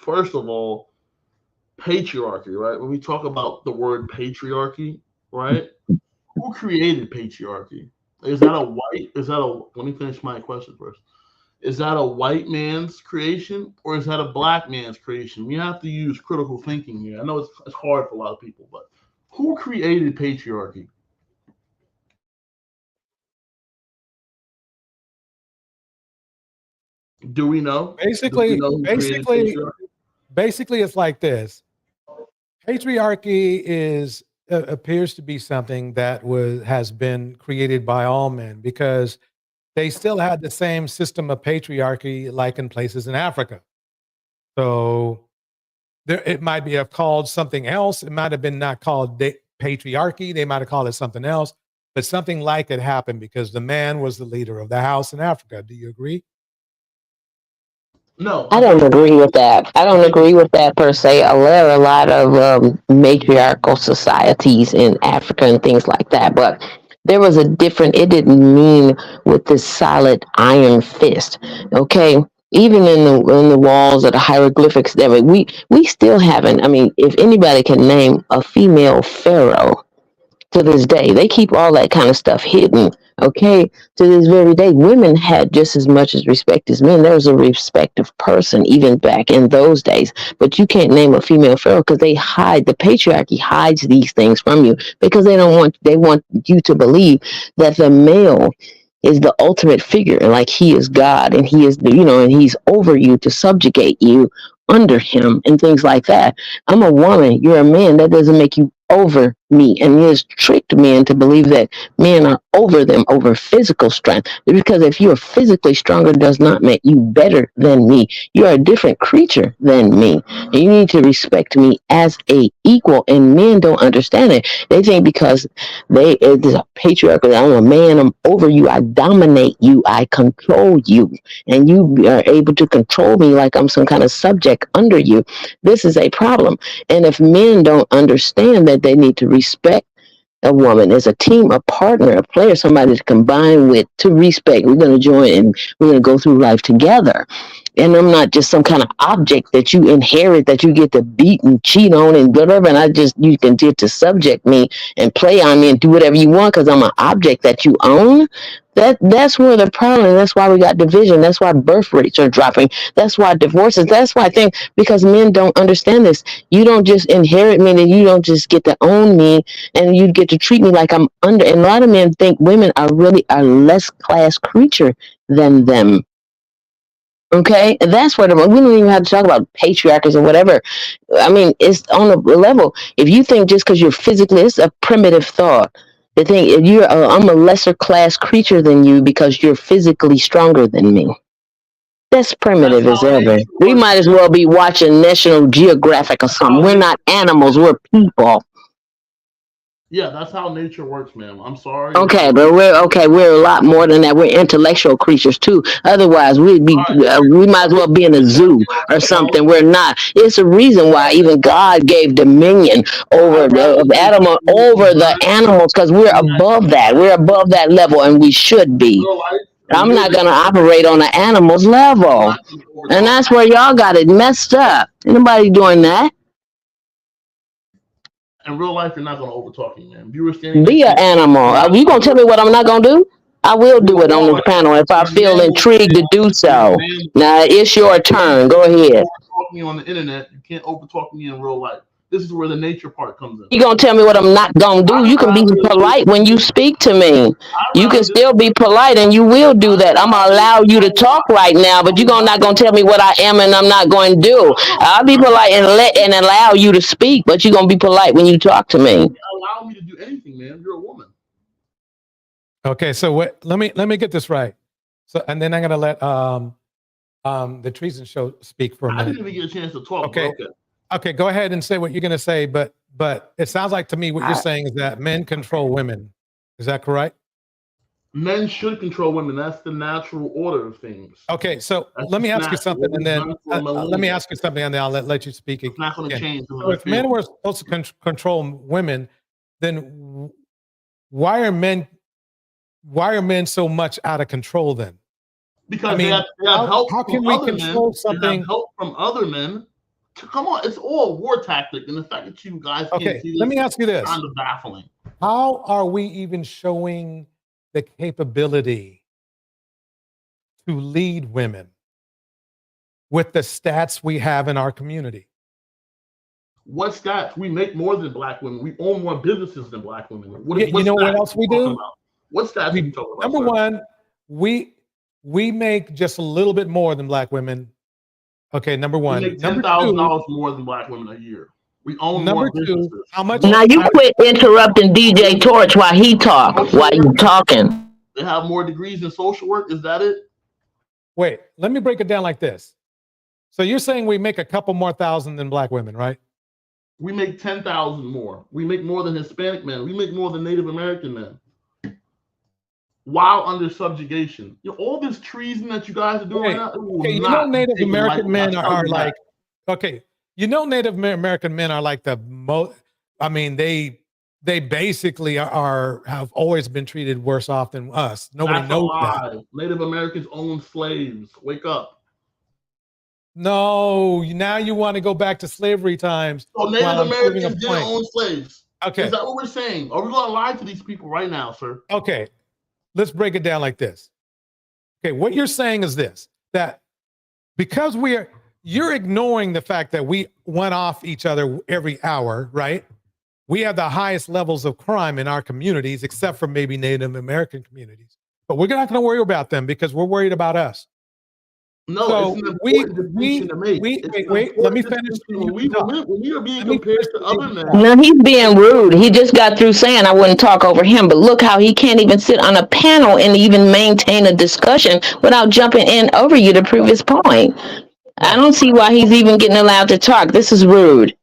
First of all, patriarchy, right? When we talk about the word patriarchy, right? Who created patriarchy? Let me finish my question first. Is that a white man's creation or is that a black man's creation? We have to use critical thinking here. I know it's hard for a lot of people, but who created patriarchy? Do we know? Basically, it's like this. Patriarchy appears to be something that has been created by all men because they still had the same system of patriarchy like in places in Africa. So it might be called something else. It might have been not called patriarchy. They might have called it something else, but something like it happened because the man was the leader of the house in Africa. Do you agree? No, I don't agree with that. I don't agree with that per se. There are a lot of matriarchal societies in Africa and things like that, but there was it didn't mean with this solid iron fist. Okay. Even in the walls of the hieroglyphics, we still haven't. I mean, if anybody can name a female pharaoh to this day, they keep all that kind of stuff hidden. Okay, to this very day, women had just as much as respect as men. There was a respective person even back in those days, but you can't name a female pharaoh because the patriarchy hides these things from you because they want you to believe that the male is the ultimate figure and like he is God and he is and he's over you to subjugate you under him and things like that. I'm a woman, you're a man. That doesn't make you over me. And he has tricked men to believe that men are over them, over physical strength. Because if you're physically stronger does not make you better than me. You are a different creature than me. And you need to respect me as a equal. And men don't understand it. They think because it's a patriarchal, I'm a man, I'm over you, I dominate you, I control you. And you are able to control me like I'm some kind of subject under you. This is a problem. And if men don't understand that they need to respect a woman as a team, a partner, a player, somebody to combine with, to respect. We're going to join and we're going to go through life together. and I'm not just some kind of object that you inherit that you get to beat and cheat on and whatever. And you can get to subject me and play on me and do whatever you want because I'm an object that you own. That's where the problem. That's why we got division. That's why birth rates are dropping. That's why divorces. That's why I think because men don't understand this. You don't just inherit me, and you don't just get to own me, and you get to treat me like I'm under. And a lot of men think women are really a less class creature than them. Okay, and that's what we don't even have to talk about patriarchs or whatever. I mean, it's on a level. If you think just because you're physically, it's a primitive thought. The thing I'm a lesser class creature than you because you're physically stronger than me. That's primitive as ever. We might as well be watching National Geographic or something. We're not animals. We're people. Yeah, that's how nature works, ma'am. I'm sorry. Okay, but we're a lot more than that. We're intellectual creatures too. Otherwise, we might as well be in a zoo or something. We're not. It's a reason why even God gave dominion over the animals because we're above that. We're above that level, and we should be. I'm not gonna operate on the animals level, and that's where y'all got it messed up. Ain't nobody doing that. In real life, you're not going to overtalk me, man. If you were standing Be an animal. Are you gonna tell me what I'm not gonna do? I will do it on this panel if I feel intrigued to do so. Now it's your turn. Go ahead. Talk me on the internet. You can't overtalk me in real life. This is where the nature part comes in. You gonna tell me what I'm not gonna do? You can be polite when you speak to me. You can still be polite, and you will do that. I'm gonna allow you to talk right now, but you're not gonna tell me what I am and I'm not going to do. I'll be polite and allow you to speak, but you're gonna be polite when you talk to me. Allow me to do anything, man. You're a woman. Okay, so let me get this right. So, and then I'm gonna let the Treason Show speak for a minute. I didn't even get a chance to talk. Okay. Okay, go ahead and say what you're going to say, but it sounds like to me what you're saying is that men control women. Is that correct? Men should control women. That's the natural order of things. Okay, so let me ask you something, and then let me ask you something, and then I'll let you speak. It's not going to change. So if men were supposed to control women, then why are men so much out of control then? Because they have help how can we control something? They have help from other men. Come on, it's all a war tactic, and the fact that you guys can't see this, let me ask you this: kind of baffling. How are we even showing the capability to lead women with the stats we have in our community? What stats? We make more than black women. We own more businesses than black women. You know what else we do? What stats are you talking about? Number one, we make just a little bit more than black women. Okay, number one. We make $10,000 more than black women a year. We own number more two, businesses. how much? Now you quit interrupting DJ Torch while he talk. While you talking. They have more degrees in social work. Is that it? Wait, let me break it down like this. So you're saying we make a couple more thousand than black women, right? We make 10,000 more. We make more than Hispanic men. We make more than Native American men. While under subjugation, all this treason that you guys are doing right now. Okay, Native American men are like, Native American men are like the most. I mean, they basically have always been treated worse off than us. Nobody knows that. Native Americans own slaves. Wake up. No, now you want to go back to slavery times. So Native Americans didn't own slaves. Okay, is that what we're saying? Are we going to lie to these people right now, sir? Okay. Let's break it down like this. Okay, what you're saying is this, that because you're ignoring the fact that we went off each other every hour, right? We have the highest levels of crime in our communities, except for maybe Native American communities. But we're not going to worry about them because we're worried about us. No, so it's an important distinction to make. Wait, let me finish. When we are being compared to other men. No, he's being rude. He just got through saying I wouldn't talk over him, but look how he can't even sit on a panel and even maintain a discussion without jumping in over you to prove his point. I don't see why he's even getting allowed to talk. This is rude.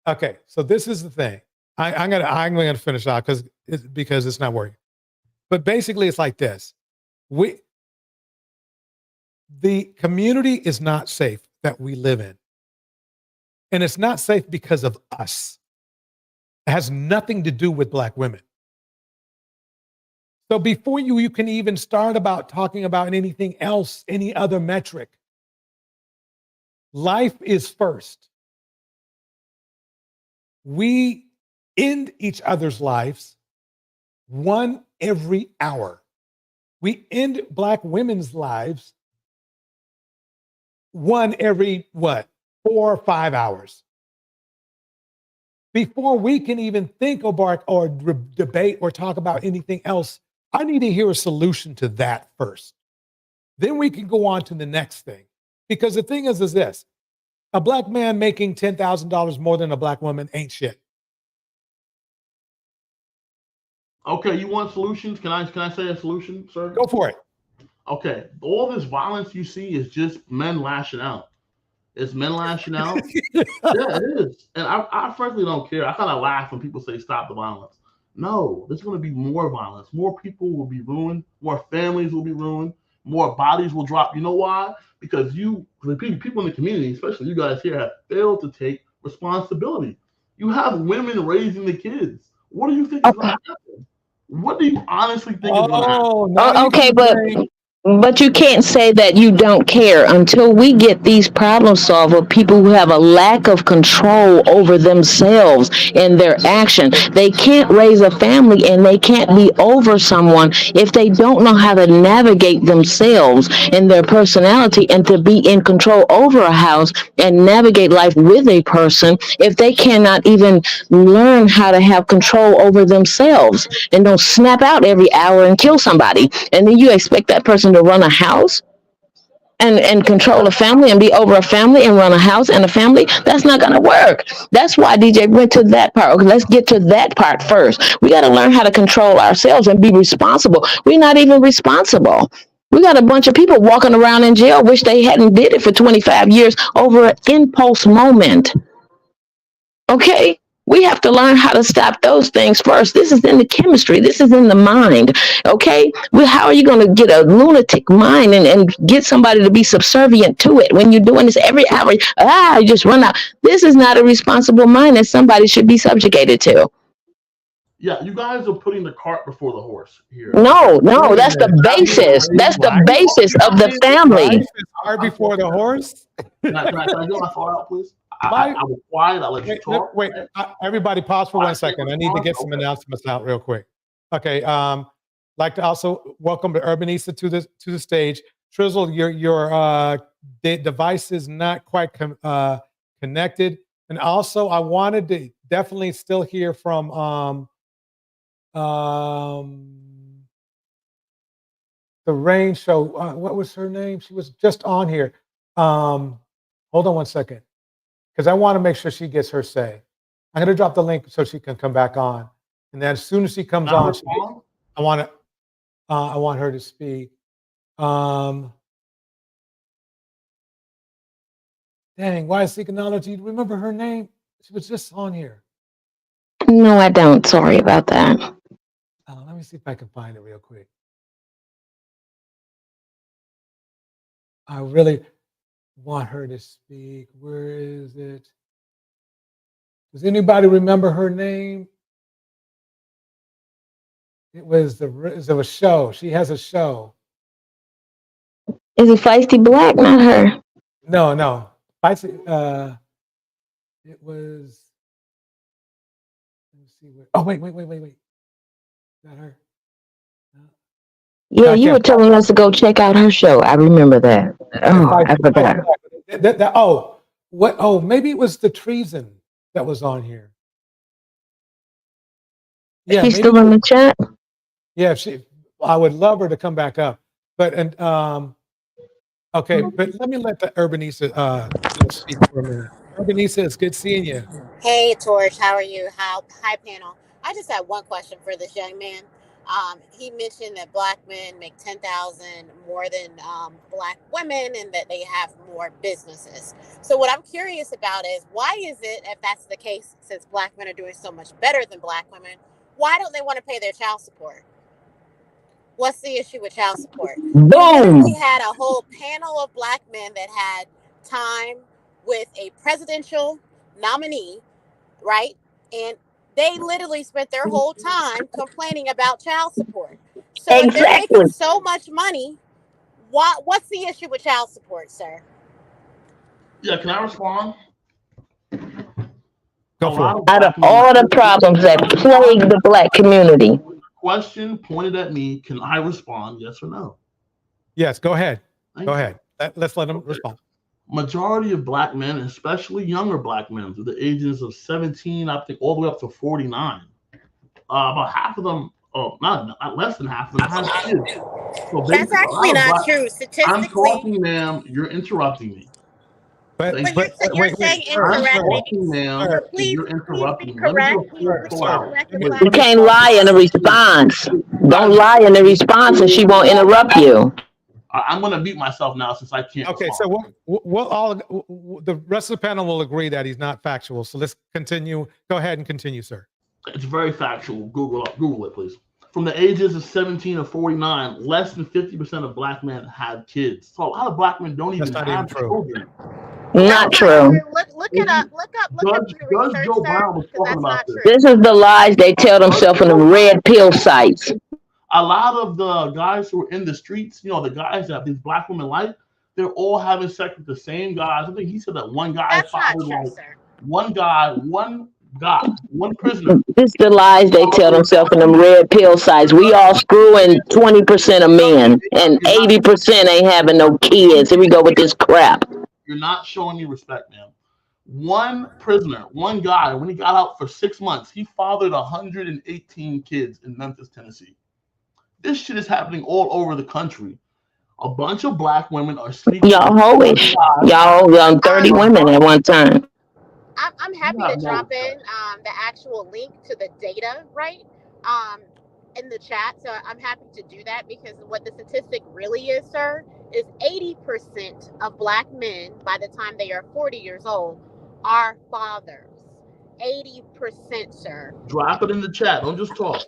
Okay, so this is the thing. I'm gonna finish out because it's not working. But basically, it's like this: the community is not safe that we live in. And it's not safe because of us. It has nothing to do with black women. So before you can even start about talking about anything else, any other metric, Life is first. We end each other's lives one every hour. We end Black women's lives one every, 4 or 5 hours. Before we can even think about or debate or talk about anything else, I need to hear a solution to that first. Then we can go on to the next thing. Because the thing is this, a Black man making $10,000 more than a Black woman ain't shit. Okay, you want solutions? Can I say a solution, sir? Go for it. Okay, all this violence you see is just men lashing out. It's men lashing out. Yeah, it is. And I frankly don't care. I kind of laugh when people say stop the violence. No, there's going to be more violence. More people will be ruined. More families will be ruined. More bodies will drop. You know why? Because the people in the community, especially you guys here, have failed to take responsibility. You have women raising the kids. What do you think is going to happen? What do you honestly think is going to happen? Okay, but you can't say that you don't care until we get these problems solved with people who have a lack of control over themselves and their action. They can't raise a family and they can't be over someone if they don't know how to navigate themselves and their personality and to be in control over a house and navigate life with a person if they cannot even learn how to have control over themselves and don't snap out every hour and kill somebody. And then you expect that person to run a house and control a family and be over a family and run a house and a family. That's not going to work. That's why DJ went to that part. Okay, let's get to that part first. We got to learn how to control ourselves and be responsible. We're not even responsible. We got a bunch of people walking around in jail, wish they hadn't did it for 25 years over an impulse moment. Okay? We have to learn how to stop those things first. This is in the chemistry. This is in the mind. Okay? How are you going to get a lunatic mind and get somebody to be subservient to it when you're doing this every hour? You just run out. This is not a responsible mind that somebody should be subjugated to. Yeah, you guys are putting the cart before the horse here. No, that's the basis. That's the basis of the family. Life is hard before the horse. Can I get my thought out, please? I was quiet. I'll let you talk. Wait, everybody pause for 1 second. I need to get some announcements out real quick. Okay. Like to also welcome Urbanisa to the stage. Trizzle, your device is not quite connected. And also, I wanted to definitely still hear from the Rain Show. What was her name? She was just on here. Hold on 1 second. Because I want to make sure she gets her say. I'm going to drop the link so she can come back on. And then as soon as she comes on, I want her to speak. Dang, why is Econology? Remember her name? She was just on here. No, I don't. Sorry about that. Let me see if I can find it real quick. I really want her to speak. Where is it? Does anybody remember her name? It was a show. She has a show. Is it Feisty Black? Not her. No. Feisty. It was. Let me see where. Oh wait. Not her. Yeah, you were telling us to go check out her show. I remember that. Oh, I forgot. Maybe it was the treason that was on here. Yeah, she's still in the chat. Yeah, I would love her to come back up. But okay, but let me let the Urbanisa speak for a minute. Urbanisa, it's good seeing you. Hey, Torch, how are you? Hi, panel. I just had one question for this young man. He mentioned that Black men make $10,000 more than Black women and that they have more businesses. So what I'm curious about is why is it, if that's the case, since Black men are doing so much better than Black women, why don't they want to pay their child support? What's the issue with child support? Boom. We had a whole panel of Black men that had time with a presidential nominee, right? And they literally spent their whole time complaining about child support. So if they're making so much money, what's the issue with child support, sir? Yeah, can I respond? Go for it. Out of all the problems that plague the black community. Question pointed at me. Can I respond? Yes or no? Yes, go ahead. Thank Go you. ahead. Let's let him respond. Majority of black men, especially younger black men, through the ages of 17, I think, all the way up to 49. About half of them, not less than half of them, have kids. So That's actually not true. Statistically, I'm talking, ma'am. You're interrupting me. But you're saying I'm incorrectly. talking, ma'am. So and please, you're interrupting me. correct. Let me do a full out. You can't lie in a response. Don't lie in the response, and she won't interrupt you. I'm going to mute myself now since I can't. Okay, respond. so we'll all the rest of the panel will agree that he's not factual. So let's continue. Go ahead and continue, sir. It's very factual. Google it, please. From the ages of 17 to 49, less than 50% of black men have kids. So a lot of black men don't even have children. Not true. Look it up. Look up Judge research, Joe sir, Brown was because talking that's about not this. true. This is the lies they tell themselves in the red pill sites. A lot of the guys who are in the streets, the guys that these black women like, they're all having sex with the same guys. I think he said that one guy fathered one prisoner. This is the lies they tell themselves in them red pill sites. We all screwing 20% of men, and 80% ain't having no kids. Here we go with this crap. You're not showing me respect, man. One prisoner, one guy, when he got out for 6 months, he fathered 118 kids in Memphis, Tennessee. This shit is happening all over the country. A bunch of black women are sleeping. Y'all hoish. Y'all 30 women at one time. I'm happy to drop in the actual link to the data, right, in the chat. So I'm happy to do that because what the statistic really is, sir, is 80% of black men by the time they are 40 years old are fathers. 80%, sir. Drop it in the chat. Don't just talk.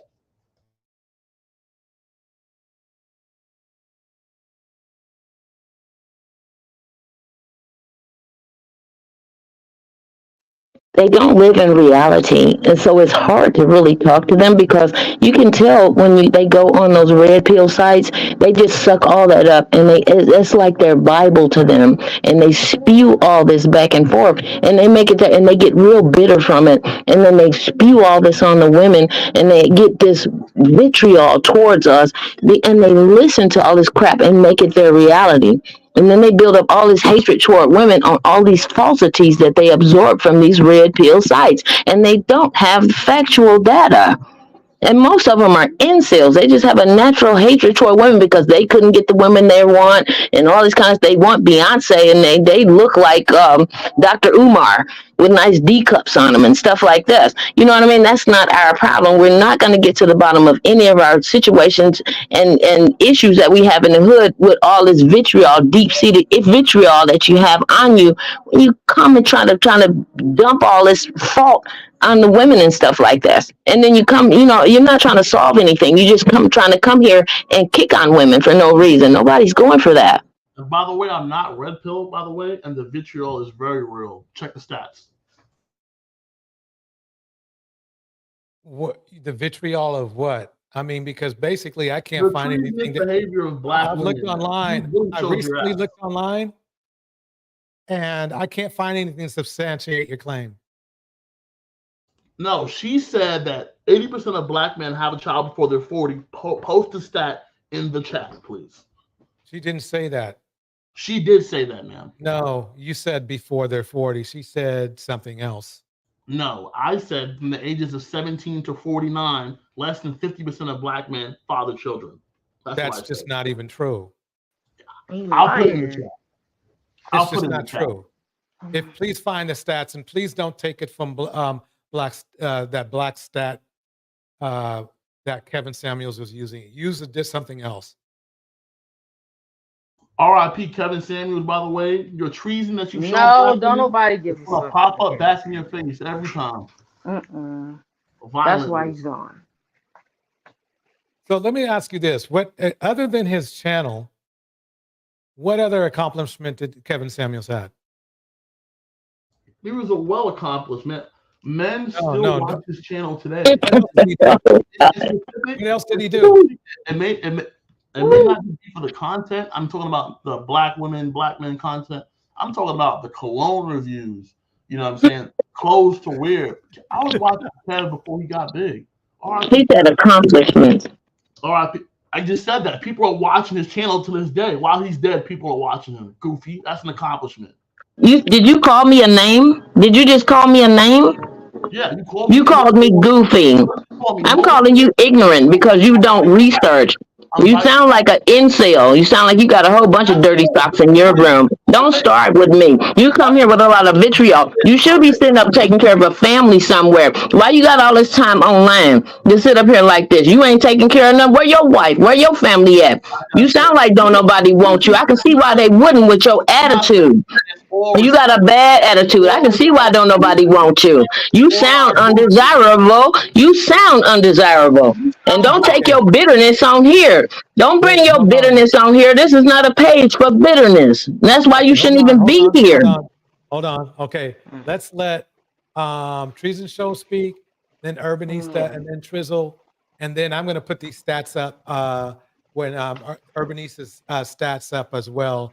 They don't live in reality, and so it's hard to really talk to them because you can tell when they go on those red pill sites, they just suck all that up, and it's like their Bible to them, and they spew all this back and forth, and they make it that, and they get real bitter from it, and then they spew all this on the women, and they get this vitriol towards us, and they listen to all this crap and make it their reality. And then they build up all this hatred toward women on all these falsities that they absorb from these red pill sites. And they don't have factual data. And most of them are incels. They just have a natural hatred toward women because they couldn't get the women they want and all this kind of stuff. They want Beyonce and they look like Dr. Umar with nice D cups on them and stuff like this. You know what I mean? That's not our problem. We're not going to get to the bottom of any of our situations and issues that we have in the hood with all this vitriol, deep-seated vitriol that you have on you when you come and try to dump all this fault on the women and stuff like that. And then you come, you're not trying to solve anything. You just trying to come here and kick on women for no reason. Nobody's going for that. And by the way, I'm not red pill, by the way, and the vitriol is very real. Check the stats. What the vitriol of what? I mean, because basically I can't find anything. Behavior of black I've looked women. online. I recently looked online, and I can't find anything to substantiate your claim. No, she said that 80% of black men have a child before they're 40. Post the stat in the chat, please. She didn't say that. She did say that, ma'am. No, you said before they're 40. She said something else. No, I said from the ages of 17 to 49, less than 50% of black men father children. That's just not even true. I'll put it in the chat. It's just not true. Please find the stats and please don't take it from that black stat that Kevin Samuels was using. Use something else. R.I.P. Kevin Samuels, by the way. Your treason that you showed. No, don't nobody give a fuck. Pop up back in your face every time. That's why he's gone. So let me ask you this: what other than his channel, what other accomplishment did Kevin Samuels have? He was a well accomplished man. Men still watch his channel today. What else did he do? It may not be for the content. I'm talking about the black women, black men content. I'm talking about the cologne reviews. You know what I'm saying? Clothes to wear. I was watching Kev before he got big. He said accomplishments. R.I.P. I just said that. People are watching his channel to this day. While he's dead, people are watching him. Goofy. That's an accomplishment. Did you call me a name? Did you just call me a name? Yeah, you called me. You called me goofy. I'm calling you ignorant because you don't research. You sound like an incel. You sound like you got a whole bunch of dirty socks in your room. Don't start with me. You come here with a lot of vitriol. You should be sitting up taking care of a family somewhere. Why you got all this time online to sit up here like this? You ain't taking care of them. Where your wife? Where your family at? You sound like don't nobody want you. I can see why they wouldn't with your attitude. You got a bad attitude. I can see why don't nobody want you. You sound undesirable. You sound undesirable. And don't take your bitterness on here. Don't bring your bitterness on here. This is not a page for bitterness. That's why you shouldn't even be here. Hold on. Okay. Let's let Treason Show speak, then Urbanista, and then Trizzle. And then I'm going to put these stats up when Urbanista's stats up as well.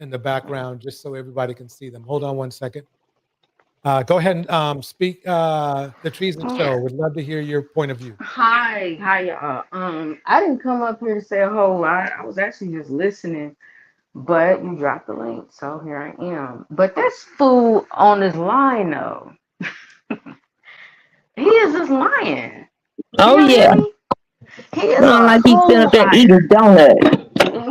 In the background, just so everybody can see them. Hold on one second. Go ahead and speak the Treason Show. Would love to hear your point of view. Hi y'all. I didn't come up here to say a whole lot. I was actually just listening, but you dropped the link, so here I am. But this fool on this line though, he is just lying. Oh yeah. Sound like he's sitting up there eating donuts.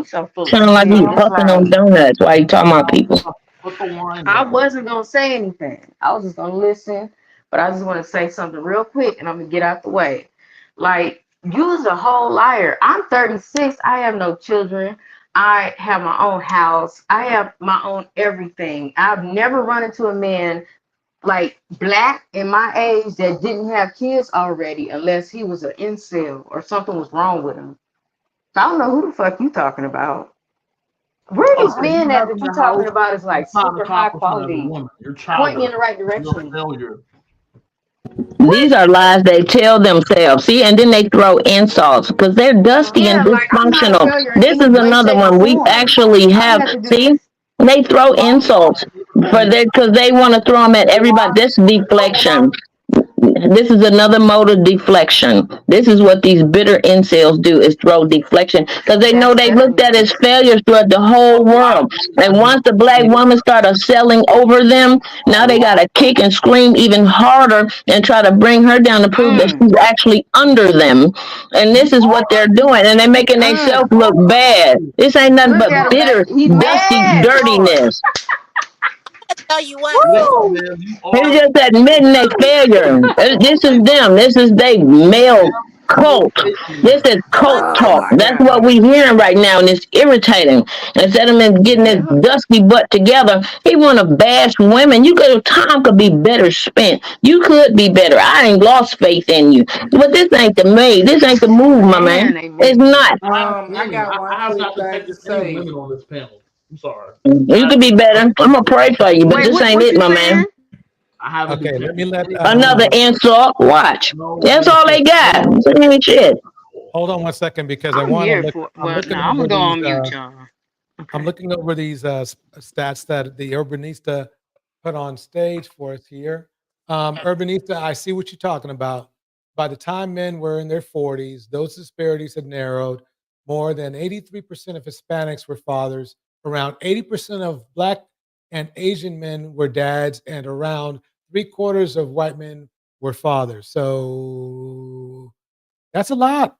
Sound like he's puffing on donuts while you talking about people. I wasn't gonna say anything. I was just gonna listen, but I just want to say something real quick, and I'm gonna get out the way. Like, you's a whole liar. I'm 36. I have no children. I have my own house. I have my own everything. I've never run into a man like black in my age that didn't have kids already, unless he was an incel or something was wrong with him. I don't know who the fuck you talking about. Where these men that you talking about is like super high quality. Point me in the right direction. These are lies they tell themselves. See, and then they throw insults because they're dusty and dysfunctional. This is another one we actually have. See, they throw insults because they want to throw them at everybody. This deflection. This is another mode of deflection. This is what these bitter incels do, is throw deflection because they know they looked at as failures throughout the whole world. And once the black woman started selling over them, now they got to kick and scream even harder and try to bring her down to prove that she's actually under them. And this is what they're doing. And they're making themselves look bad. This ain't nothing but bitter, dusty dirtiness. Tell you what, They're just admitting their failure. This is them. This is they male cult. This is cult talk. That's what we hearing right now, and it's irritating. Instead of him getting his dusty butt together, he want to bash women. Time could be better spent. You could be better. I ain't lost faith in you, but this ain't the move. This ain't the move, my man. It's not. I got one thing to say. Women on this panel. I'm sorry. You could be better. I'm gonna pray for you, but this ain't it, my man. Okay, let me let another insult. Watch. That's all they got. Shit. Hold on one second because I want to look. I'm gonna go on mute, y'all. I'm looking over these stats that the Urbanista put on stage for us here. Urbanista, I see what you're talking about. By the time men were in their 40s, those disparities had narrowed. More than 83% of Hispanics were fathers. Around 80% of Black and Asian men were dads, and around 3/4 of white men were fathers. So that's a lot.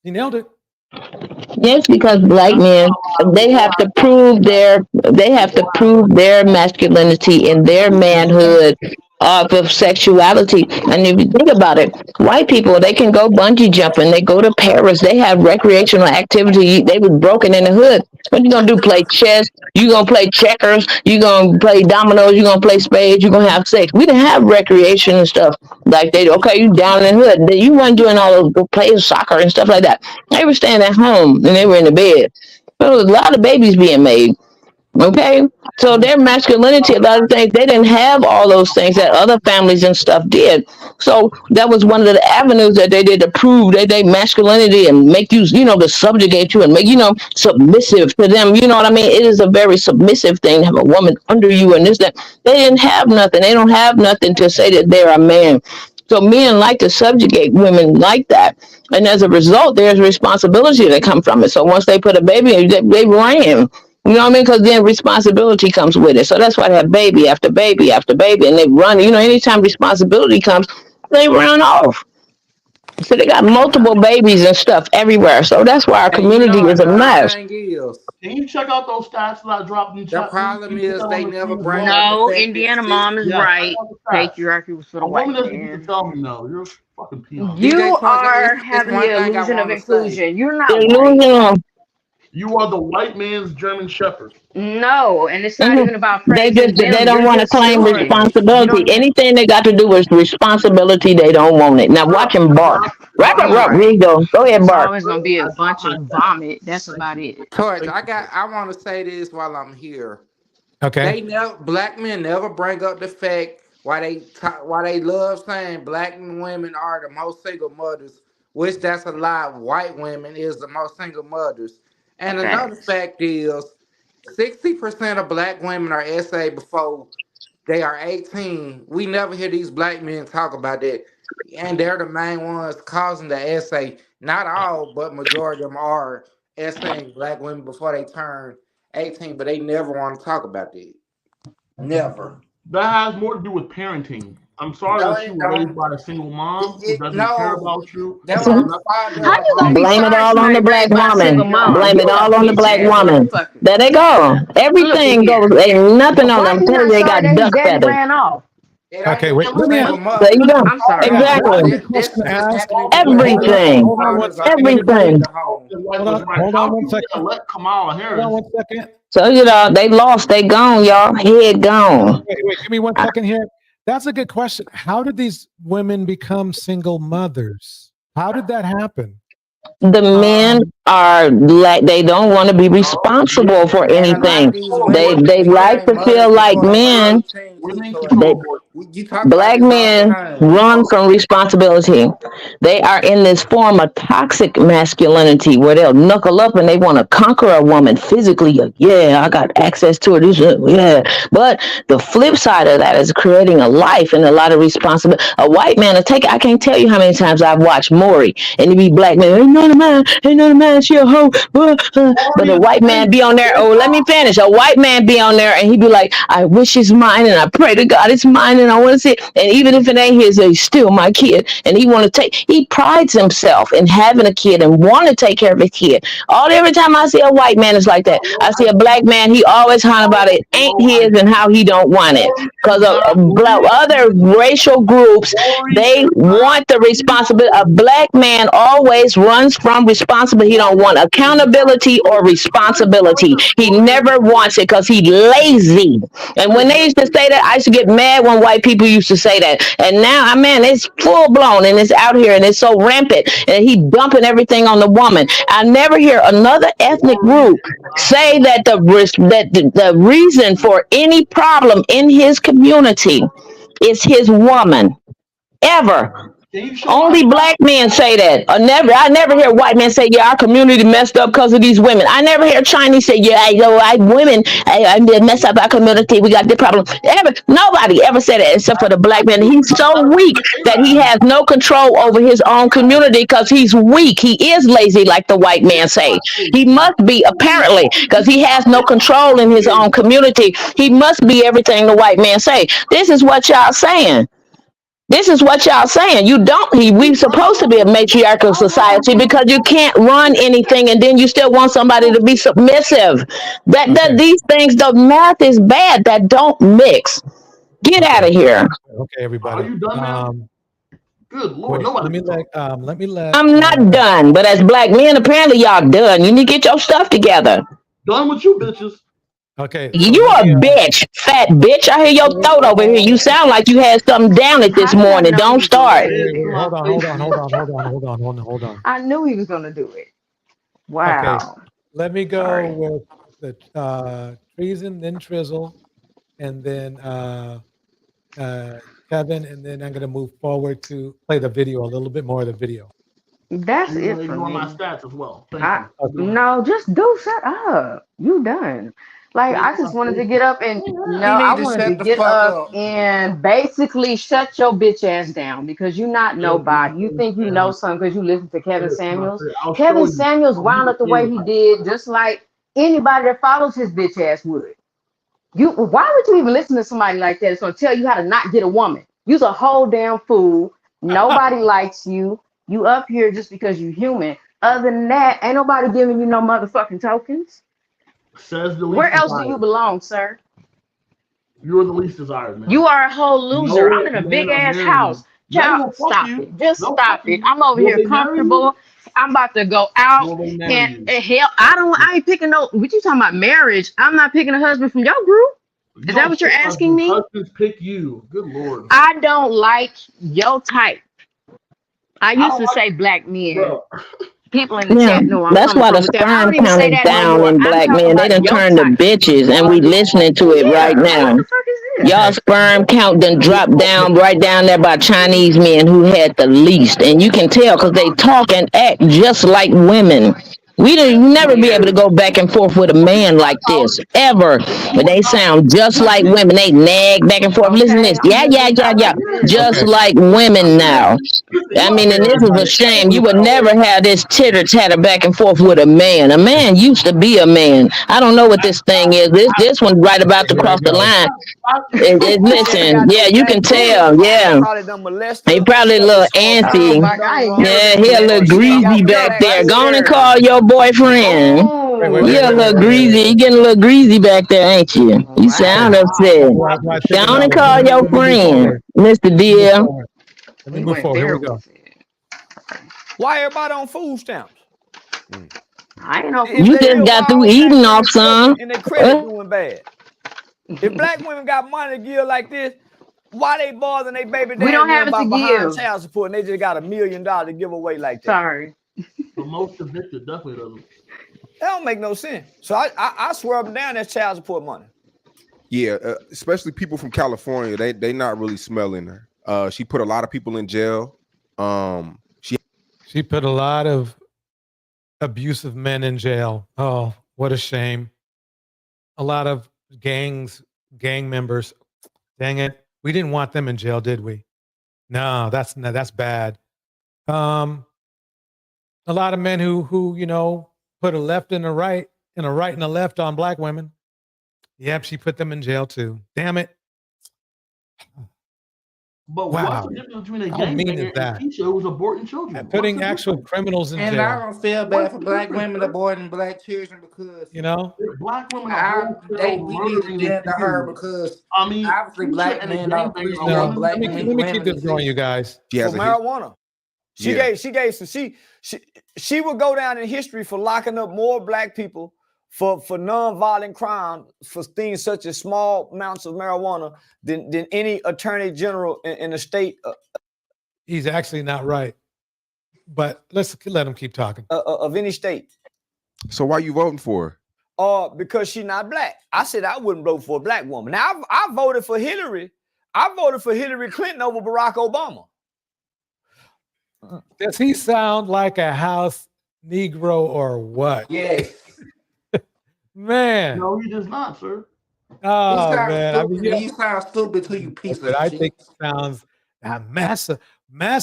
He nailed it. Yes, because black men, they have to prove their masculinity and their manhood off of sexuality. And if you think about it, white people, they can go bungee jumping, they go to Paris, they have recreational activity. They was broken in the hood. What you gonna do? Play chess? You gonna play checkers? You gonna play dominoes? You gonna play spades? You gonna have sex? We didn't have recreation and stuff like they. Okay, you down in the hood. You weren't doing all those playing soccer and stuff like that. They were staying at home and they were in the bed. There was a lot of babies being made. Okay, so their masculinity, a lot of things, they didn't have all those things that other families and stuff did. So that was one of the avenues that they did to prove that they masculinity and make you, to subjugate you and make, submissive to them. You know what I mean? It is a very submissive thing to have a woman under you and this, that. They didn't have nothing. They don't have nothing to say that they're a man. So men like to subjugate women like that. And as a result, there's responsibility that come from it. So once they put a baby in, they ran. You know what I mean? Because then responsibility comes with it. So that's why they have baby after baby after baby, and they run. Anytime responsibility comes, they run off. So they got multiple babies and stuff everywhere. So that's why our community is a mess. Can you check out those stats that I dropped in the chat? The problem is they never bring No, up the fact Indiana that mom is Yeah, right. check out the stats. Patriarchy was for the A white woman doesn't need man. to tell me no. You're a fucking peon. You DJ Punk, are it's having one the thing I illusion of want to say. inclusion. You're not white. Delusional. You are the white man's German Shepherd. No, and it's not even about They praising them. they don't You're want to just claim selfish. You responsibility. don't even. Anything they got to do with responsibility, they don't want it. Now watch him bark. Right, here you go. Go ahead, It's bark. always gonna be a bunch of vomit. That's about it. Torch, I want to say this while I'm here. Okay. Black men never bring up the fact why they love saying black women are the most single mothers, which that's a lie. White women is the most single mothers. And another fact is 60% of black women are SA before they are 18. We never hear these black men talk about that. And they're the main ones causing the SA. Not all, but majority of them are SAing black women before they turn 18, but they never want to talk about that. Never. That has more to do with parenting. I'm sorry that you were raised by a single mom who doesn't care about you. How you gonna be Blame it sorry all on the somebody black raised by a single woman. mom? Blame it You a all on the bitch black ass woman. motherfucker. There they go. Everything here. goes. Ain't nothing on Why them. you Tell you not they sorry got that his duck daddy feathers. ran off? Okay, wait. Let me ask. There you go. I'm sorry. Exactly. Everything. Everything. Hold on one second. Let Kamala Hold on 1 second. So they lost. They gone, y'all. Head gone. Wait. Give me 1 second here. That's a good question. How did these women become single mothers? How did that happen? The men are like they don't want to be responsible for anything. They like to feel like men. Black men run from responsibility. They are in this form of toxic masculinity where they'll knuckle up and they want to conquer a woman physically. Yeah, I got access to her. Yeah. But the flip side of that is creating a life and a lot of responsibility. A white man, I can't tell you how many times I've watched Maury and he be black man, ain't none of mine, she a hoe. But a white man be on there, let me finish. A white man be on there and he be like, I wish it's mine and I pray to God it's mine and I want to see it. And even if it ain't his, he's still my kid. And he prides himself in having a kid and want to take care of his kid. Every time I see a white man, it's like that. I see a black man, he always holler about it ain't his and how he don't want it. Because other racial groups, they want the responsibility. A black man always runs from responsibility. He don't want accountability or responsibility. He never wants it because he's lazy. And when they used to say that, I used to get mad when white people used to say that. And now, man, it's full blown and it's out here and it's so rampant. And he dumping everything on the woman. I never hear another ethnic group say that the reason for any problem in his community is his woman. Ever. Only black men say that. I never hear white men say, yeah, our community messed up because of these women. I never hear Chinese say, yeah, women mess up our community. We got this problem. Nobody ever said that except for the black man. He's so weak that he has no control over his own community because he's weak. He is lazy, like the white man say. He must be, apparently, because he has no control in his own community. He must be everything the white man say. This is what y'all saying. This is what y'all saying. We supposed to be a matriarchal society because you can't run anything and then you still want somebody to be submissive. These things, the math is bad. That don't mix. Get out of here. Okay, everybody. Are you done now? Good Lord, wait, nobody. Let me let. I'm not done, but as black men, apparently y'all done. You need to get your stuff together. Done with you, bitches. Okay. You a bitch, fat bitch. I hear your throat over here. You sound like you had something down it this morning. Don't start. Hold on. I knew he was gonna do it. Wow. Okay. Let me go with Treason, then Trizzle, and then Kevin, and then I'm going to move forward to play the video, a little bit more of the video. That's You it want to for ignore me. my stats as well. Thank you. No, just do shut up. You done. Like I just wanted to get up and I wanted to get up and basically shut your bitch ass down because you're not nobody. You think you know something because you listen to Kevin Samuels. Kevin Samuels wound up the way he did, just like anybody that follows his bitch ass would. Why would you even listen to somebody like that? It's gonna tell you how to not get a woman. You's a whole damn fool. Nobody likes you. You up here just because you human. Other than that, ain't nobody giving you no motherfucking tokens. Says the least Where else desired. do you belong, sir? You're the least desired, man. You are a whole loser. I'm in a No big man ass will marry house. you. They will Child, fuck stop you. it. Just They'll stop fuck it. you. I'm over Will here they marry you? comfortable. I'm about to go out Will they marry and you? hell, I ain't picking no. What you talking about marriage? I'm not picking a husband from your group. Is that what you're asking me? Husbands pick you. Good Lord. I don't like your type. I used don't to say black men. Bro. People in the Yeah, chat know where I'm that's coming why from the with that. I sperm don't even count say is that no down more. in I'm black talking men. They about done your turned to type. bitches, and we listening to it right now. Y'all sperm count done dropped down right down there by Chinese men who had the least, and you can tell because they talk and act just like women. We didn't never be able to go back and forth with a man like this ever, but they sound just like women. They nag back and forth. Listen to this, yeah, just like women now. I mean, and this is a shame. You would never have this titter tatter back and forth with a man. A man used to be a man. I don't know what this thing is. This one's right about to cross the line. Listen, yeah, you can tell. Yeah, he probably a little antsy. Yeah, he a little greasy back there. Go on and call your boyfriend. You a little greasy. You getting a little greasy back there, ain't you? You sound upset. Go on and call your friend, Mr. Deal. Let me move forward. Here we go. Why everybody on food stamps? I ain't know. You just got through eating off some. And their credit doing bad. If black women got money to give like this, why they bothering their baby We don't have daddy it to behind give. child support and they just got $1 million to give away like that? Sorry. The most evicted definitely doesn't. That don't make no sense. So I swear up and down that's child support money. Yeah, especially people from California, they not really smelling her. She put a lot of people in jail. She put a lot of abusive men in jail. Oh, what a shame. A lot of gang members. Dang it. We didn't want them in jail, did we? No, that's bad. A lot of men who put a left and a right and a right and a left on black women. Yep, she put them in jail too. Damn it. But Wow. what's the difference between a How mean gangbanger is that? and Keisha who's aborting children? And putting actual criminals in And jail. I don't feel bad for black women aborting black children because If black women are we need to gender her because obviously black men don't appreciate black let me keep this going, you guys. For marijuana. She would go down in history for locking up more black people for non-violent crime for things such as small amounts of marijuana than any attorney general in the state. He's actually not right. But let's let him keep talking. Of any state. So why you voting for her? Because she's not black. I said I wouldn't vote for a black woman. Now I voted for Hillary. I voted for Hillary Clinton over Barack Obama. Does he sound like a house Negro or what? Yes. Man. No, he does not, sir. Oh, man. I mean, you sound stupid to you piece of I shit. think it sounds massa.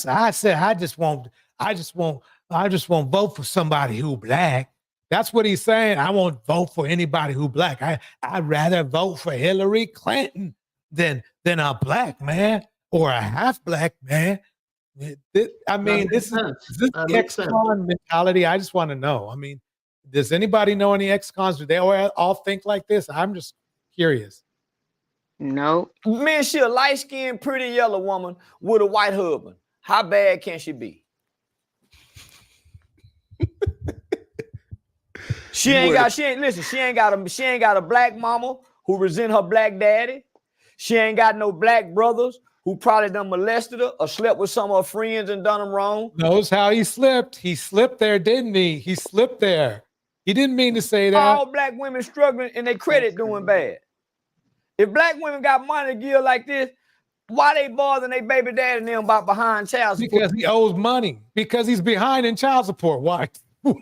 I said I just won't vote for somebody who black. That's what he's saying. I won't vote for anybody who black. I'd rather vote for Hillary Clinton than a black man or a half black man. I mean, this is the ex-con mentality. I just want to know. I mean, does anybody know any ex-cons? Do they all think like this? I'm just curious. No. Man, she a light-skinned, pretty yellow woman with a white husband. How bad can she be? She ain't got a black mama who resent her black daddy. She ain't got no black brothers who probably done molested her or slept with some of her friends and done them wrong. Knows how he slipped. He slipped there, didn't he? He slipped there. He didn't mean to say that. All black women struggling and their credit doing bad. If black women got money to give like this, why they bothering their baby daddy and them about behind child support? Because he owes money. Because he's behind in child support. Why?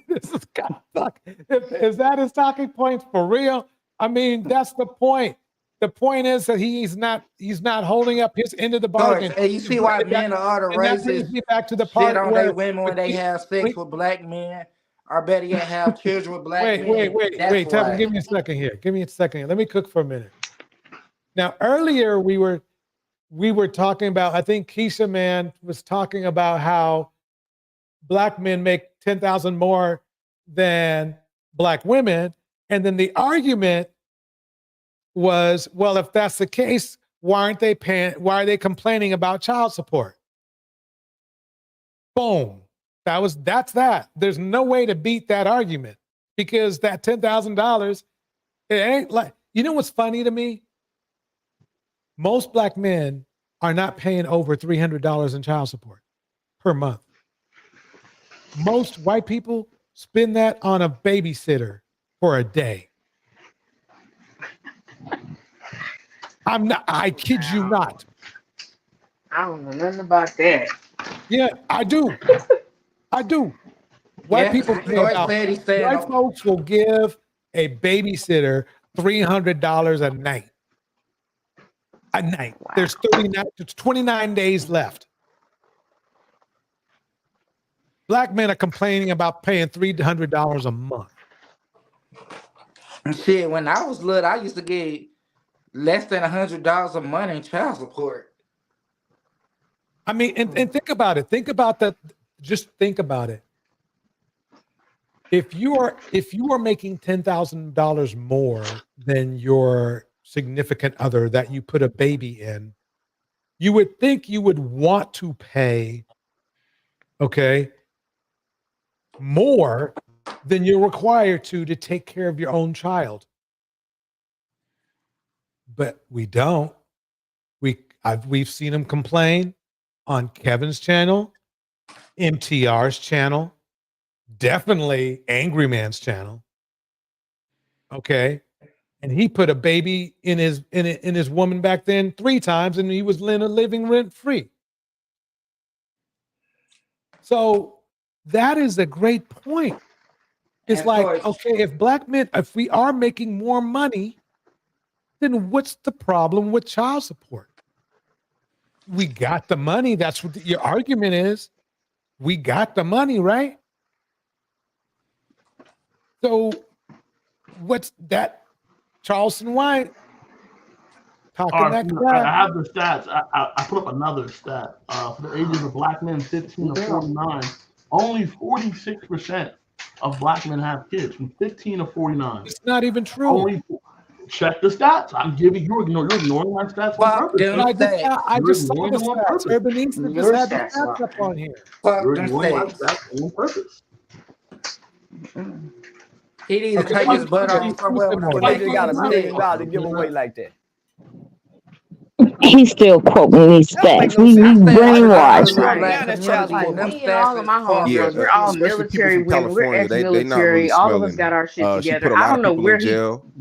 This is kind of is that his talking point for real? I mean, that's the point. The point is that he's not holding up his end of the bargain. And you see why men of other races back to the shit part on where their women when they have sex with black men, or better yet, have children with black men. Wait. That's Give me a second here. Let me cook for a minute. Now, earlier we were talking about, I think Keisha Man was talking about how black men make 10,000 more than black women. And then the argument was, well, if that's the case, why are they complaining about child support? Boom. That's that. There's no way to beat that argument because that $10,000, it ain't like, you know what's funny to me? Most black men are not paying over $300 in child support per month. Most white people spend that on a babysitter for a day. I kid you not. I don't know nothing about that. Yeah, I do. White people pay about, white folks will give a babysitter $300 a night. Wow. There's 29 days left. Black men are complaining about paying $300 a month. Shit, when I was little, I used to get less than $100 a month in child support. I mean, and think about it. Think about that. Just think about it. If you are making $10,000 more than your significant other that you put a baby in, you would think you would want to pay, okay, more than you're required to take care of your own child. But we don't. We've seen them complain on Kevin's channel, MTR's channel, definitely Angry Man's channel. Okay. And he put a baby in his woman back then 3 times, and he was living rent free. So that is a great point. It's like, okay, if we are making more money, then what's the problem with child support? We got the money. That's what your argument is. We got the money, right? So what's that? Charleston White talking that crap. I have the stats. I put up another stat. For the ages of black men 15 to 49, only 46% of black men have kids from 15 to 49. It's not even true. Check the stats. I'm giving you're ignoring my stats. I just saw the stats. Urbanista just had the stats up on here. You're ignoring my stats on purpose. He needs to take his butt off somewhere. Why you got $1 million to give away like that? He's still quoting these stats. He's brainwashed. We're all military women. We're ex-military. All of us got our shit together. I don't know where he's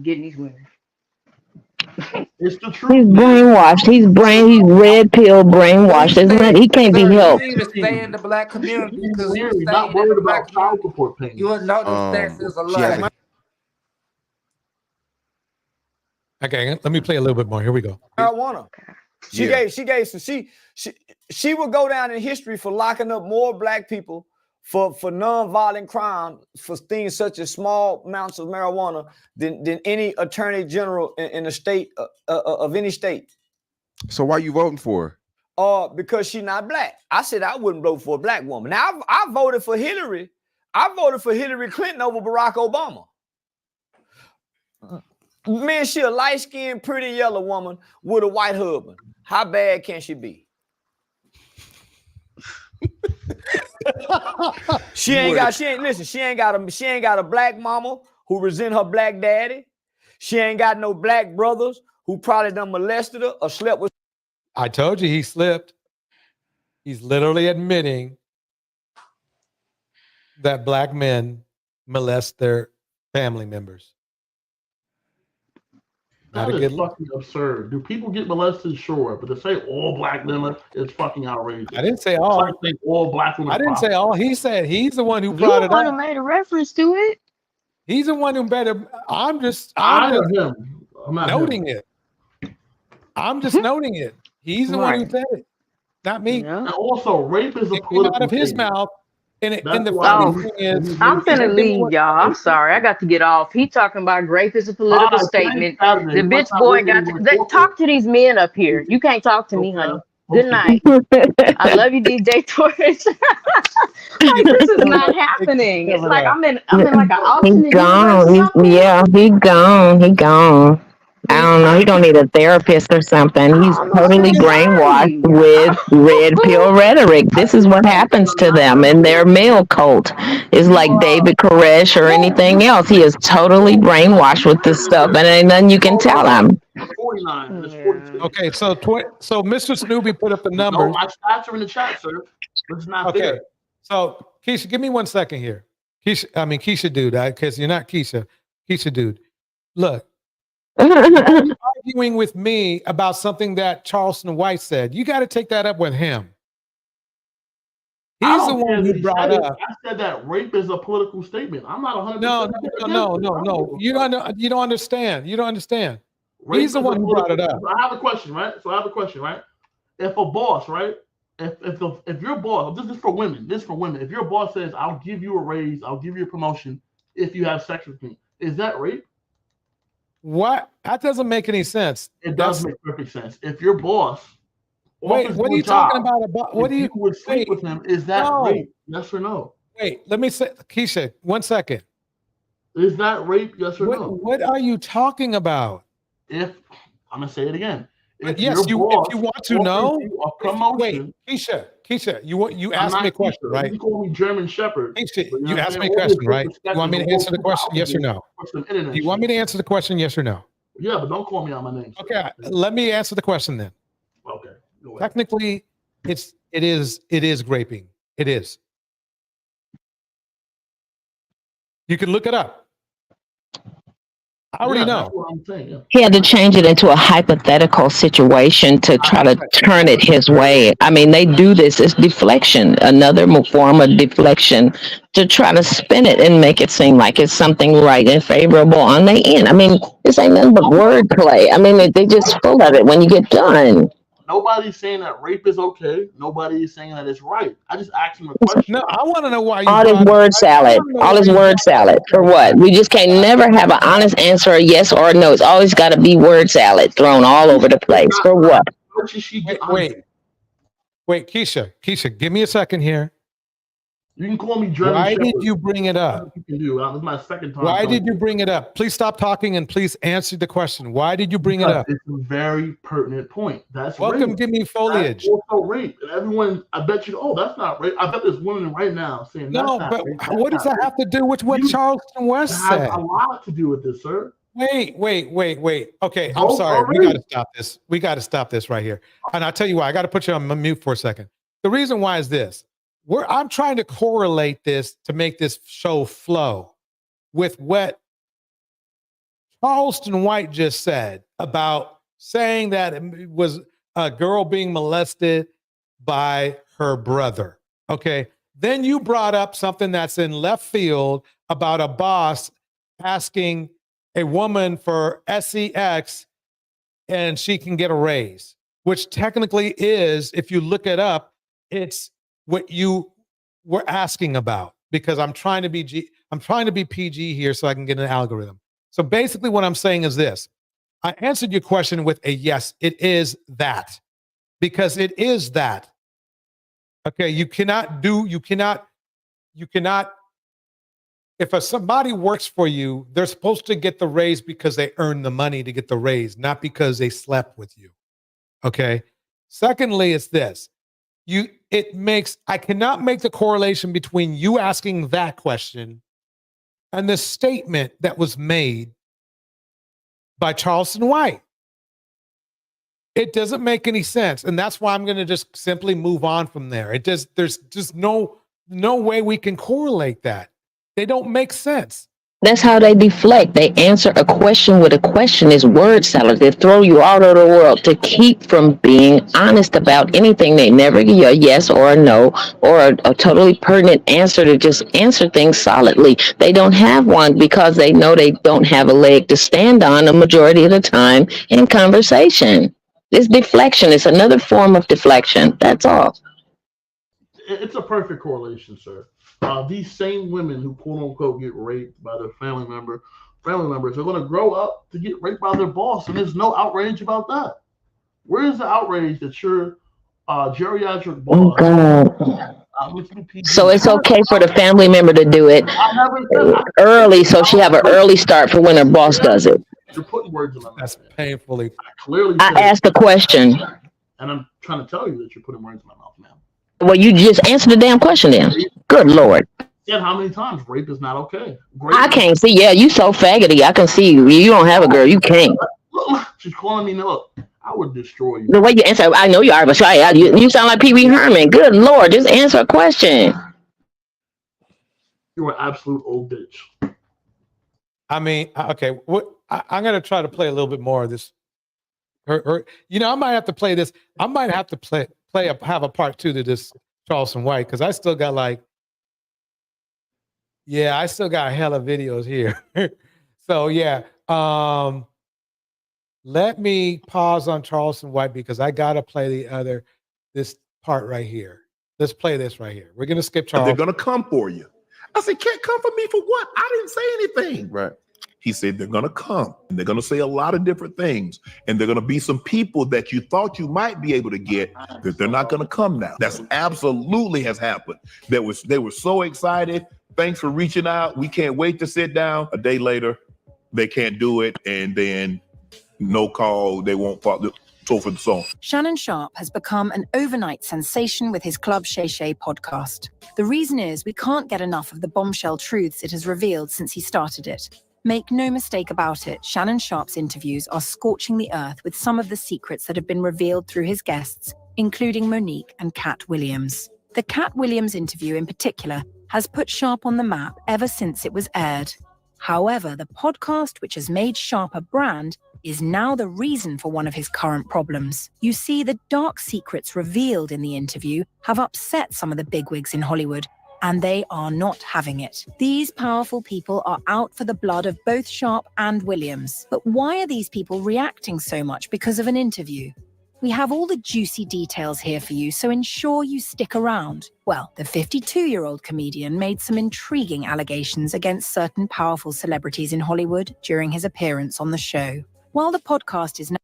getting these women. It's the truth. He's brainwashed. He's red pill brainwashed. He can't be helped. You even stay in the black community because you're not worried about child support payments. You would know the stats is a lot. Okay, let me play a little bit more. Here we go. Marijuana. She would go down in history for locking up more black people for non-violent crime, for things such as small amounts of marijuana than any attorney general in a state of any state. So why are you voting for her? Because she's not black. I said I wouldn't vote for a black woman. Now I voted for Hillary. I voted for Hillary Clinton over Barack Obama. Man, she a light-skinned, pretty yellow woman with a white husband. How bad can she be? She ain't got a black mama who resent her black daddy. She ain't got no black brothers who probably done molested her or slept with. I told you he slipped. He's literally admitting that black men molest their family members. Not That a is good look. fucking absurd. Do people get molested? Sure, but to say all black women is fucking outrageous. I didn't say It's all. like saying all black women. I didn't say all. He said he's the one who You brought it want to up. made a reference to it. He's the one who better. I'm just him. I'm not noting him. it. I'm just noting it. He's the one who Right. said it, not me. Yeah. And also, rape is a It came political out of his statement. mouth. And That's the why funny he- thing is, I'm he finna said, leave, y'all. I'm sorry. I got to get off. He talking about rape is a political Alright, statement. thanks, Saturday. The You bitch must not boy work got anymore. to talk to these men up here. You can't talk to me, honey. Good night. I love you, DJ Torres. Like this is not happening. It's like I'm in like an He's alternate universe gone. or something. Yeah, he gone. He gone. I don't know. He gonna need a therapist or something. He's totally brainwashed with red pill rhetoric. This is what happens to them in their male cult. It's like David Koresh or anything else. He is totally brainwashed with this stuff, and ain't nothing you can tell him. 49 and it's 42. okay, so Mr. Snoopy put up the numbers. No, my stats are in the chat, sir. It's not Okay, there. so Keisha, give me 1 second here. Keisha dude, because you're not Keisha. Keisha dude, look. Why are you arguing with me about something that Charleston White said? You got to take that up with him. I He's the don't one care who that he brought said it. up. I said that rape is a political statement. I'm not 100%. No. You don't understand. You don't understand. Rape He's the is a one who brought it political- up. I have a question, right? If a boss, right? If your boss, this is for women. If your boss says, "I'll give you a raise, I'll give you a promotion if you have sex with me," is that rape? What? That doesn't make any sense. It does make perfect sense. If your boss, Wait, offers what are a you talking job, about? What if do you would sleep wait, with him? Is that no. rape? Yes or no? Wait, let me say, Keisha, 1 second. Is that rape? Yes or no? What are you talking about? If I'm gonna say it again. If Yes, your boss if you want to offers know, you a promotion, wait, Keisha, you I'm asked not me a question, Keisha. right? You can call me German Shepherd. Keisha, but you know asked what I'm me a saying? All this question, right? You disrespect want me is to a answer the little question, yes or too no? for some internet You want me shit. to answer the question, yes or no? Yeah, but don't call me out my name. Okay, let me answer the question then. Okay. Go ahead. Technically, it is graping. It is. You can look it up. I already know. That's what I'm saying. Yeah. He had to change it into a hypothetical situation to try to turn it his way. I mean, they do this. It's deflection, another form of deflection to try to spin it and make it seem like it's something right and favorable on the end. I mean, this ain't nothing but wordplay. I mean, they just full of it when you get done. Nobody's saying that rape is okay. Nobody is saying that it's right. I just asked him a question. No, I want to know why you All this brought word salad, all this word salad for what? We just can't never have an honest answer, a yes or a no. It's always got to be word salad thrown all over the place for what? Wait, Keisha, give me a second here. You can call me German Why Shepherd. did you bring it up? You can do. This is my second time. Why did you bring it up? Please stop talking and please answer the question. Why did you bring it up? It's a very pertinent point. That's Welcome, rape. give me foliage. That's also rape. And everyone, I bet you, oh, that's not rape. I bet there's women right now saying that's No, not but rape. what does that have to do with what Charleston West It has said? a lot to do with this, sir. Wait. Okay, I'm Both sorry. are We rape. got to stop this. We got to stop this right here. And I'll tell you why. I got to put you on mute for a second. The reason why is this. I'm trying to correlate this to make this show flow with what Charleston White just said about saying that it was a girl being molested by her brother. Okay. Then you brought up something that's in left field about a boss asking a woman for SEX and she can get a raise, which technically is, if you look it up, it's what you were asking about, because I'm trying to be PG here so I can get an algorithm. So basically what I'm saying is this. I answered your question with a yes, it is that, because it is that. Okay, you cannot, if somebody works for you, they're supposed to get the raise because they earned the money to get the raise, not because they slept with you. Okay. Secondly, it's this. I cannot make the correlation between you asking that question and the statement that was made by Charleston White. It doesn't make any sense. And that's why I'm going to just simply move on from there. There's just no way we can correlate that. They don't make sense. That's how they deflect. They answer a question with a question. Is word salad. They throw you all over the world to keep from being honest about anything. They never give you a yes or a no or a totally pertinent answer to just answer things solidly. They don't have one because they know they don't have a leg to stand on the majority of the time in conversation. It's deflection. It's another form of deflection. That's all. It's a perfect correlation, sir. These same women who quote unquote get raped by their family members are going to grow up to get raped by their boss, and there's no outrage about that. Where is the outrage that your geriatric Oh, boss? God. So it's okay for the family member to do it early, so she have an early start for when her boss does it. You're putting words in my mouth. That's painfully. I asked a question. And I'm trying to tell you that you're putting words in my mouth, ma'am. Well, you just answered the damn question then. Good Lord. Said how many times rape is not okay. I can't see. Yeah, you so faggoty. I can see you. You don't have a girl. You can't. She's calling me. Look, I would destroy you. The way you answer, I know you are, but you sound like Pee Wee Herman. Good Lord, just answer a question. You're an absolute old bitch. I mean, okay. I'm gonna try to play a little bit more of this. You know, I might have to play this. I might have to have a part 2 to this Charleston White, because I still got I still got hella videos here. So yeah, let me pause on Charleston White because I gotta play this part right here. Let's play this right here. We're gonna skip Charleston. They're gonna come for you. I said, can't come for me for what? I didn't say anything. Right. He said they're gonna come and they're gonna say a lot of different things, and they're gonna be some people that you thought you might be able to get that they're not gonna come now. That's absolutely has happened. They were so excited. Thanks for reaching out. We can't wait to sit down. A day later, they can't do it, and then no call. They won't follow. So for the song. Shannon Sharpe has become an overnight sensation with his Club Shay Shay podcast. The reason is we can't get enough of the bombshell truths it has revealed since he started it. Make no mistake about it, Shannon Sharpe's interviews are scorching the earth with some of the secrets that have been revealed through his guests, including Monique and Cat Williams. The Cat Williams interview in particular has put Sharpe on the map ever since it was aired. However, the podcast, which has made Sharpe a brand, is now the reason for one of his current problems. You see, the dark secrets revealed in the interview have upset some of the bigwigs in Hollywood, and they are not having it. These powerful people are out for the blood of both Sharpe and Williams. But why are these people reacting so much because of an interview? We have all the juicy details here for you, so ensure you stick around. Well, the 52-year-old comedian made some intriguing allegations against certain powerful celebrities in Hollywood during his appearance on the show. While the podcast is now...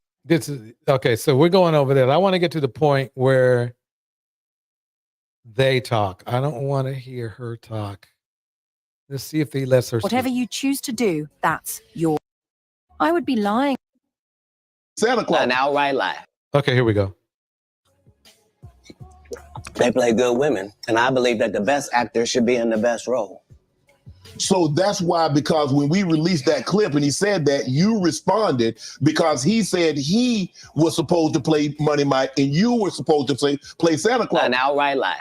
Okay, so we're going over there. I want to get to the point where they talk. I don't want to hear her talk. Let's see if he lets her Whatever speak. you choose to do, that's your... I would be lying. Santa Claus. An outright lie. Okay, here we go. They play good women, and I believe that the best actor should be in the best role. So that's why, because when we released that clip and he said that, you responded because he said he was supposed to play Money Mike and you were supposed to play Santa Claus. An outright lie.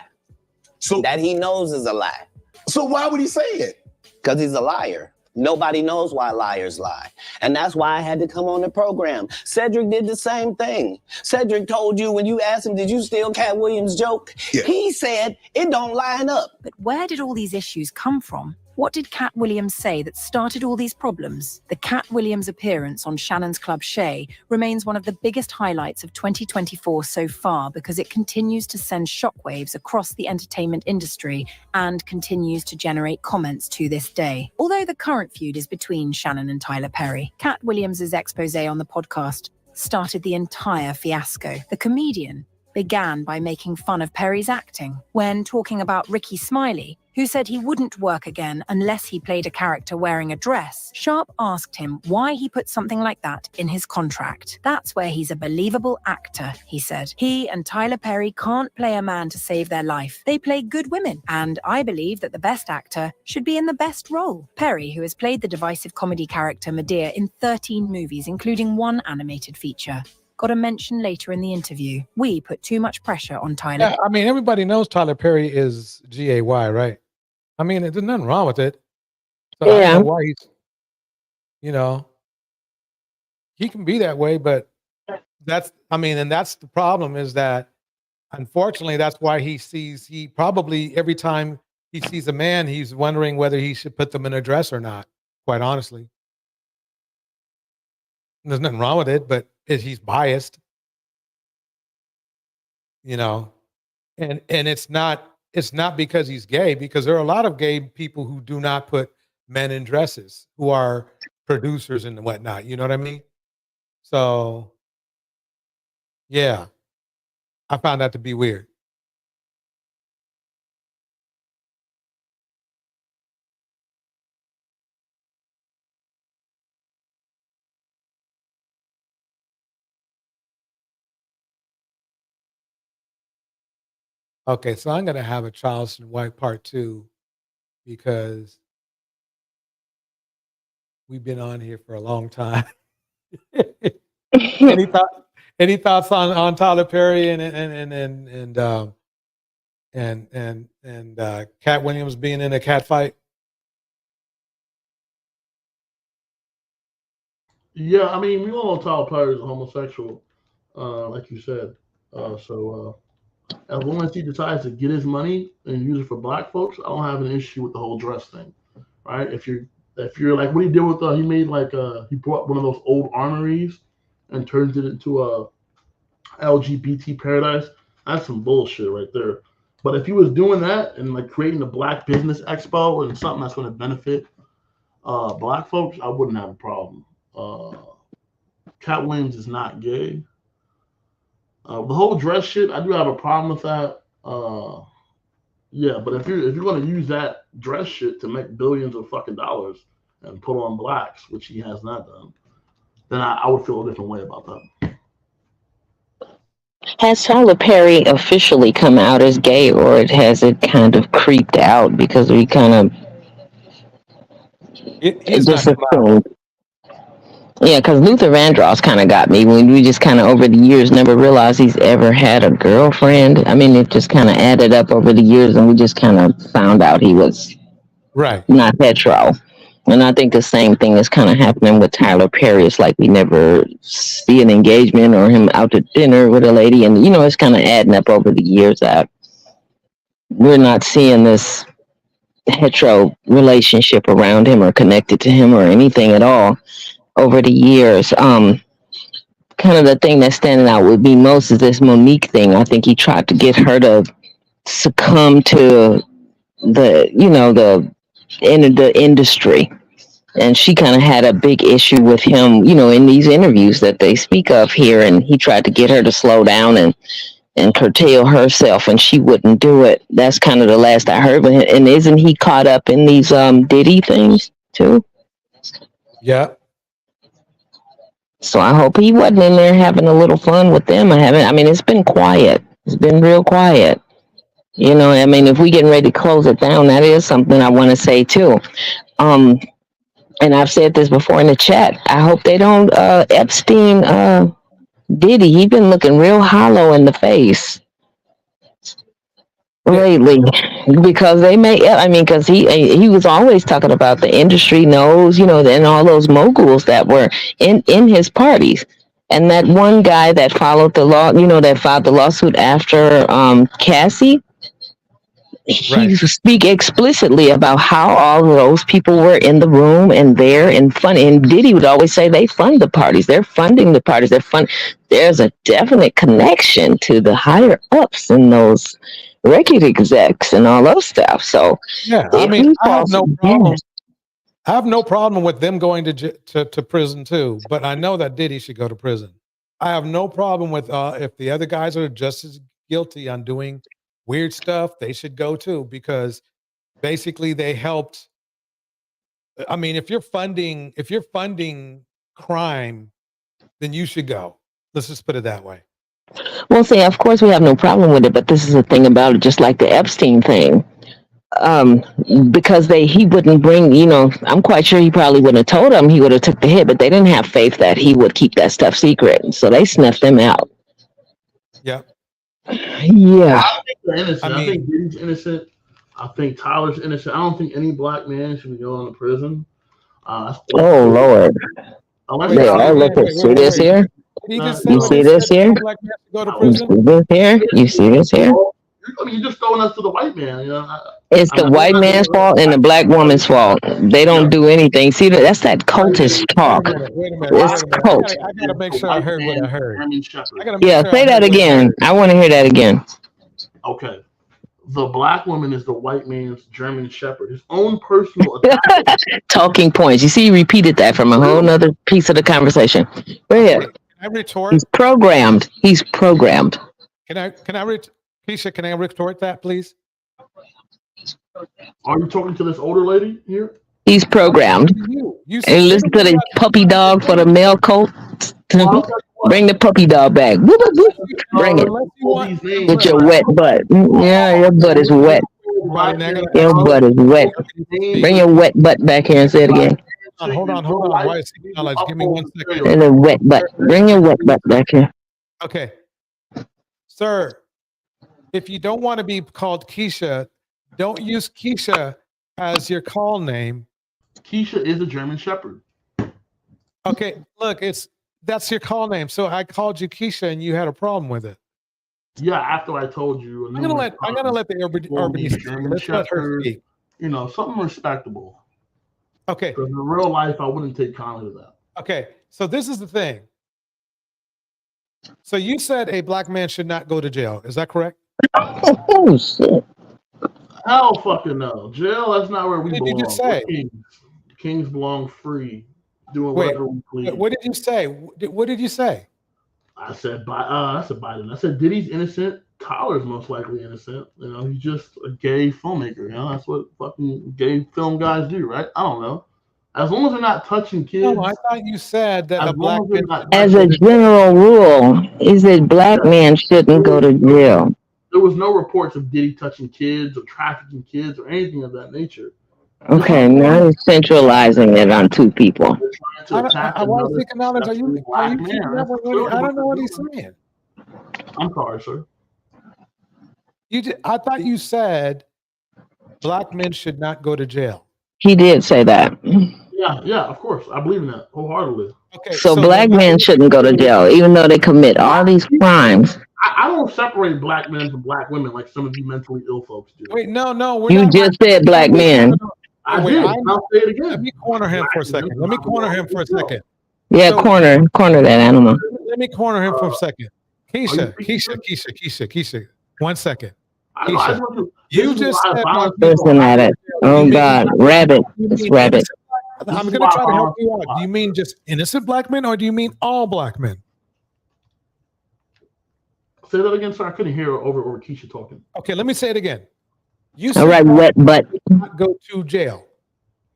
So that he knows is a lie. So why would he say it? Because he's a liar. Nobody knows why liars lie. And that's why I had to come on the program. Cedric did the same thing. Cedric told you when you asked him, did you steal Cat Williams' joke? Yeah. He said it don't line up. But where did all these issues come from? What did Cat Williams say that started all these problems? The Cat Williams appearance on Shannon's Club Shay remains one of the biggest highlights of 2024 so far because it continues to send shockwaves across the entertainment industry and continues to generate comments to this day. Although the current feud is between Shannon and Tyler Perry, Cat Williams' expose on the podcast started the entire fiasco. The comedian began by making fun of Perry's acting when talking about Ricky Smiley, who said he wouldn't work again unless he played a character wearing a dress. Sharpe asked him why he put something like that in his contract. That's where he's a believable actor, he said. He and Tyler Perry can't play a man to save their life. They play good women, and I believe that the best actor should be in the best role. Perry, who has played the divisive comedy character Medea in 13 movies, including one animated feature, got a mention later in the interview. We put too much pressure on Tyler. Yeah, I mean, everybody knows Tyler Perry is G-A-Y, right? I mean, there's nothing wrong with it. So I don't know why he's, you know, he can be that way, but and that's the problem is that unfortunately that's why he probably every time he sees a man, he's wondering whether he should put them in a dress or not, quite honestly. There's nothing wrong with it, but he's biased, you know, and it's not because he's gay, because there are a lot of gay people who do not put men in dresses, who are producers and whatnot. You know what I mean? So, yeah, I found that to be weird. Okay, so I'm going to have a Charleston White part 2 because we've been on here for a long time. Any thoughts on Tyler Perry and Cat Williams being in a cat fight? Yeah, I mean, we all know Tyler Perry is a homosexual, like you said. As long as he decides to get his money and use it for black folks, I don't have an issue with the whole dress thing, right? If you're like what he did with he made he brought one of those old armories and turned it into a LGBT paradise. That's some bullshit right there. But if he was doing that and like creating a black business expo and something that's going to benefit black folks, I wouldn't have a problem. Cat Williams is not gay. The whole dress shit, I do have a problem with that. Yeah, but if you're gonna use that dress shit to make billions of fucking dollars and put on blacks, which he has not done, then I would feel a different way about that. Has Tyler Perry officially come out as gay, or has it kind of creeped out because we kind of he's not come out. assumed? Yeah, because Luther Vandross kind of got me when we just kind of over the years never realized he's ever had a girlfriend. I mean, it just kind of added up over the years, and we just kind of found out he was not hetero. And I think the same thing is kind of happening with Tyler Perry. It's like we never see an engagement or him out to dinner with a lady, and it's kind of adding up over the years that we're not seeing this hetero relationship around him or connected to him or anything at all over the years. Kind of the thing that's standing out with me most is this Monique thing. I think he tried to get her to succumb to the industry, and she kind of had a big issue with him, in these interviews that they speak of here, and he tried to get her to slow down and curtail herself, and she wouldn't do it. That's kind of the last I heard. And isn't he caught up in these Diddy things too? Yeah. So I hope he wasn't in there having a little fun with them. I mean, it's been quiet. It's been real quiet. I mean, if we getting ready to close it down, that is something I want to say too. And I've said this before in the chat. I hope they don't Epstein Diddy. He's been looking real hollow in the face lately, because because he was always talking about the industry knows, and all those moguls that were in his parties. And that one guy that followed the law, that filed the lawsuit after Cassie, he speak explicitly about how all of those people were in the room and there and fun. And Diddy would always say they fund the parties. They're funding the parties. There's a definite connection to the higher ups in those record execs and all those stuff. So yeah, I mean, I have no problem. I have no problem with them going to prison too, but I know that Diddy should go to prison. I have no problem with if the other guys are just as guilty on doing weird stuff, they should go too, because basically they helped. I mean, if you're funding crime, then you should go. Let's just put it that way. Well, see, of course we have no problem with it, but this is the thing about it, just like the Epstein thing. Because he wouldn't bring, I'm quite sure he probably wouldn't have told them, he would have took the hit, but they didn't have faith that he would keep that stuff secret. So they snuffed him out. Yeah. Yeah. I think they're innocent. I think Diddy's innocent. I think Tyler's innocent. I don't think any black man should be going to prison. Oh Lord. They all look at see this here. You see this here? You see this here? You see this here? I mean, you're just throwing us to the white man. You know, It's the white man's fault and the black woman's fault. They don't do anything. See, that's that cultist talk. It's cult. I gotta make sure I heard what I heard. Yeah, say that again. I want to hear that again. Okay. The black woman is the white man's German Shepherd. His own personal attack. Talking points. You see, he repeated that from a whole nother piece of the conversation. Go ahead. Can I retort? He's programmed. He's programmed. Keisha, can I retort that, please? Are you talking to this older lady here? He's programmed. And listen to the puppy dog for the male cult. Bring the puppy dog back. Whoop, whoop, whoop. Bring it. With your wet butt. Yeah, your butt is wet. Your butt is wet. Bring your wet butt back here and say it again. Hold on. Give me 1 second. And a wet butt. Bring your wet butt back here. Okay. Sir, if you don't want to be called Keisha, don't use Keisha as your call name. Keisha is a German Shepherd. Okay, look, that's your call name. So I called you Keisha and you had a problem with it. Yeah, after I told you. I'm gonna let the urbanist let's let her speak. You know, something respectable. Okay. Because in real life, I wouldn't take kindly to that. Okay, so this is the thing. So you said a black man should not go to jail. Is that correct? Oh shit. Hell fucking no. Jail, that's not where we belong. What did you say? Kings belong free, doing Wait, whatever we please. what did you say? What did you say? I said Biden. I said Diddy's innocent. Tyler's most likely innocent. You know, he's just a gay filmmaker. You know, that's what fucking gay film guys do, right? I don't know. As long as they're not touching kids. No, I thought you said that a black man. As a general rule, is that black men shouldn't go to jail. There was no reports of Diddy touching kids or trafficking kids or anything of that nature. Okay, now he's centralizing it on two people. I want to seek knowledge. Are you I don't know what he's saying. I'm sorry, sir. I thought you said black men should not go to jail. He did say that. Yeah, of course. I believe in that wholeheartedly. Okay, so black men shouldn't go to jail, even though they commit all these crimes. I don't separate black men from black women like some of you mentally ill folks do. Wait, no. You just said black men. I'll say it again. Let me corner him for a second. Yeah, so, corner that animal. Let me corner him for a second. Keisha. 1 second. Keisha, you just said listen at it. Oh God, rabbit. It's rabbit. I'm going to try to help you out. Do you mean just innocent black men, or do you mean all black men? Say that again, sir. I couldn't hear over Keisha talking. Okay, let me say it again. You said all right, wet butt. Not go to jail.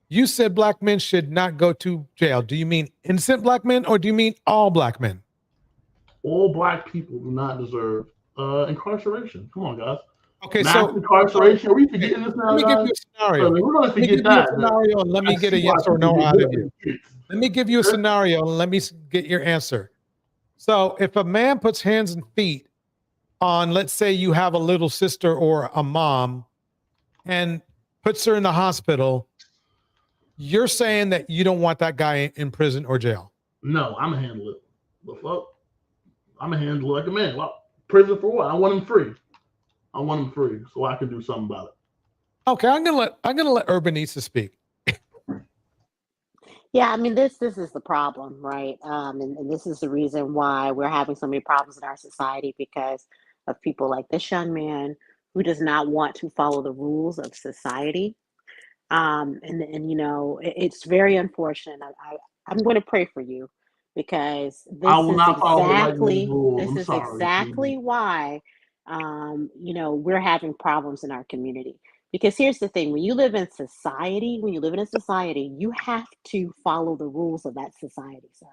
You said black men should not go to jail. Do you mean innocent black men, or do you mean all black men? All black people do not deserve incarceration. Come on, guys. Okay, mass incarceration. Are we forgetting this now? Let me give you a scenario. We're going to forget that. Scenario, and let me get a yes or no out of you. Let me give you a scenario, and let me get your answer. So, if a man puts hands and feet on, let's say you have a little sister or a mom, and puts her in the hospital, you're saying that you don't want that guy in prison or jail? No, I'm gonna handle it. The fuck? I'm gonna handle it like a man. Well, prison for what? I want him free. I want him free so I can do something about it. Okay, I'm gonna let Urbanisa speak. Yeah, I mean this is the problem, right? And this is the reason why we're having so many problems in our society, because of people like this young man who does not want to follow the rules of society. And you know, it's very unfortunate. I'm going to pray for you, because this is exactly why you know, we're having problems in our community. Because here's the thing: when you live in a society, you have to follow the rules of that society, sir.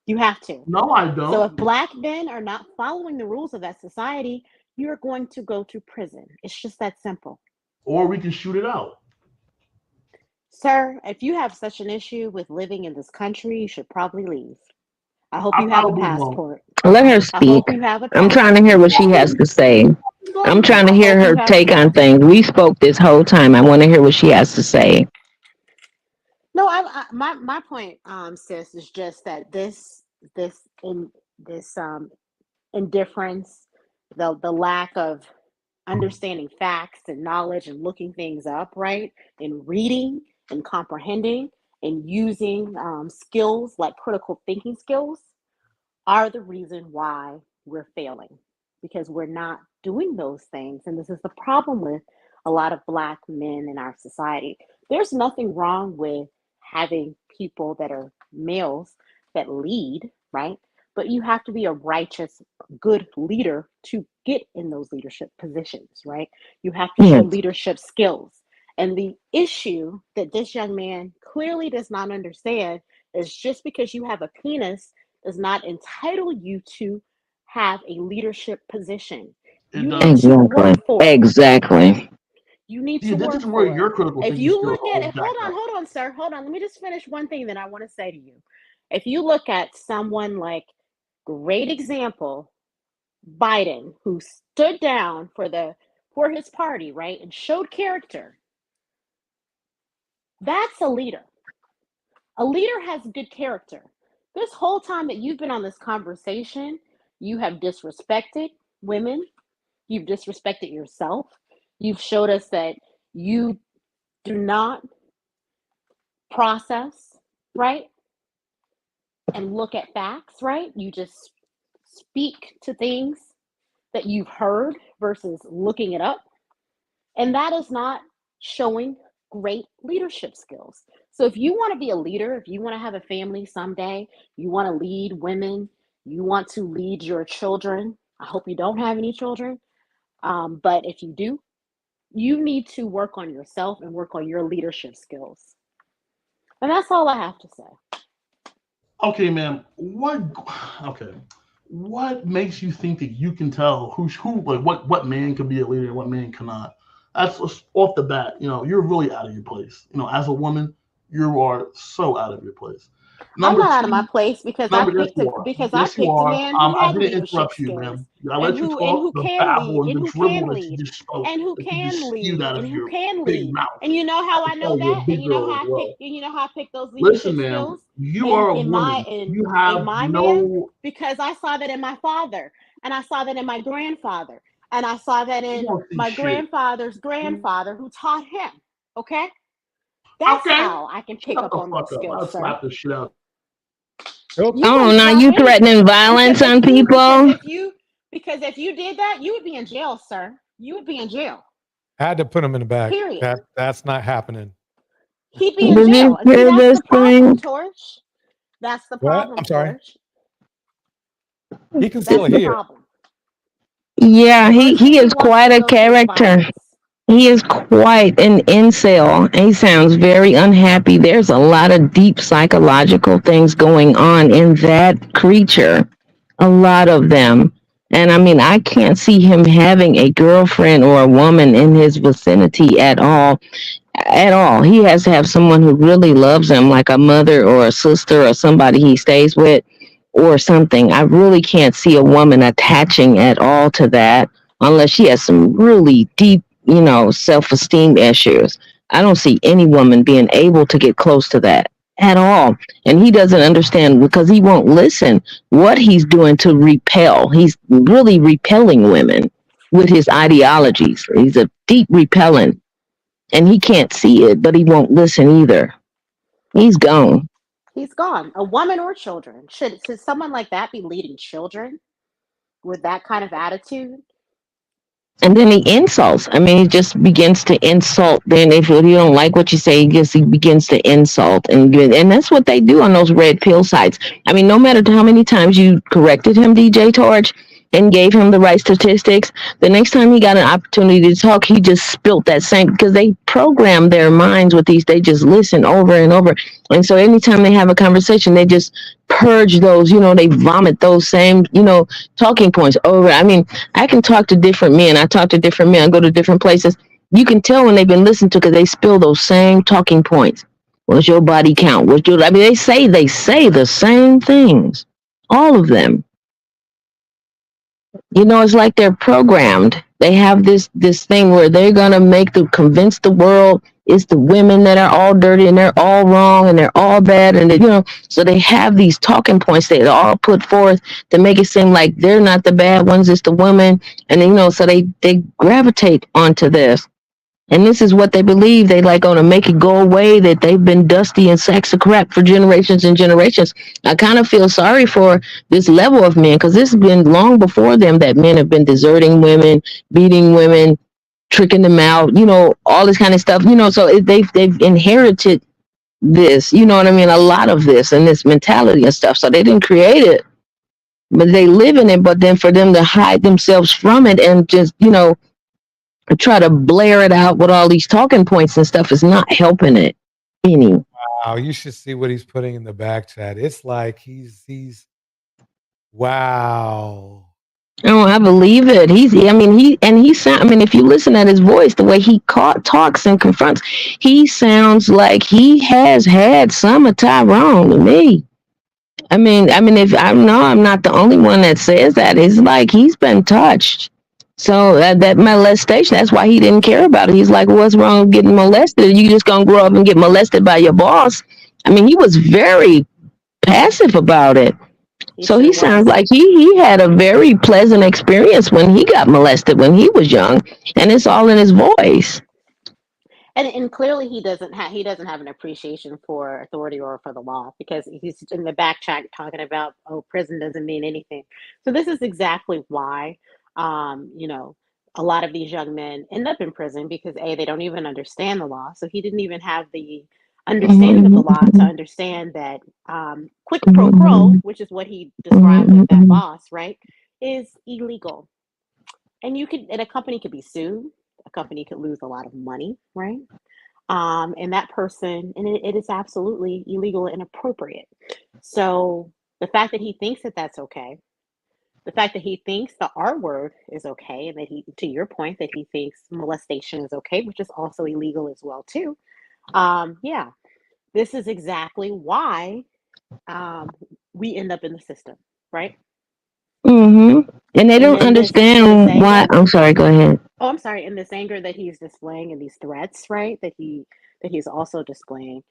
You have to. No, I don't. So if black men are not following the rules of that society, you're going to go to prison. It's just that simple. Or we can shoot it out. Sir, if you have such an issue with living in this country, you should probably leave. I hope you have a passport. Let her speak. I'm trying to hear what she has to say. I'm trying to hear her take on things. We spoke this whole time. I want to hear what she has to say. No, my point, sis, is just that this indifference, the lack of understanding facts and knowledge and looking things up, right, and reading and comprehending and using skills like critical thinking skills are the reason why we're failing, because we're not doing those things. And this is the problem with a lot of Black men in our society. There's nothing wrong with having people that are males that lead, right? But you have to be a righteous, good leader to get in those leadership positions, right? You have to show leadership skills. And the issue that this young man clearly does not understand is just because you have a penis does not entitle you to have a leadership position. You need to work for it. Exactly. You need to this work is where for your it. critical If thinking you skills look are at all it, jacked up. hold on, sir. Hold on. Let me just finish one thing that I want to say to you. If you look at someone like, great example, Biden, who stood down for his party, right, and showed character, that's a leader. A leader has good character. This whole time that you've been on this conversation, you have disrespected women. You've disrespected yourself. You've showed us that you do not process, right, and look at facts, right? You just speak to things that you've heard versus looking it up. And that is not showing great leadership skills. So if you want to be a leader, if you want to have a family someday, you want to lead women, you want to lead your children. I hope you don't have any children. But if you do, you need to work on yourself and work on your leadership skills. And that's all I have to say. Okay, ma'am. What makes you think that you can tell who like what man can be a leader and what man cannot? That's off the bat. You're really out of your place. As a woman, you are so out of your place. I'm not out of my place because I picked a man who I had didn't leadership interrupt you, skills, ma'am. I let you talk. and who The can babble lead, and and the who dribble can that you lead, just spoke, and who that you can just spewed lead, out and of who your can big lead. mouth. And you know how I know You're a that, big girl as well. and you know how I picked those Listen, leadership ma'am. skills You are a in woman. You my have man, no. because I saw that in my father, and I saw that in my grandfather, and I saw that You in don't see my shit. grandfather's grandfather who taught him. Okay, that's how I can pick up on those skills, I'll sir. slap the shit out. You Oh, can now slap you anything. threatening violence on people? Because if you did that, you would be in jail, sir. You would be in jail. I had to put him in the back. Period. That's not happening. He'd be in Did jail. you And see, hear that's this the problem, thing? Torch. That's the What? problem, I'm sorry. Torch. He can still That's the hear. problem. Yeah, he Versus is who wants quite to a go through character. violence. He is quite an incel. He sounds very unhappy. There's a lot of deep psychological things going on in that creature. A lot of them. And I mean, I can't see him having a girlfriend or a woman in his vicinity at all. At all. He has to have someone who really loves him, like a mother or a sister or somebody he stays with or something. I really can't see a woman attaching at all to that unless she has some really deep, self-esteem issues. I don't see any woman being able to get close to that at all. And he doesn't understand because he won't listen what he's doing to repel. He's really repelling women with his ideologies. He's a deep repellent. And he can't see it, but he won't listen either. He's gone. He's gone. A woman or children. Should someone like that be leading children with that kind of attitude? And then he insults. I mean, he just begins to insult. Then if you don't like what you say, he begins to insult. And that's what they do on those red pill sites. I mean, no matter how many times you corrected him, DJ Torch, and gave him the right statistics, the next time he got an opportunity to talk, he just spilt that same, because they program their minds with these, they just listen over and over. And so anytime they have a conversation, they just purge those, they vomit those same, talking points over. I mean, I can talk to different men. I talk to different men. I go to different places. You can tell when they've been listened to because they spill those same talking points. What's your body count? They say the same things. All of them. It's like they're programmed. They have this thing where they're gonna convince the world it's the women that are all dirty and they're all wrong and they're all bad, and so they have these talking points they all put forth to make it seem like they're not the bad ones, it's the women, and so they gravitate onto this. And this is what they believe. They like going to make it go away, that they've been dusty and sacks of crap for generations and generations. I kind of feel sorry for this level of men, because this has been long before them that men have been deserting women, beating women, tricking them out, all this kind of stuff, so they've inherited this, you know what I mean? A lot of this and this mentality and stuff. So they didn't create it, but they live in it. But then for them to hide themselves from it and just, try to blare it out with all these talking points and stuff is not helping it any. Wow, you should see what he's putting in the back chat. It's like he's wow. Oh, I believe it. If you listen at his voice, the way he talks and confronts, he sounds like he has had some of Tyrone to me. If I know I'm not the only one that says that, it's like he's been touched. So that molestation, that's why he didn't care about it. He's like, what's wrong with getting molested? You just gonna grow up and get molested by your boss? He was very passive about it. So he sounds like he had a very pleasant experience when he got molested when he was young, and it's all in his voice. And clearly he doesn't have an appreciation for authority or for the law, because he's in the back chat talking about, prison doesn't mean anything. So this is exactly why a lot of these young men end up in prison, because they don't even understand the law. So he didn't even have the understanding of the law to understand that quid pro quo, which is what he described with that boss, right, is illegal. And a company could be sued, a company could lose a lot of money, right? And that person, and it is absolutely illegal and inappropriate. So the fact that he thinks that that's okay, the fact that he thinks the R word is okay, and that to your point, that he thinks molestation is okay, which is also illegal as well too. This is exactly why we end up in the system, right? And they don't understand why. I'm sorry, go ahead. Oh, I'm sorry. And this anger that he's displaying and these threats, right, that he's also displaying,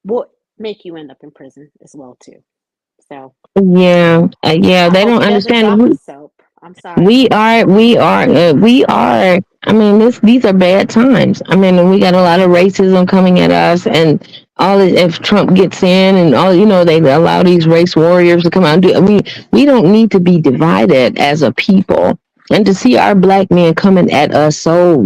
will make you end up in prison as well too. So they don't understand. I'm sorry. We are. These are bad times. We got a lot of racism coming at us, and all this, if Trump gets in, and all, they allow these race warriors to come out and do. We don't need to be divided as a people, and to see our black men coming at us so,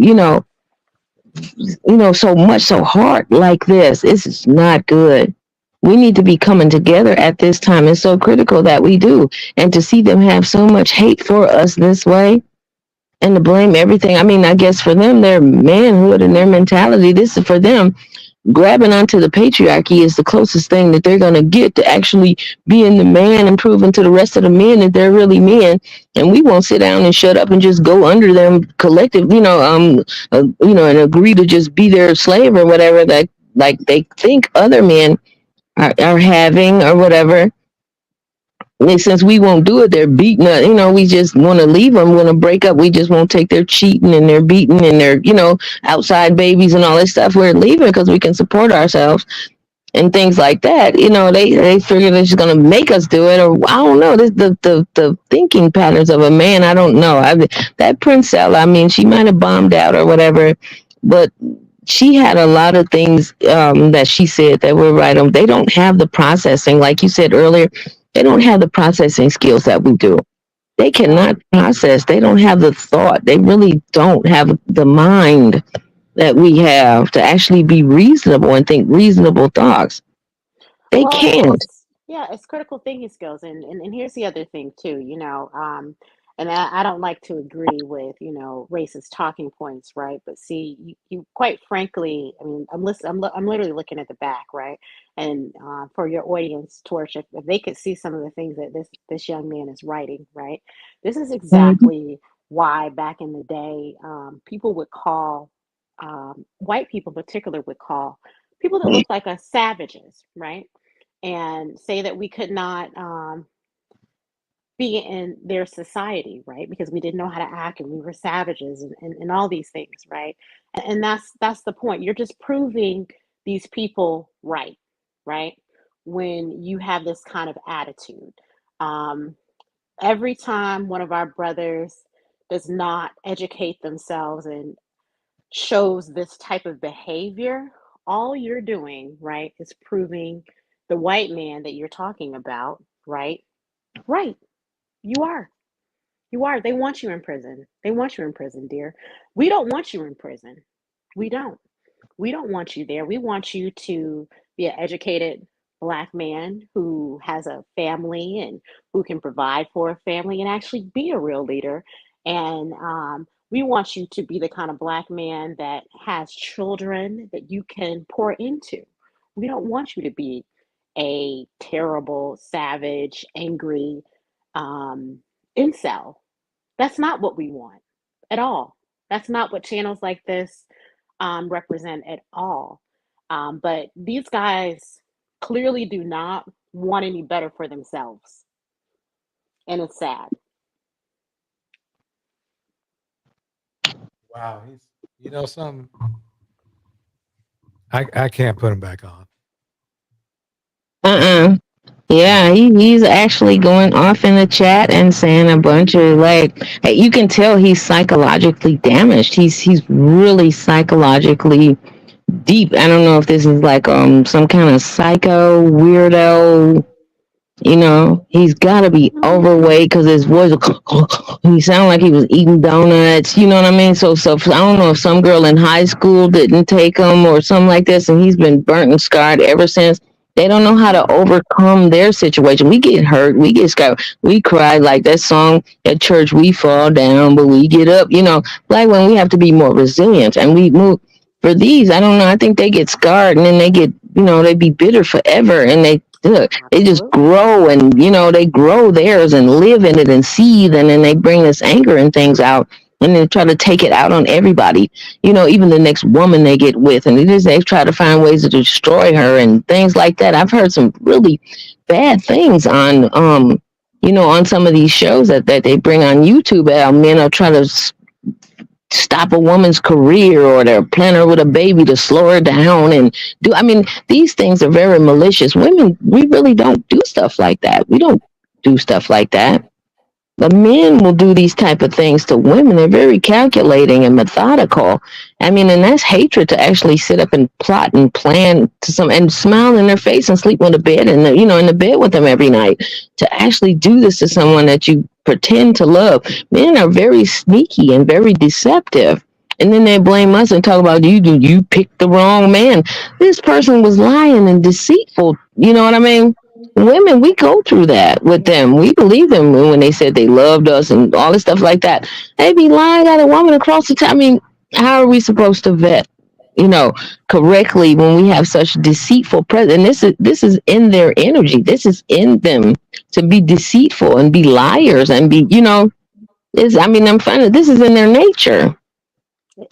so much, so hard like this is not good. We need to be coming together at this time. It's so critical that we do. And to see them have so much hate for us this way and to blame everything. I guess for them, their manhood and their mentality, this is for them. Grabbing onto the patriarchy is the closest thing that they're going to get to actually being the man and proving to the rest of the men that they're really men. And we won't sit down and shut up and just go under them collective, and agree to just be their slave or whatever that like they think other men are having or whatever. And since we won't do it, they're beating us. We just want to leave them, want to break up. We just won't take their cheating and their beating and their, outside babies and all this stuff. We're leaving because we can support ourselves and things like that. They figure they're just going to make us do it, or I don't know. The thinking patterns of a man, I don't know. That Princella, she might have bombed out or whatever, but she had a lot of things that she said that were right on. They don't have the processing, like you said earlier. They don't have the processing skills that we do. They cannot process. They don't have the thought. They really don't have the mind that we have to actually be reasonable and think reasonable thoughts. They can't. It's critical thinking skills. And here's the other thing too, and I don't like to agree with, racist talking points, right? But see, you quite frankly, I'm literally looking at the back, right? And for your audience, Torch, if they could see some of the things that this young man is writing, right? This is exactly why back in the day, people would call, white people in particular would call people that look like us savages, right? And say that we could not be in their society, right? Because we didn't know how to act and we were savages and all these things, right? And that's the point. You're just proving these people right, right? When you have this kind of attitude. Um, every time one of our brothers does not educate themselves and shows this type of behavior, all you're doing, right, is proving the white man that you're talking about, right? Right. You are. You are. They want you in prison. They want you in prison, dear. We don't want you in prison. We don't. We don't want you there. We want you to be an educated Black man who has a family and who can provide for a family and actually be a real leader. And we want you to be the kind of Black man that has children that you can pour into. We don't want you to be a terrible, savage, angry incel. That's not what we want at all. That's not what channels like this represent at all. But these guys clearly do not want any better for themselves. And it's sad. Wow, you know something? I can't put him back on. Yeah, he's actually going off in the chat and saying a bunch of like, hey, you can tell he's psychologically damaged. He's really psychologically deep. I don't know if this is like some kind of psycho weirdo. You know, he's got to be overweight because his voice, he sounded like he was eating donuts. You know what I mean? So I don't know if some girl in high school didn't take him or something like this, and he's been burnt and scarred ever since. They don't know how to overcome their situation. We get hurt, we get scarred, we cry like that song at church. We fall down, but we get up. You know, like when we have to be more resilient and we move. For these, I don't know. I think they get scarred and then they get, you know, they be bitter forever, and they just grow, and you know, they grow theirs and live in it and seethe, and then they bring this anger and things out, and they try to take it out on everybody, you know, even the next woman they get with, and they try to find ways to destroy her and things like that. I've heard some really bad things on you know, on some of these shows that they bring on YouTube. Men are trying to stop a woman's career, or they're planning her with a baby to slow her down and do, I mean, these things are very malicious. Women, we really don't do stuff like that. We don't do stuff like that. The men will do these type of things to women. They're very calculating and methodical. I mean, and that's hatred, to actually sit up and plot and plan to some and smile in their face and sleep on the bed and, you know, in the bed with them every night. To actually do this to someone that you pretend to love. Men are very sneaky and very deceptive. And then they blame us and talk about you picked the wrong man. This person was lying and deceitful. You know what I mean? Women, we go through that with them. We believe them when they said they loved us and all this stuff like that. They be lying at a woman across the time. I mean, how are we supposed to vet, you know, correctly when we have such deceitful presence? And this is in their energy. This is in them to be deceitful and be liars and be, you know, I'm finding this is in their nature.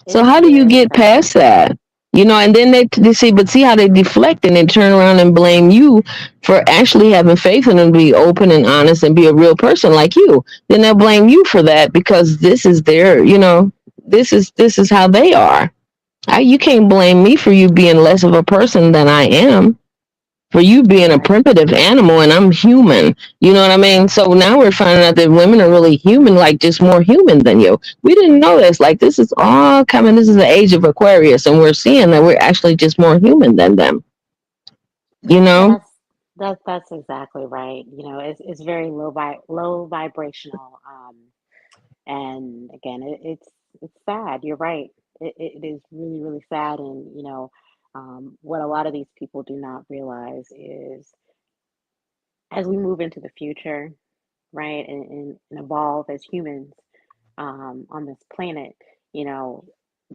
So how do you get past that? You know, and then they see how they deflect and they turn around and blame you for actually having faith in them to be open and honest and be a real person like you. Then they'll blame you for that because this is their, you know, this is how they are. You can't blame me for you being less of a person than I am, for you being a primitive animal and I'm human. You know what I mean? So now we're finding out that women are really human, like just more human than you. We didn't know this. Like this is all coming. This is the age of Aquarius, and we're seeing that we're actually just more human than them. You know? That's exactly right. You know, it's very low vibrational. And again, it's sad. You're right. It is really, really sad. And you know, what a lot of these people do not realize is as we move into the future, right, and evolve as humans on this planet, you know,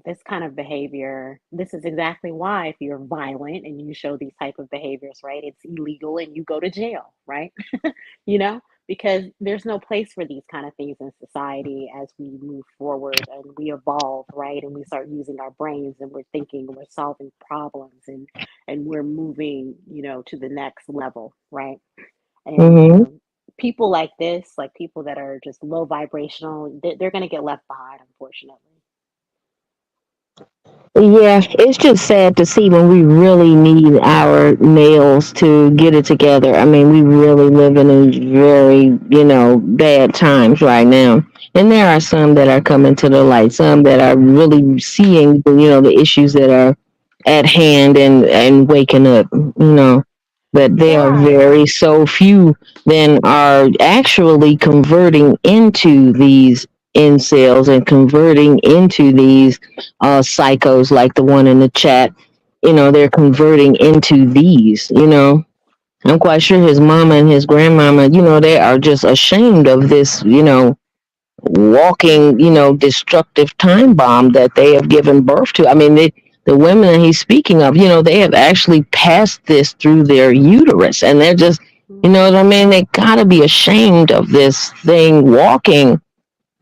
this kind of behavior, this is exactly why if you're violent and you show these type of behaviors, right, it's illegal and you go to jail, right? You know, because there's no place for these kind of things in society as we move forward and we evolve, right? And we start using our brains and we're thinking, we're solving problems and we're moving, you know, to the next level, right? And people like this, like people that are just low vibrational, they're going to get left behind, unfortunately. Yeah, it's just sad to see when we really need our males to get it together. I mean, we really living in very, bad times right now. And there are some that are coming to the light, some that are really seeing, the issues that are at hand and waking up, But there are very so few then are actually converting into these incels and converting into these psychos like the one in the chat. They're converting into these. I'm quite sure his mama and his grandmama, they are just ashamed of this, walking, destructive time bomb that they have given birth to. I mean, the women that he's speaking of, they have actually passed this through their uterus, and they're just, you know what I mean? They gotta be ashamed of this thing walking,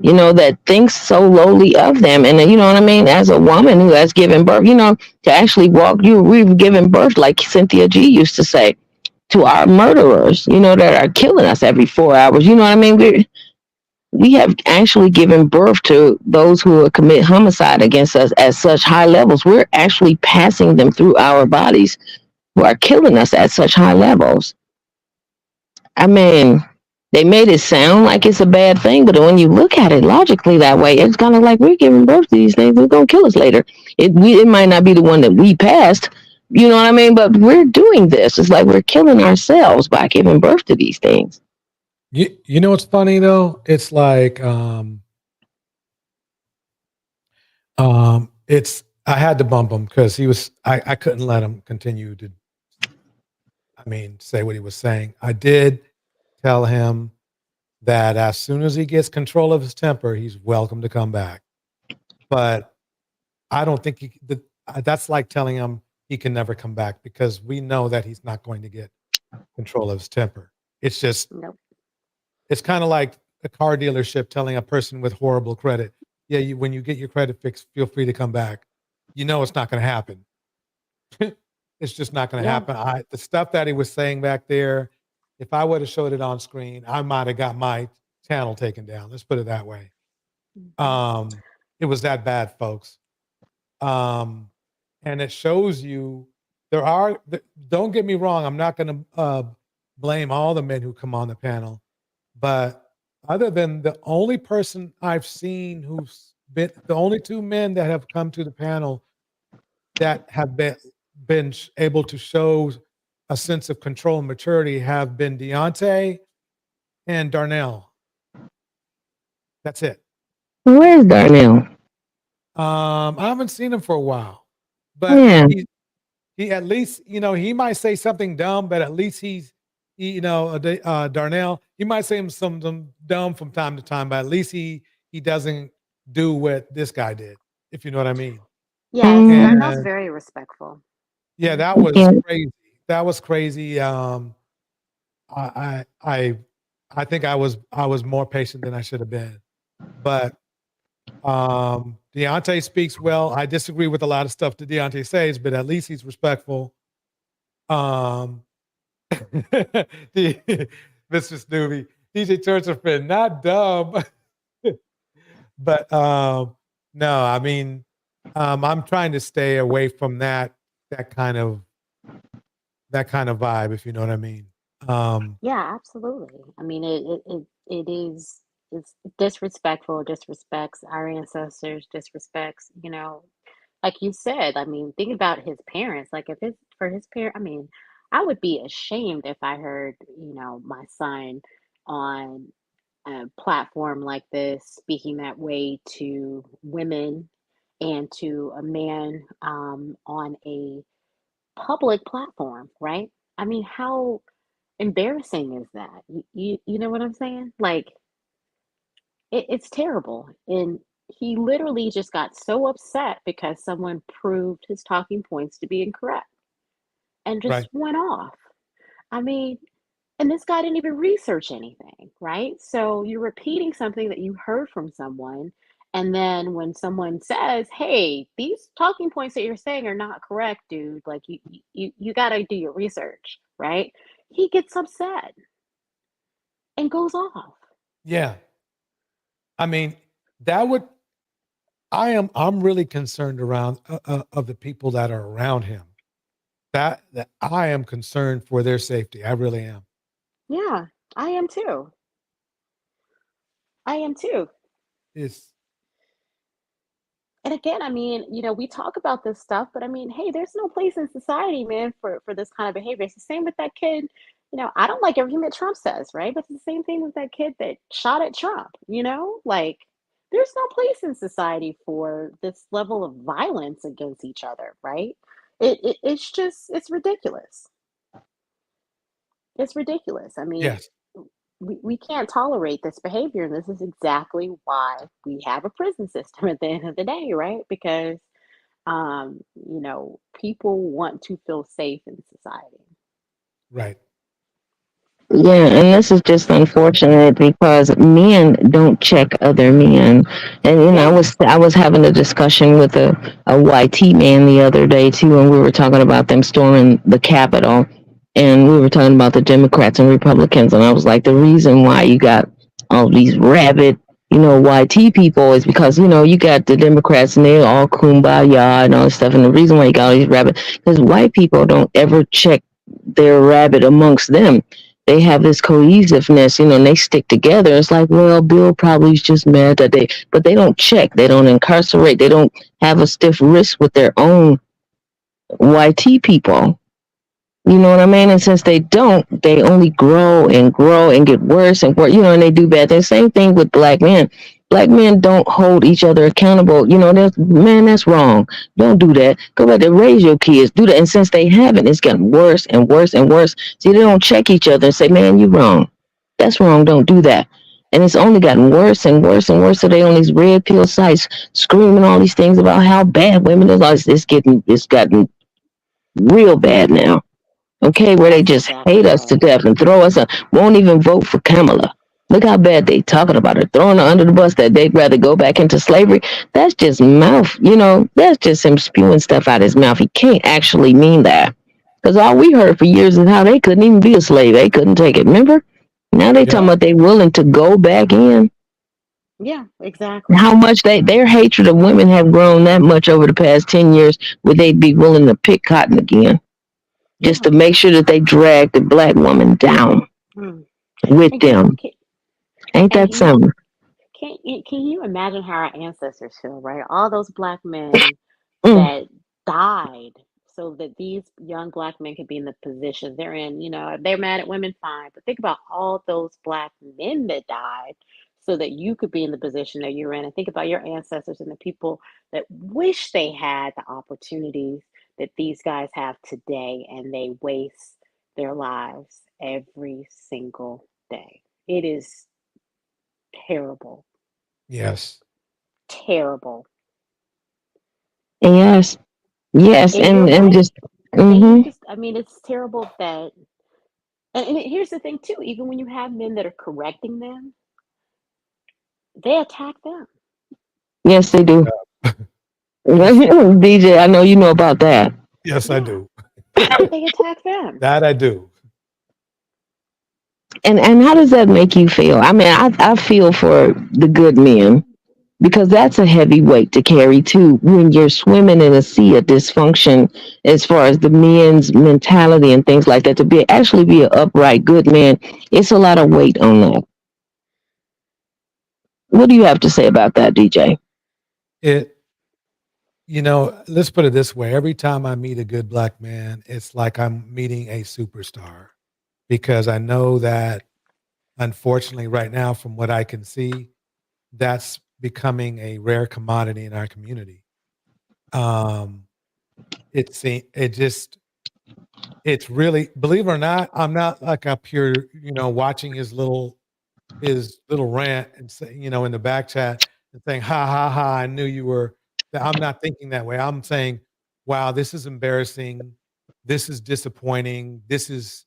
that thinks so lowly of them. And you know what I mean? As a woman who has given birth, to actually walk, we've given birth, like Cynthia G used to say, to our murderers, that are killing us every 4 hours. You know what I mean? We have actually given birth to those who will commit homicide against us at such high levels. We're actually passing them through our bodies who are killing us at such high levels. I mean, they made it sound like it's a bad thing, but when you look at it logically that way, it's kind of like we're giving birth to these things. They're going to kill us later. It might not be the one that we passed, you know what I mean? But we're doing this. It's like we're killing ourselves by giving birth to these things. You know what's funny though? It's like it's I had to bump him because I couldn't let him continue to say what he was saying. I did tell him that as soon as he gets control of his temper, he's welcome to come back. But I don't think that's like telling him he can never come back, because we know that he's not going to get control of his temper. It's just It's kind of like a car dealership telling a person with horrible credit, yeah, when you get your credit fixed, feel free to come back. It's not going to happen. It's just not going to happen. The stuff that he was saying back there, if I would have showed it on screen, I might have got my channel taken down. Let's put it that way. It was that bad, folks. And it shows you don't get me wrong, I'm not going to blame all the men who come on the panel. But other than the only person I've seen who's been the only two men that have come to the panel that have been able to show a sense of control and maturity have been Deontay and Darnell. That's it. Where's Darnell? I haven't seen him for a while, but he at least, he might say something dumb, but at least Darnell, he might say something dumb from time to time, but at least he doesn't do what this guy did, if you know what I mean. Yeah, Darnell's very respectful. Yeah, that was crazy. That was crazy. I think I was more patient than I should have been. But Deontay speaks well. I disagree with a lot of stuff that Deontay says, but at least he's respectful. Mr. Snoopy, DJ Churchill's not dumb. But no, I'm trying to stay away from that kind of vibe, if you know what I mean. Yeah, absolutely. It's disrespectful, disrespects our ancestors, disrespects, like you said. Think about his parents. Like if it's for his parent, I would be ashamed if I heard, my son on a platform like this speaking that way to women and to a man on a public platform, right? How embarrassing is that? You know what I'm saying? Like it's terrible. And he literally just got so upset because someone proved his talking points to be incorrect and just went off. And this guy didn't even research anything, right? So you're repeating something that you heard from someone. And then when someone says, hey, these talking points that you're saying are not correct, dude, like you got to do your research, right? He gets upset. and goes off. Yeah. I mean, I'm really concerned around of the people that are around him. That I am concerned for their safety. I really am. Yeah, I am too. I am too. It's And again, I mean, we talk about this stuff, but I mean, hey, there's no place in society, man, for this kind of behavior. It's the same with that kid. I don't like everything that Trump says, right? But it's the same thing with that kid that shot at Trump, Like, there's no place in society for this level of violence against each other, right? It's ridiculous. It's ridiculous. I mean, yes. we can't tolerate this behavior, and this is exactly why we have a prison system at the end of the day, right? Because people want to feel safe in society. Right. Yeah, and this is just unfortunate because men don't check other men. And I was having a discussion with a YT man the other day too, and we were talking about them storming the Capitol, and we were talking about the Democrats and Republicans, and I was like, the reason why you got all these rabid, YT people is because you got the Democrats and they're all kumbaya and all this stuff, and the reason why you got all these rabid because white people don't ever check their rabid amongst them. They have this cohesiveness, and they stick together. It's like, well, Bill probably is just mad that but they don't check, they don't incarcerate, they don't have a stiff wrist with their own YT people. You know what I mean? And since they don't, they only grow and get worse and worse, and they do bad things. Same thing with black men. Black men don't hold each other accountable. That's wrong. Don't do that. Go back and raise your kids. Do that. And since they haven't, it's gotten worse and worse and worse. See, they don't check each other and say, man, you're wrong. That's wrong. Don't do that. And it's only gotten worse and worse and worse. So they on these red pill sites screaming all these things about how bad women are. It's gotten real bad now. Okay, where they just hate us to death and throw us up, won't even vote for Kamala. Look how bad they talking about her, throwing her under the bus that they'd rather go back into slavery. That's just mouth, that's just him spewing stuff out his mouth. He can't actually mean that. Because all we heard for years is how they couldn't even be a slave. They couldn't take it, remember? Now they talking about they willing to go back in. Yeah, exactly. How much their hatred of women have grown that much over the past 10 years where they'd be willing to pick cotton again. Just to make sure that they drag the black woman down with them. Ain't that something? Can you imagine how our ancestors feel, right? All those black men that died so that these young black men could be in the position they're in. They're mad at women, fine. But think about all those black men that died so that you could be in the position that you're in. And think about your ancestors and the people that wish they had the opportunities that these guys have today, and they waste their lives every single day. It is terrible. Yes. Terrible. Yes. And right. just I mean, it's terrible that and here's the thing too, even when you have men that are correcting them, they attack them. yes, they do. DJ, I know you know about that. Yes, I do. They attack them. That I do. And how does that make you feel? I mean, I feel for the good men because that's a heavy weight to carry too when you're swimming in a sea of dysfunction as far as the men's mentality and things like that. To actually be an upright good man, it's a lot of weight on that. What do you have to say about that, DJ? Let's put it this way. Every time I meet a good black man, it's like I'm meeting a superstar, because I know that, unfortunately, right now, from what I can see, that's becoming a rare commodity in our community. It's really, believe it or not, I'm not like up here, watching his little rant and say, in the back chat and saying, ha ha ha, I knew you were. I'm not thinking that way. I'm saying, wow, this is embarrassing. This is disappointing. This is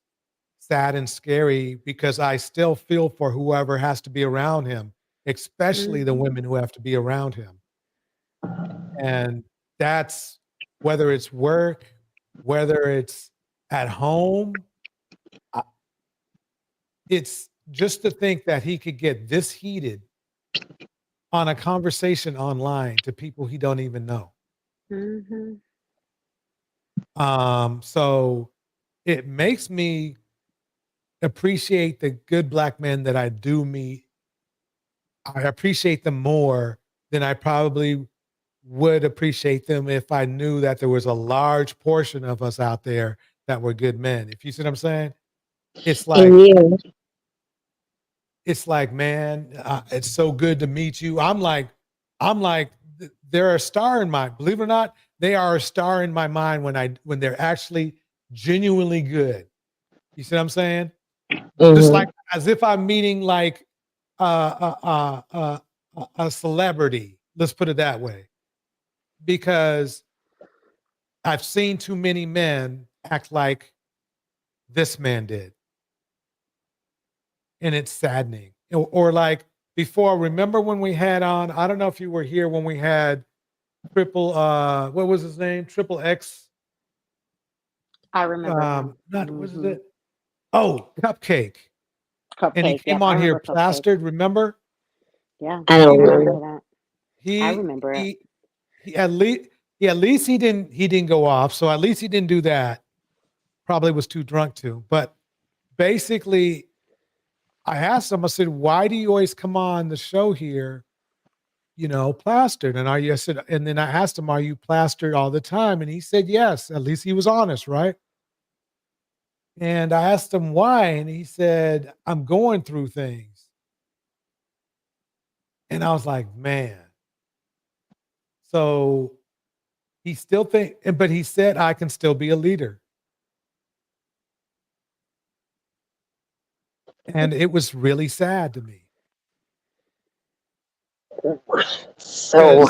sad and scary, because I still feel for whoever has to be around him, especially the women who have to be around him. And that's whether it's work, whether it's at home, just to think that he could get this heated on a conversation online to people he don't even know. Mm-hmm. So it makes me appreciate the good black men that I do meet. I appreciate them more than I probably would appreciate them if I knew that there was a large portion of us out there that were good men. If you see what I'm saying? It's like, it's like, man, it's so good to meet you. I'm like, they're a star in my, believe it or not, they are a star in my mind when they're actually genuinely good. You see what I'm saying? Just like as if I'm meeting like a celebrity. Let's put it that way, because I've seen too many men act like this man did, and it's saddening. Or like before, remember when we had on? I don't know if you were here when we had Triple. What was his name? Triple X. I remember. Not was it? Oh, Cupcake. Cupcake. And he came Yep, I on here remember Cupcake. plastered. Remember? Yeah, I don't I remember. remember that. I remember it. He at least he didn't go off. So at least he didn't do that. Probably was too drunk to. But basically, I asked him. I said, "Why do you always come on the show here, plastered? And I said, and then I asked him, are you plastered all the time? And he said, yes. At least he was honest, right? And I asked him why, and he said, I'm going through things. And I was like, man. So he still but he said, I can still be a leader. And it was really sad to me. So,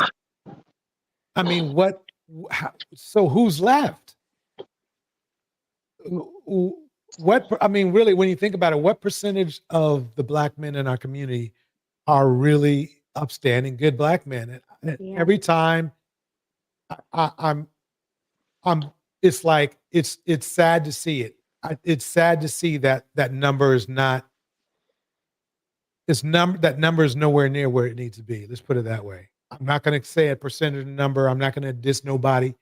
I mean, so who's left? Really, when you think about it, what percentage of the black men in our community are really upstanding, good black men? And every time it's like, it's sad to see it. It's sad to see that number is not, that number is nowhere near where it needs to be. Let's put it that way. I'm not going to say a percentage number. I'm not going to diss nobody,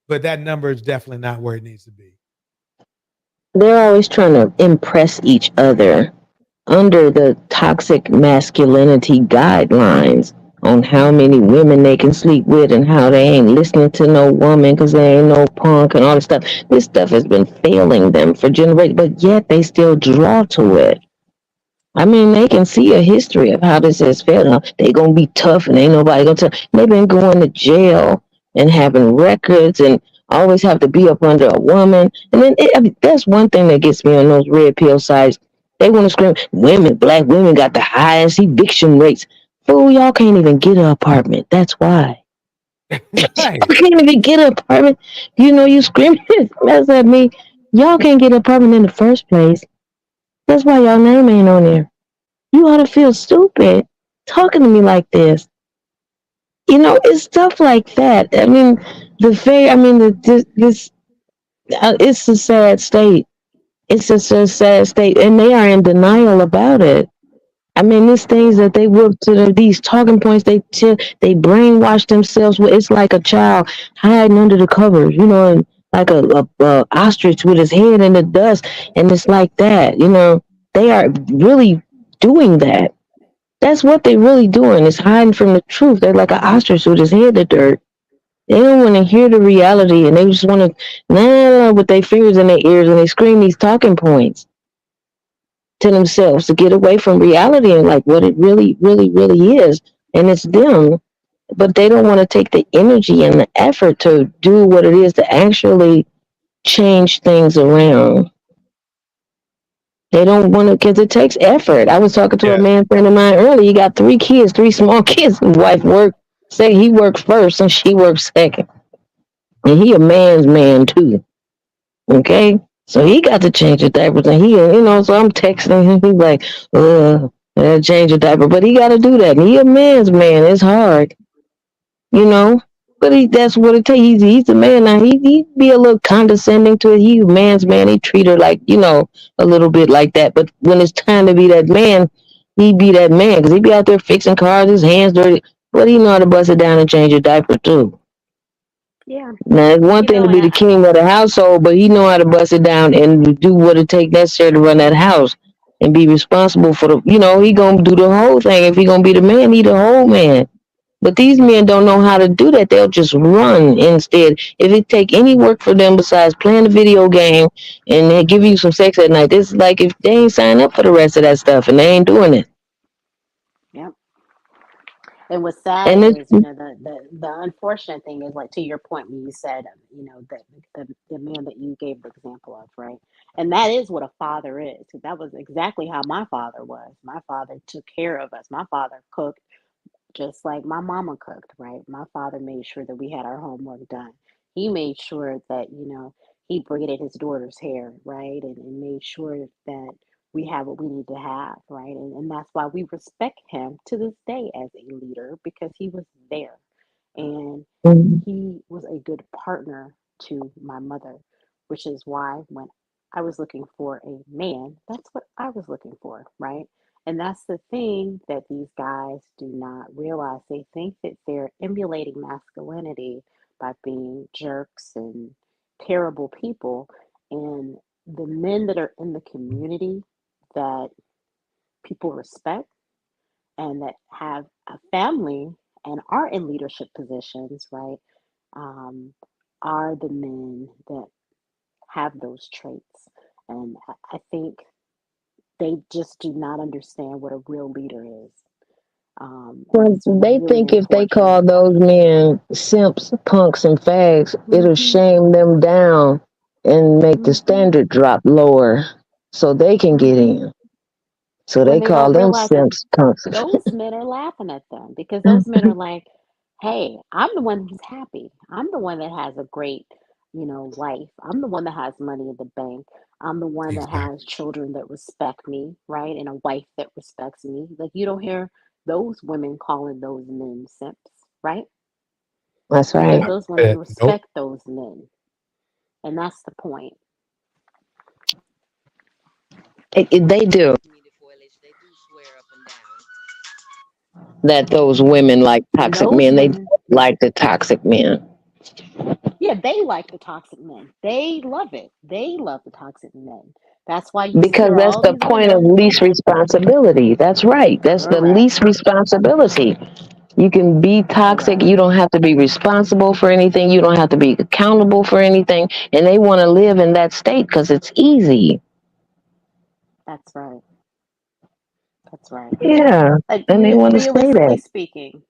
but that number is definitely not where it needs to be. they're always trying to impress each other under the toxic masculinity guidelines on how many women they can sleep with and how they ain't listening to no woman because they ain't no punk and all this stuff. This stuff has been failing them for generations, but yet they still draw to it. I mean, they can see a history of how this has failed. They gonna be tough and ain't nobody gonna tell. They've been going to jail and having records and always have to be up under a woman. And then that's one thing that gets me on those red pill sites. They want to scream, black women got the highest eviction rates. Fool, y'all can't even get an apartment. That's why. Right. You can't even get an apartment. You screaming that's at me. Y'all can't get an apartment in the first place. That's why y'all name ain't on there. You ought to feel stupid talking to me like this. It's stuff like that. I mean, it's a sad state. It's just a sad state, and they are in denial about it. I mean, these things that they whip to these talking points, they brainwash themselves with. It's like a child hiding under the covers, and like a ostrich with his head in the dust, and it's like that. They are really doing that. That's what they're really doing, is hiding from the truth. They're like an ostrich with his head in the dirt. They don't want to hear the reality, and they just want to with their fingers in their ears, and they scream these talking points to themselves to get away from reality and like what it really, really, really is. And it's them, but they don't want to take the energy and the effort to do what it is to actually change things around. They don't want to, because it takes effort. I was talking to a man friend of mine earlier. He got 3 kids, 3 small kids. His wife he works first and she works second. And he a man's man too. Okay? So he got to change the diapers. And so I'm texting him. He's like, change the diaper. But he got to do that. And he a man's man. It's hard. But that's what it takes. He's a man now. He be a little condescending to it. He's a man's man. He treat her like, a little bit like that. But when it's time to be that man, he be that man. Because he be out there fixing cars, his hands dirty. But he know how to bust it down and change a diaper, too. Yeah. Now, it's one You thing know, to be and the king of the household, but he know how to bust it down and do what it take necessary to run that house and be responsible for he gonna do the whole thing. If he gonna be the man, he the whole man. But these men don't know how to do that. They'll just run instead. If it take any work for them besides playing the video game and they give you some sex at night, it's like if they ain't sign up for the rest of that stuff and they ain't doing it. yep. And what's sad And is, it's the unfortunate thing is, like, to your point when you said, the man that you gave the example of, right? And that is what a father is. That was exactly how my father was. My father took care of us. My father cooked just like my mama cooked, right? My father made sure that we had our homework done. He made sure that, he braided his daughter's hair, right? And made sure that we have what we need to have, right? And that's why we respect him to this day as a leader, because he was there. And he was a good partner to my mother, which is why when I was looking for a man, that's what I was looking for, right? And that's the thing that these guys do not realize. They think that they're emulating masculinity by being jerks and terrible people. And the men that are in the community that people respect and that have a family and are in leadership positions, right, are the men that have those traits. And I think they just do not understand what a real leader is. And Well, it's they really think if they unfortunate. call those men simps, punks, and fags, it'll Mm-hmm. shame them down and make the Mm-hmm. standard drop lower so they can get Mm-hmm. in. So When they they call don't them realize that simps, punks. those men are laughing at them, because those men are like, hey, I'm the one who's happy. I'm the one that has a great, life. I'm the one that has money in the bank. I'm the one that has children that respect me, right? And a wife that respects me. Like, you don't hear those women calling those men simps, right? That's Because right. those women Nope. respect those men. And that's the point. They do. That those women like And toxic those men. They women, like the toxic men. yeah, they like the toxic men. They love it. They love the toxic men. That's why you Because hear that's all the these point of women. least responsibility. That's right. That's the Correct. least responsibility. You can be toxic. Correct. You don't have to be responsible for anything. You don't have to be accountable for anything. And they want to live in that state because it's easy. That's right. That's right. Yeah. And they want to stay there. Realistically speaking,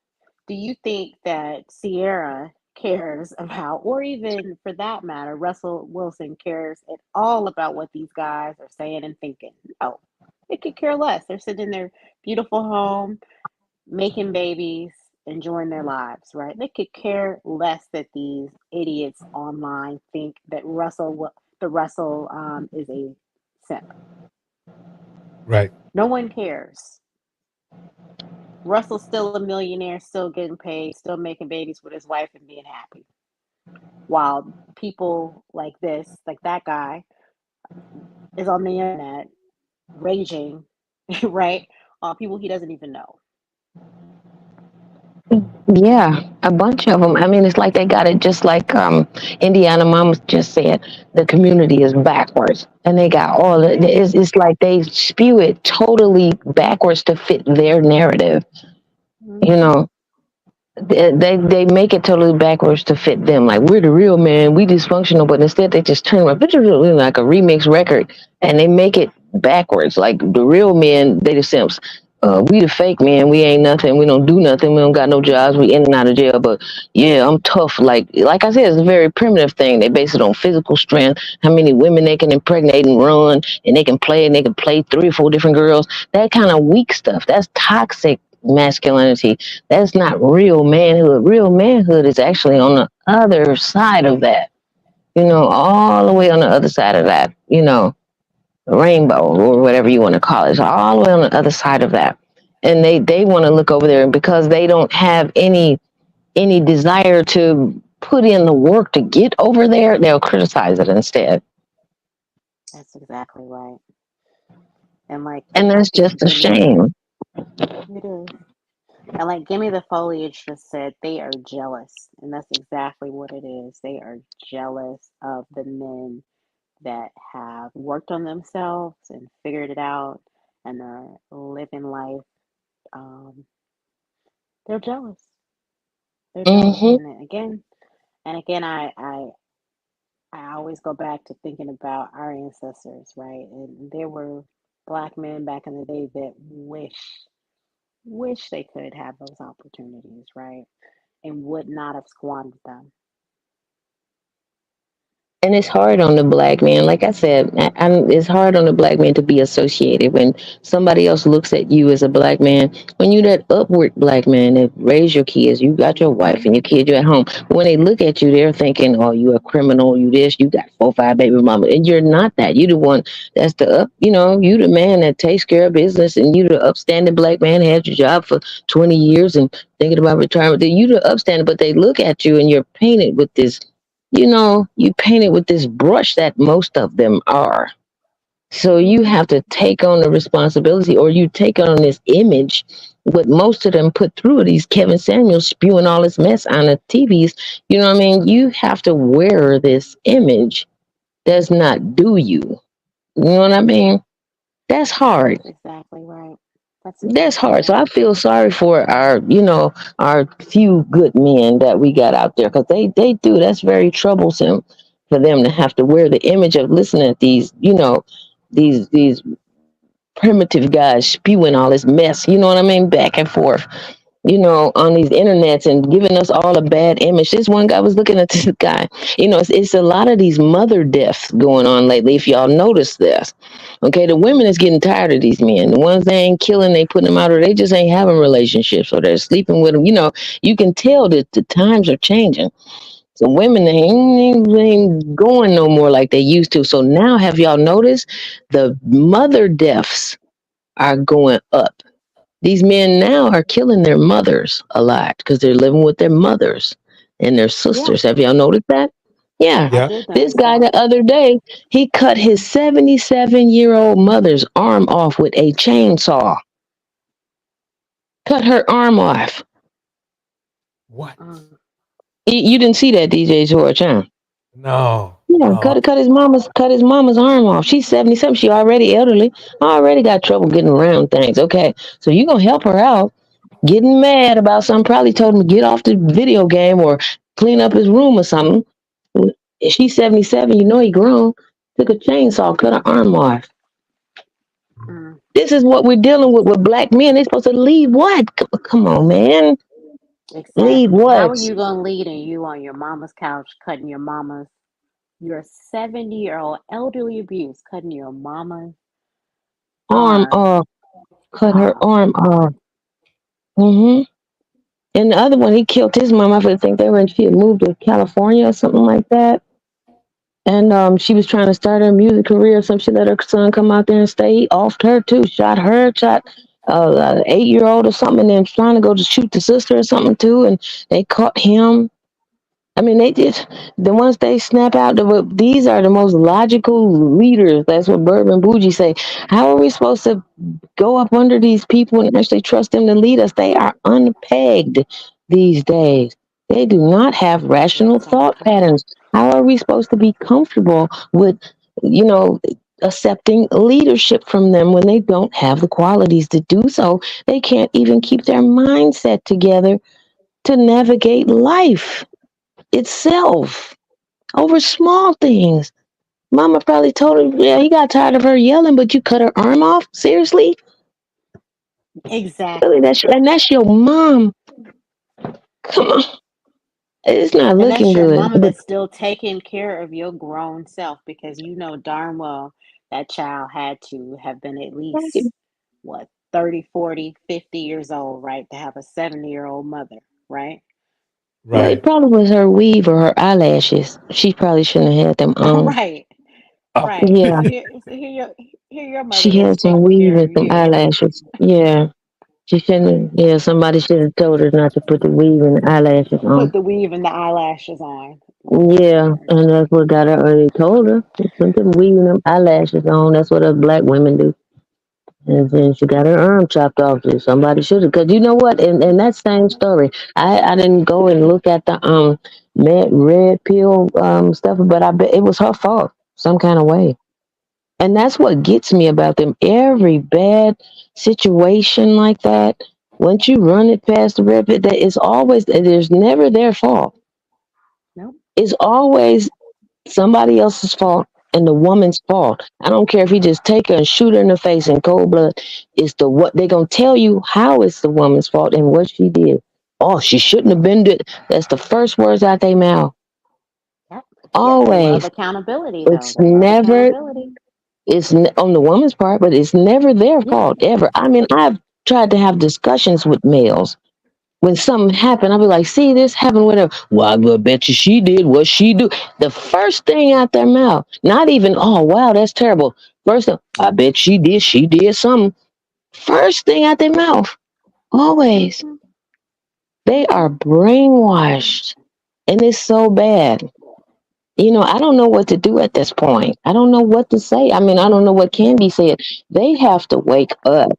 do you think that Sierra cares about, or even for that matter, Russell Wilson cares at all about what these guys are saying and thinking? No, they could care less. They're sitting in their beautiful home, making babies, enjoying their lives, right? They could care less that these idiots online think that Russell is a simp. Right. No one cares. Russell's still a millionaire, still getting paid, still making babies with his wife and being happy. While people like this, like that guy, is on the internet raging, right? On people he doesn't even know. Yeah, a bunch of them. I mean, it's like they got it just like Indiana Mama just said, the community is backwards. And they got all it. It's like they spew it totally backwards to fit their narrative. You Mm-hmm. know, they make it totally backwards to fit them. Like, we're the real man, we dysfunctional, but instead they just turn around like a remix record and they make it backwards. Like the real men, they the simps. We the fake men, we ain't nothing, we don't do nothing, we don't got no jobs, we in and out of jail. But yeah, I'm tough. Like I said, it's a very primitive thing. They base it on physical strength, how many women they can impregnate and run, and they can play 3 or 4 different girls. That kind of weak stuff. That's toxic masculinity. That's not real manhood. Real manhood is actually on the other side of that. All the way on the other side of that. Rainbow or whatever you want to call it. It's all the way on the other side of that. And they want to look over there, and because they don't have any any desire to put in the work to get over there, they'll criticize it instead. That's exactly right. And like, And I that's think just a Gimme, shame. it is. And like Gimme the Foliage just said, they are jealous. And that's exactly what it is. They are jealous of the men that have worked on themselves and figured it out and are living life. Um, they're jealous. They're jealous. Mm-hmm. And again, I always go back to thinking about our ancestors, right? And there were black men back in the day that wish they could have those opportunities, right? And would not have squandered them. And it's hard on the black man. Like I said, it's hard on the black man to be associated when somebody else looks at you as a black man. When you're that upward black man that raised your kids, you got your wife and your kid, you're at home. When they look at you, they're thinking, "Oh, you a criminal. You this. You got 4 or 5 baby mama," and you're not that. You the one that's the up. You know, you the man that takes care of business, and you the upstanding black man had your job for 20 years and thinking about retirement. You the upstanding, but they look at you and you're painted with this. You know, you paint it with this brush that most of them are. So you have to take on the responsibility, or you take on this image, what most of them put through these Kevin Samuels spewing all this mess on the TVs. You know what I mean? You have to wear this image does not do you. You know what I mean? That's hard. That's exactly right. That's hard. So I feel sorry for our few good men that we got out there, because they do. That's very troublesome for them to have to wear the image of listening to these primitive guys spewing all this mess. You know what I mean? Back and forth. On these internets and giving us all a bad image. This one guy was looking at this guy. It's a lot of these mother deaths going on lately, if y'all notice this. Okay, the women is getting tired of these men. The ones they ain't killing, they putting them out, or they just ain't having relationships, or they're sleeping with them. You can tell that the times are changing. So women, they ain't going no more like they used to. So now, have y'all noticed the mother deaths are going up? These men now are killing their mothers a lot because they're living with their mothers and their sisters. Have y'all noticed that? Yeah. Yeah. This guy the other day, he cut his 77-year-old mother's arm off with a chainsaw. Cut her arm off. What? You didn't see that, DJ George, huh? No. Yeah, No. cut his mama's arm off. She's 70-something. She already elderly. Already got trouble getting around things. Okay, so you gonna help her out. Getting mad about something, probably told him to get off the video game or clean up his room or something. She's 77, he grown. Took a chainsaw, cut her arm off. This is what we're dealing with black men. They're supposed to lead what? Come on, man. Exactly. Lead what? How are you gonna lead and you on your mama's couch cutting your 70-year-old elderly abuse, cutting your mama's Arm off. Cut her arm off. And the other one, he killed his mom. I think she had moved to California or something like that. And she was trying to start her music career. She let her son come out there and stay. He offed her too. Shot her. Shot an 8-year-old or something. And then trying to go to shoot the sister or something too. And they caught him. I mean, they did. The ones they snap out, these are the most logical leaders. That's what Burb and Bougie say. How are we supposed to go up under these people and actually trust them to lead us? They are unpegged these days. They do not have rational thought patterns. How are we supposed to be comfortable with, accepting leadership from them when they don't have the qualities to do so? They can't even keep their mindset together to navigate life itself over small things. Mama probably told her, yeah, he got tired of her yelling, but you cut her arm off? Seriously? Exactly. Really, that's your mom. Come on. It's not And looking that's your good. mama that's still taking care of your grown self, because you know darn well that child had to have been at least, 30, 40, 50 years old, right? To have a 70-year-old mother, right? Well, it probably was her weave or her eyelashes. She probably shouldn't have had them on. Right. Yeah. So here your mother She is had some taking weave care and of some you. eyelashes. Yeah. She shouldn't. Yeah, somebody should have told her not to put the weave and the eyelashes on. Put the weave and the eyelashes on. Yeah, and that's what got her. They told her put them weave and them eyelashes on. That's what us black women do. And then she got her arm chopped off. So somebody should have. Cause you know what? In that same story, I didn't go and look at the red pill stuff, but I bet it was her fault some kind of way. And that's what gets me about them. Every bad situation like that, once you run it past the red pill, that it's always there's never their fault. Nope. It's always somebody else's fault and the woman's fault. I don't care if he just take her and shoot her in the face in cold blood. It's the what they're gonna tell you how it's the woman's fault and what she did. Oh, she shouldn't have been doing. That's the first words out their mouth. Yep. Always. They love accountability, though. It's They love never. accountability. It's on the woman's part, but it's never their fault ever. I mean, I've tried to have discussions with males. When something happened, I'll be like, see, this happened with her. Well, I bet you she did what she do. The first thing out their mouth, not even, oh, wow, that's terrible. First thing, I bet she did something. First thing out their mouth, always. They are brainwashed, and it's so bad. You know, I don't know what to do at this point. I don't know what to say. I mean, I don't know what can be said. They have to wake up.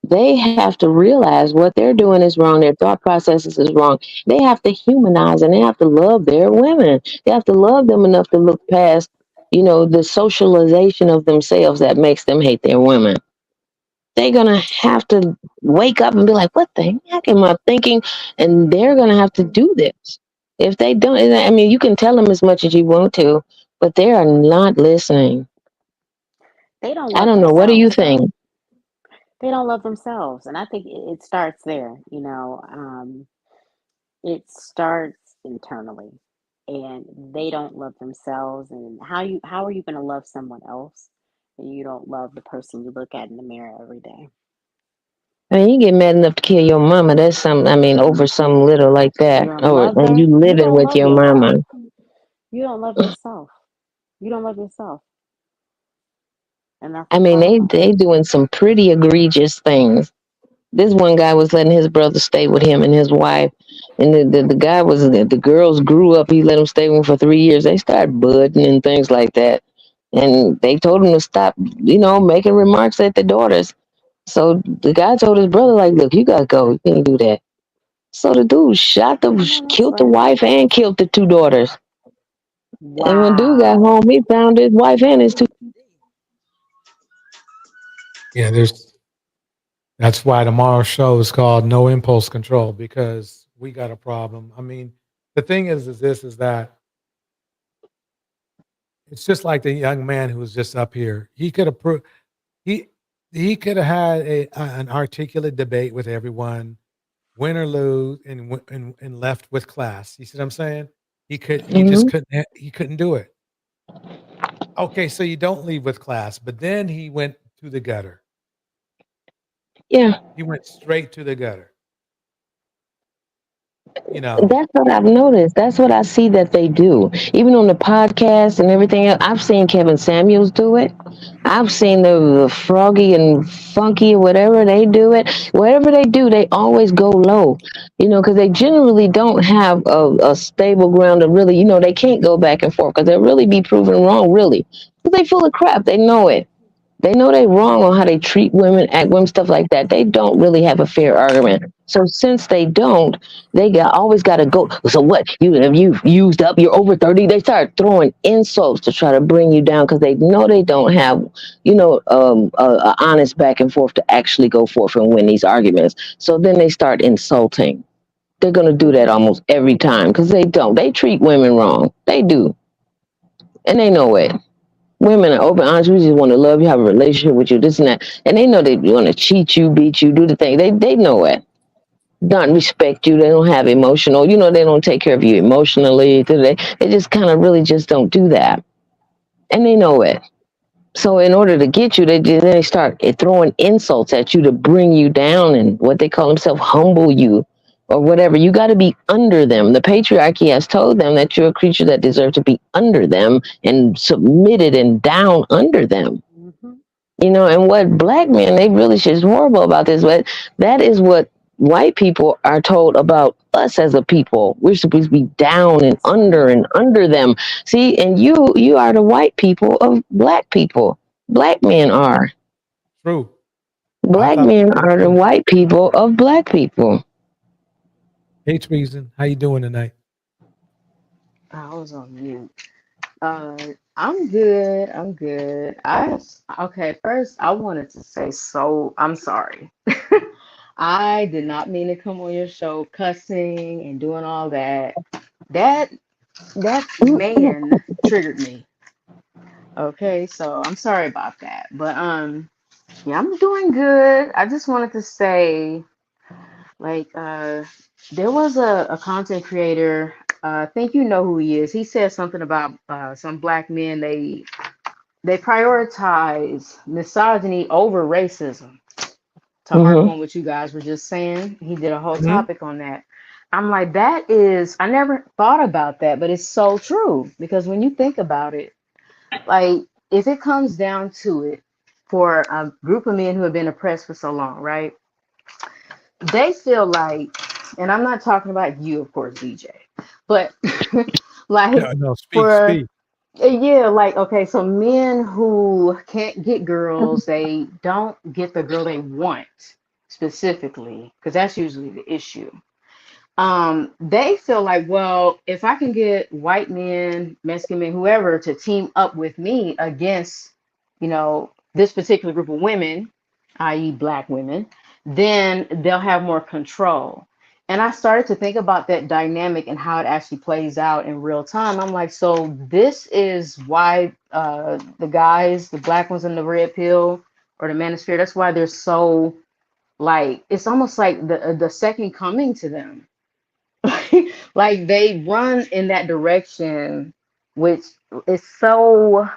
They have to realize what they're doing is wrong. Their thought processes is wrong. They have to humanize and they have to love their women. They have to love them enough to look past, you know, the socialization of themselves that makes them hate their women. They're going to have to wake up and be like, what the heck am I thinking? And they're going to have to do this. If they don't, I mean, you can tell them as much as you want to, but they are not listening. They don't I love don't know. What do you themselves, though. think? They don't love themselves, and I think it starts there. It starts internally, and they don't love themselves. And how are you going to love someone else and you don't love the person you look at in the mirror every day? I mean, you get mad enough to kill your mama. That's something. I mean, over something little like that, You're in or love and her. you You living don't with love your yourself. mama. You don't love yourself. You don't love yourself, and that's I the mean, problem. they doing some pretty egregious things. This one guy was letting his brother stay with him and his wife, and the guy was the girls grew up. He let them stay with him for 3 years. They started budding and things like that, and they told him to stop, you know, making remarks at the daughters. So the guy told his brother, like, look, you gotta go. You can't do that. So the dude killed the wife and killed the 2 daughters. And when dude got Wow. home, he found his wife and his 2. Yeah, that's why tomorrow's show is called No Impulse Control, because we got a problem. I mean, the thing is that it's just like the young man who was just up here. He could have he could have had an articulate debate with everyone, win or lose, and left with class. You see what I'm saying? He just couldn't do it. Okay, so you don't leave with class, but then he went to the gutter. Yeah. He went straight to the gutter. You know. That's what I've noticed. That's what I see that they do. Even on the podcast and everything else, I've seen Kevin Samuels do it. I've seen the Froggy and Funky or whatever they do it. Whatever they do, they always go low. You know, because they generally don't have a stable ground to really, you know, they can't go back and forth because they'll really be proven wrong, really. Because they full of crap. They know it. They know they're wrong on how they treat women, act women, stuff like that. They don't really have a fair argument. So since they don't, they always got to go. So what? You've used up. You're over 30. They start throwing insults to try to bring you down because they know they don't have, you know, a honest back and forth to actually go forth and win these arguments. So then they start insulting. They're gonna do that almost every time because they don't. They treat women wrong. They do, and they know it. Women are open, honest. We just want to love you, have a relationship with you, this and that. And they know they want to cheat you, beat you, do the thing. They know it. Don't respect you. They don't have emotional. You know, they don't take care of you emotionally. They just kind of really just don't do that. And they know it. So in order to get you, they start throwing insults at you to bring you down and what they call themselves humble you or whatever. You got to be under them. The patriarchy has told them that you're a creature that deserves to be under them and submitted and down under them. Mm-hmm. You know, and what black men, they really shit's horrible about this, but that is what white people are told about us as a people. We're supposed to be down and under them. See, and you are the white people of black people. Black men are. True. Black men are the white people of black people. Hey, Treason, how you doing tonight? I was on mute. I'm good. I'm good. Okay, first I wanted to say I'm sorry. I did not mean to come on your show cussing and doing all that. That man triggered me. Okay, so I'm sorry about that. But yeah, I'm doing good. I just wanted to say, like, there was a content creator, I think you know who he is. He said something about some black men, they prioritize misogyny over racism. To harp on what you guys were just saying, he did a whole topic on that. I'm like, I never thought about that, but it's so true. Because when you think about it, like, if it comes down to it, for a group of men who have been oppressed for so long, right? They feel like, and I'm not talking about you, of course, DJ, but like speak. Yeah, like, okay, so men who can't get girls, they don't get the girl they want specifically, because that's usually the issue. They feel like, well, if I can get white men, Mexican men, whoever, to team up with me against, this particular group of women, i.e. black women, then they'll have more control. And I started to think about that dynamic and how it actually plays out in real time. I'm like, so this is why the guys, the black ones in the red pill or the manosphere, that's why they're so, like, it's almost like the second coming to them. Like, they run in that direction, which is so,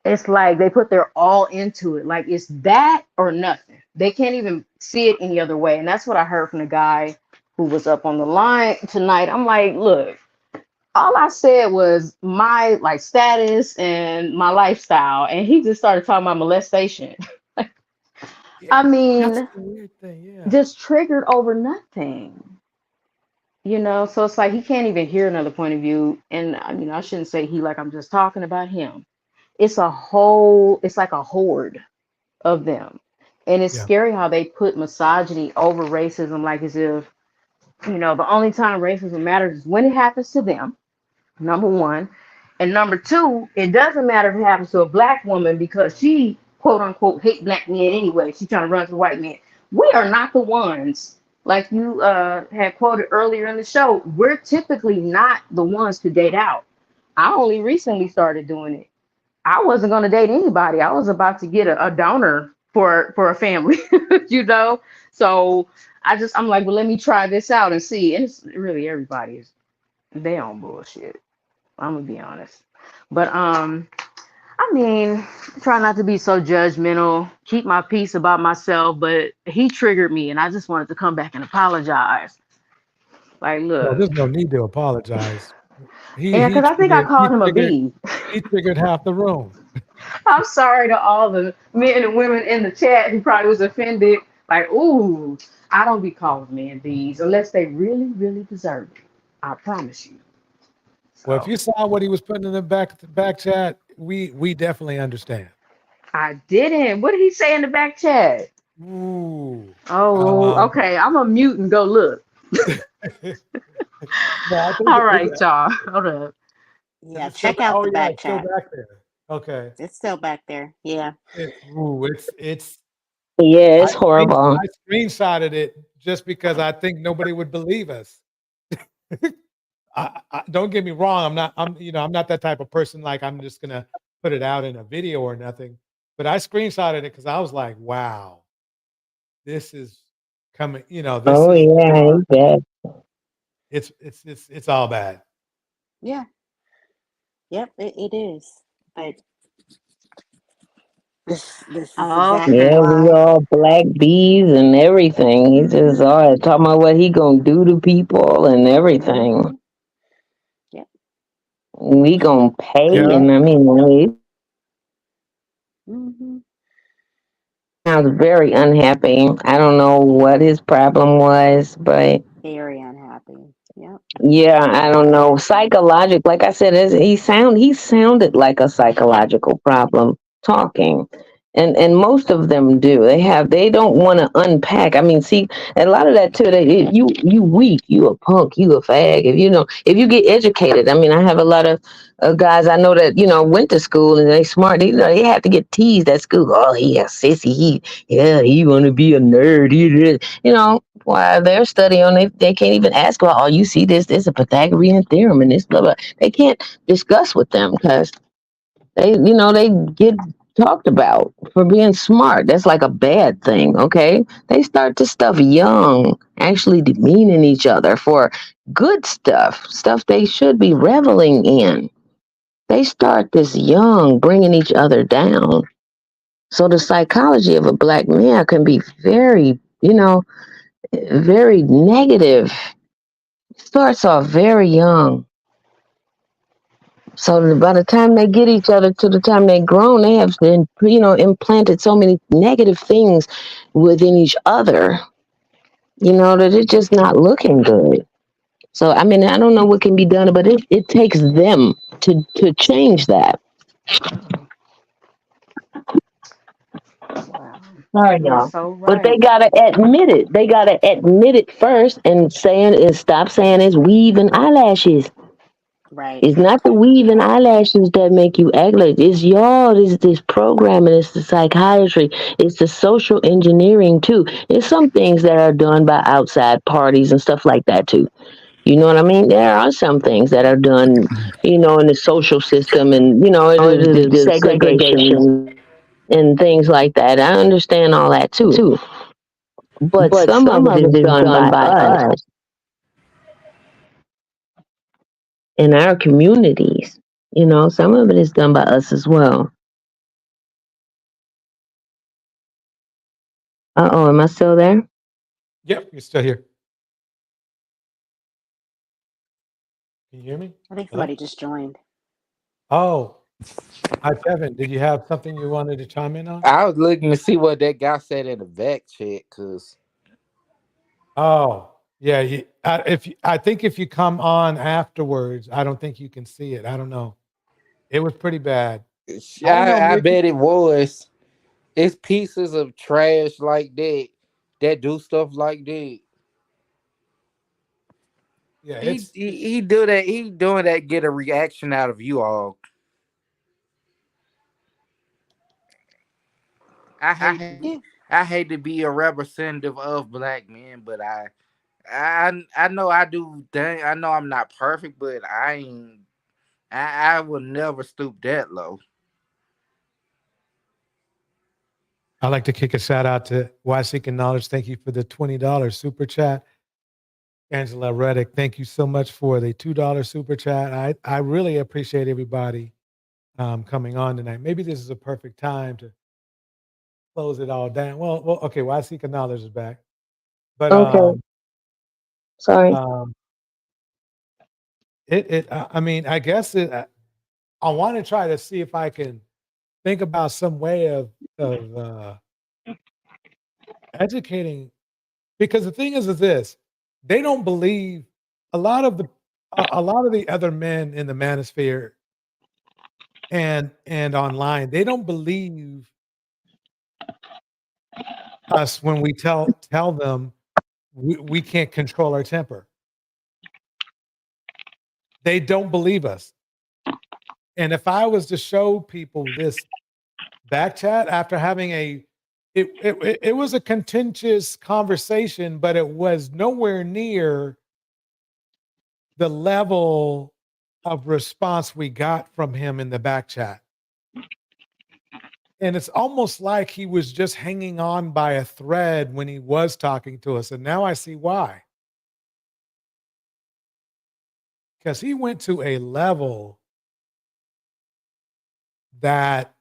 it's like they put their all into it. Like, it's that or nothing. They can't even see it any other way. And that's what I heard from the guy who was up on the line tonight. I'm like, look, all I said was my, like, status and my lifestyle. And he just started talking about molestation. I mean, That's the weird thing, yeah. just triggered over nothing. So it's like he can't even hear another point of view. And I shouldn't say he, like I'm just talking about him. It's like a horde of them. And it's scary how they put misogyny over racism, like as if, the only time racism matters is when it happens to them, number one. And number two, it doesn't matter if it happens to a black woman because she, quote unquote, hate black men anyway. She's trying to run to white men. We are not the ones, like you had quoted earlier in the show, we're typically not the ones to date out. I only recently started doing it. I wasn't going to date anybody. I was about to get a donor for a family, So I'm like, well, let me try this out and see. And it's really they on bullshit. I'm gonna be honest. But try not to be so judgmental, keep my peace about myself, but he triggered me and I just wanted to come back and apologize. Like, look. No, there's no need to apologize. Because I think I called him a bee. He triggered half the room. I'm sorry to all the men and women in the chat who probably was offended. Like, ooh, I don't be called men bees unless they really, really deserve it. I promise you. Well, if you saw what he was putting in the back chat, we definitely understand. I didn't. What did he say in the back chat? Ooh. Oh, okay. I'm gonna mute and go look. All right, y'all. Hold up. Yeah, check out the back chat. It's still back there. Okay. It's still back there. Yeah. It's horrible. I screenshotted it just because I think nobody would believe us. I don't get me wrong. I'm not that type of person. Like, I'm just gonna put it out in a video or nothing. But I screenshotted it because I was like, wow, this is coming. It's all bad. Yeah. Yep, it is. But this is exactly we why. all black bees and everything. He's just talking about what he gonna do to people and everything. Yep. We gonna pay, and Mm-hmm. sounds very unhappy. I don't know what his problem was, but Very unhappy. Yep. yeah, I don't know. Psychological, like I said, he sounded like a psychological problem talking. And most of them do. They don't want to unpack. I mean, see, a lot of that too. You weak, you a punk, you a fag. If you get educated. I mean, I have a lot of guys I know that went to school and they smart. They have to get teased at school. Oh, he a sissy. He want to be a nerd. While they're studying, they can't even ask about. Oh, you see this? There's a Pythagorean theorem and this blah blah. They can't discuss with them because they get talked about for being smart. That's like a bad thing, okay? They start this stuff young, actually demeaning each other for good stuff they should be reveling in. They start this young, bringing each other down. So the psychology of a black man can be very, very negative. Starts off very young. So by the time they get each other to the time they're grown, they have been, implanted so many negative things within each other, that it's just not looking good. So, I mean, I don't know what can be done, but it takes them to change that. Sorry, You're y'all. so But they right. gotta admit it. They gotta admit it first and stop saying it's weave and eyelashes. Right. It's not the weave and eyelashes that make you act like it's y'all. It's this programming. It's the psychiatry. It's the social engineering too. It's some things that are done by outside parties and stuff like that too. You know what I mean? There are some things that are done, in the social system, and the segregation and things like that. I understand all that too. But some of it is done by us in our communities. Some of it is done by us as well. Uh-oh, am I still there? Yep, you're still here. Can you hear me? I think Hello? somebody just joined. Oh, hi, Kevin. Did you have something you wanted to chime in on? I was looking to see what that guy said in the back chat, cause Oh, yeah. I think if you come on afterwards, I don't think you can see it. I don't know. It was pretty bad. I don't know, I maybe. bet it was. It's pieces of trash like that do stuff like that. Yeah, He do that. He doing that. Get a reaction out of you all. I hate to be a representative of black men, but I know I do. I know I'm not perfect, but I ain't. I will never stoop that low. I'd like to kick a shout out to Why Seeking Knowledge. Thank you for the $20 super chat. Angela Reddick, thank you so much for the $2 super chat. I really appreciate everybody coming on tonight. Maybe this is a perfect time to close it all down. Well, okay. Why Seeking Knowledge is back, but Okay. Sorry. I mean, I guess I want to try to see if I can think about some way of educating, because the thing is this: they don't believe a lot of the other men in the manosphere and online. They don't believe us when we tell them we can't control our temper. They don't believe us. And if I was to show people this back chat after having it was a contentious conversation, but it was nowhere near the level of response we got from him in the back chat. And it's almost like he was just hanging on by a thread when he was talking to us. And now I see why. Because he went to a level that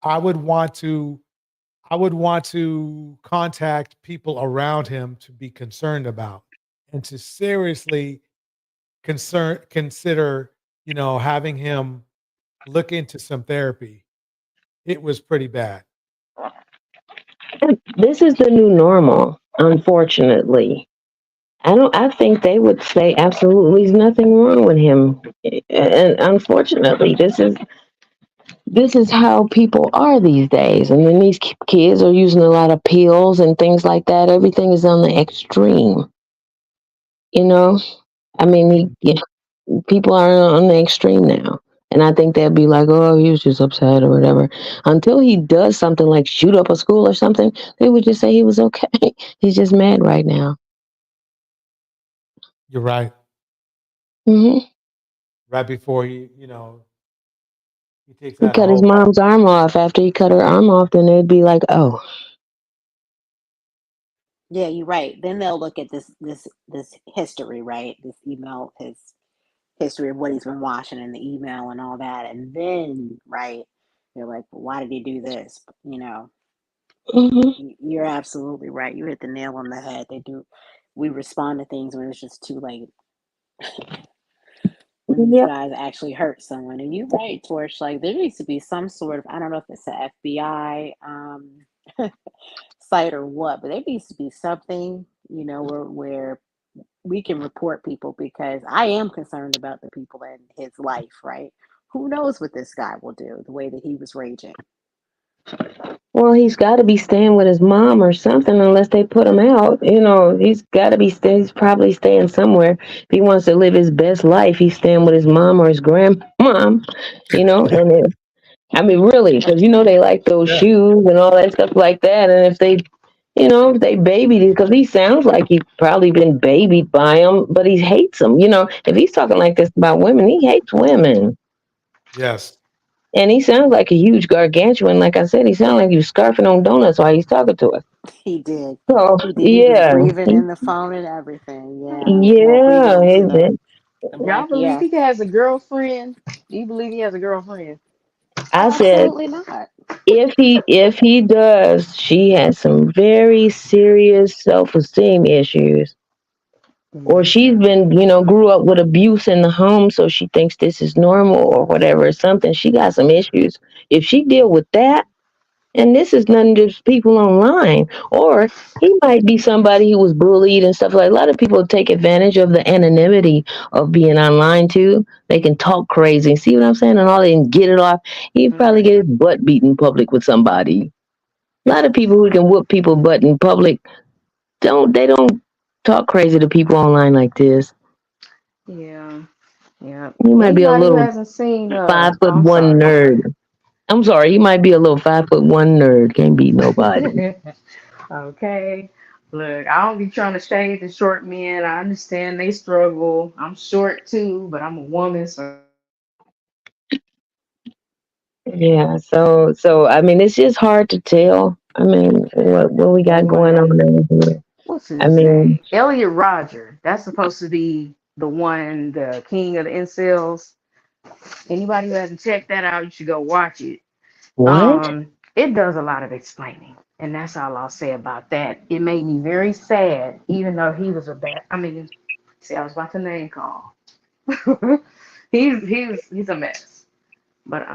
I would want to contact people around him to be concerned about and to seriously consider, having him look into some therapy. It was pretty bad. This is the new normal, unfortunately. I think they would say absolutely there's nothing wrong with him. And unfortunately, this is how people are these days. And then these kids are using a lot of pills and things like that. Everything is on the extreme. You know, I mean, people are on the extreme now. And I think they'll be like, oh, he was just upset or whatever. Until he does something like shoot up a school or something, they would just say he was okay. He's just mad right now. You're right. Hmm. Right before he takes He out a cut his whole. mom's arm off. After he cut her arm off, then they'd be like, oh, Yeah, you're right. Then they'll look at this history, right? This email, his history of what he's been watching in the email and all that, and then right, they're like, well, why did he do this? You're absolutely right. You hit the nail on the head. They do. We respond to things when it's just too late. When these yep. guys actually hurt someone. And you're right, Torch. Like there needs to be some sort of, I don't know if it's an FBI site or what, but there needs to be something, where we can report people, because I am concerned about the people in his life, right? Who knows what this guy will do, the way that he was raging. Well, he's got to be staying with his mom or something unless they put him out. He's got to be he's probably staying somewhere. If he wants to live his best life, he's staying with his mom or his grandmom, and I mean, really, because they like those Yeah. shoes and all that stuff like that. And if they, if they babied it, because he sounds like he's probably been babied by him, but he hates them. If he's talking like this about women, he hates women. Yes. And he sounds like a huge gargantuan. Like I said, he sounded like he was scarfing on donuts while he's talking to us. He did. So, He did. He was yeah. breathing in the phone and everything. Yeah. Well, Yeah. breathing into the Y'all mic. believe Yeah. he has a girlfriend? Do you believe he has a girlfriend? I said, Absolutely not. if he does, she has some very serious self-esteem issues. Or she's been, grew up with abuse in the home, so she thinks this is normal or whatever, or something. She got some issues. If she deal with that, and this is nothing just people online, or he might be somebody who was bullied and stuff like. A lot of people take advantage of the anonymity of being online too. They can talk crazy. See what I'm saying? And all they can get it off. He'd probably get his butt beat in public with somebody. A lot of people who can whoop people butt in public don't talk crazy to people online like this. Yeah. Yeah. He might be a Anybody who little hasn't seen 5'1" I'm sorry. nerd. I'm sorry, he might be a little 5'1" nerd. Can't beat nobody. Okay. Look, I don't be trying to shade the short men. I understand they struggle. I'm short too, but I'm a woman, so Yeah, so I mean, it's just hard to tell. I mean, what we got going on over here. what's I his mean, name? Elliot Roger. That's supposed to be the one, the king of the incels. Anybody who hasn't checked that out, you should go watch it. what? It does a lot of explaining, and that's all I'll say about that. It made me very sad, even though he was a bad. I mean, see, I was about to name call. he's a mess, but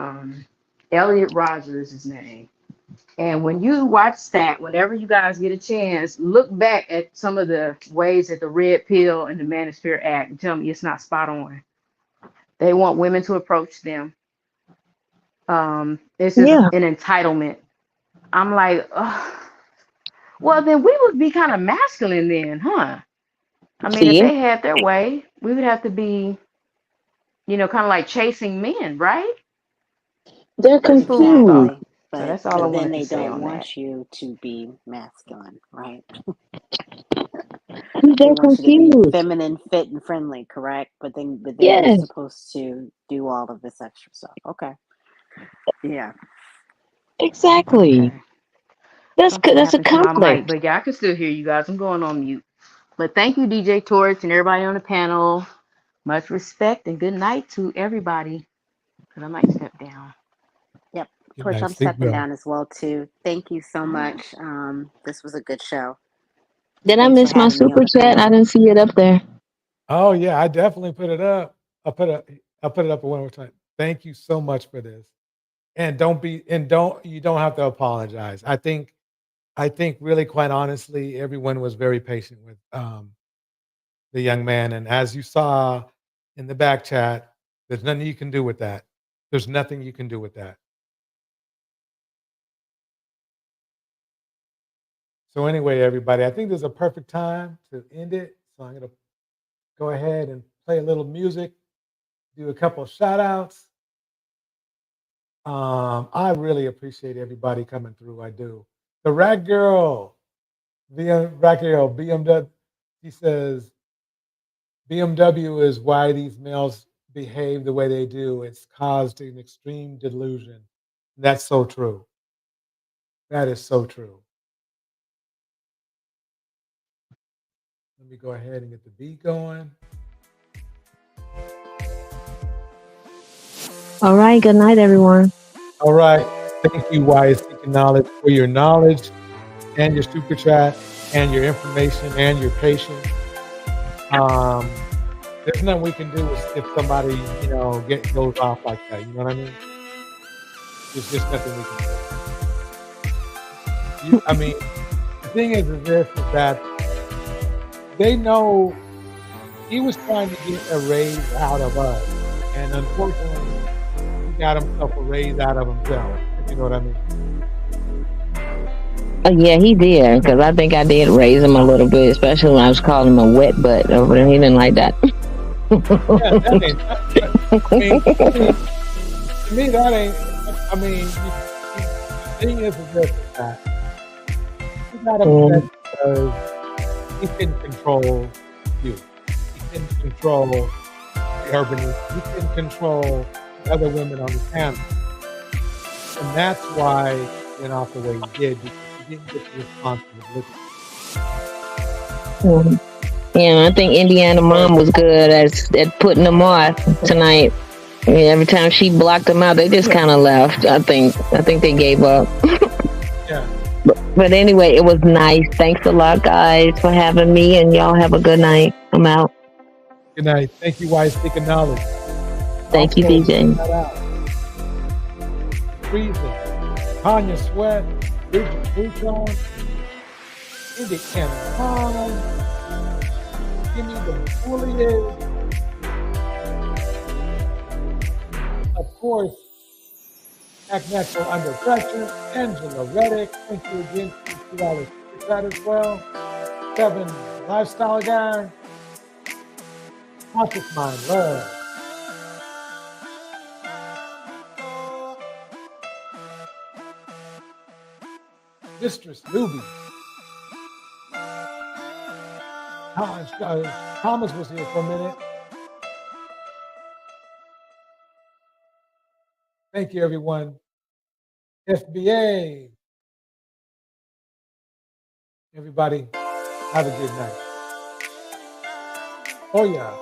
Elliot Rogers is his name. And when you watch that, whenever you guys get a chance, look back at some of the ways that the Red Pill and the Manosphere Act and tell me it's not spot on. They want women to approach them. It's just Yeah. an entitlement. I'm like, ugh. Well, then we would be kind of masculine then, huh? I mean, if See, they had their way, we would have to be, kind of like chasing men, right? they're Just food for thought. confused. Exactly. So But that's all I then wanted to they say don't on that. want you to be masculine, right? They They're want you to be confused. feminine, fit, and friendly, correct? But then you're Yes, supposed to do all of this extra stuff. Okay. Yeah. exactly. Okay. Something That's a happened to my mic, conflict. but yeah, I can still hear you guys. I'm going on mute. But thank you, DJ Torch, and everybody on the panel. Much respect and good night to everybody. Because I might step down. Yep. Good Torch, night. I'm Sleep stepping well. down as well too. Thank you so All right. much. This was a good show. Did I Thanks for miss my having me on super the chat? I panel. didn't see it up there. Oh yeah, I definitely put it up. I'll put it up one more time. Thank you so much for this. And you don't have to apologize. I think I think really, quite honestly, everyone was very patient with the young man. And as you saw in the back chat, there's nothing you can do with that. There's nothing you can do with that. So anyway, everybody, I think there's a perfect time to end it. So I'm going to go ahead and play a little music, do a couple of shout outs. I really appreciate everybody coming through. I do. The Rat Girl, BMW, he says, BMW is why these males behave the way they do. It's caused an extreme delusion. That's so true. That is so true. Let me go ahead and get the beat going. All right. Good night, everyone. All right. Thank you, Wise Seeking Knowledge, for your knowledge and your super chat and your information and your patience. There's nothing we can do if somebody, goes off like that. You know what I mean? There's just nothing we can do. The thing is this, is that they know he was trying to get a raise out of us. And unfortunately, he got himself a raise out of himself, if you know what I mean. Yeah, he did, because I think I did raise him a little bit, especially when I was calling him a wet butt over there. He didn't like that. To me, that ain't. The thing is this, that he got upset because he couldn't control you. He couldn't control the urbanites. He couldn't control the other women on the panel. And that's why he went off the way he did, because he didn't get the responsibility. Yeah, I think Indiana Mom was good at putting them off tonight. I mean, every time she blocked them out, they just kind of left. I think they gave up. Yeah. But anyway, it was nice. Thanks a lot, guys, for having me, and y'all have a good night. I'm out. Good night. Thank you, Wise Seeking Knowledge. Thank you, DJ. Freezing. Tanya Sweat. Bridget Bouchon. Indy Cannon. Give me the foliage. Of course, Act Natural Under Pressure. Angela Reddick. Thank you again for $2 for that as well. Kevin, Lifestyle Guy. Conscious Mind Love. Mistress Newbie. Thomas was here for a minute. Thank you, everyone. FBA. Everybody, have a good night. Oh, yeah.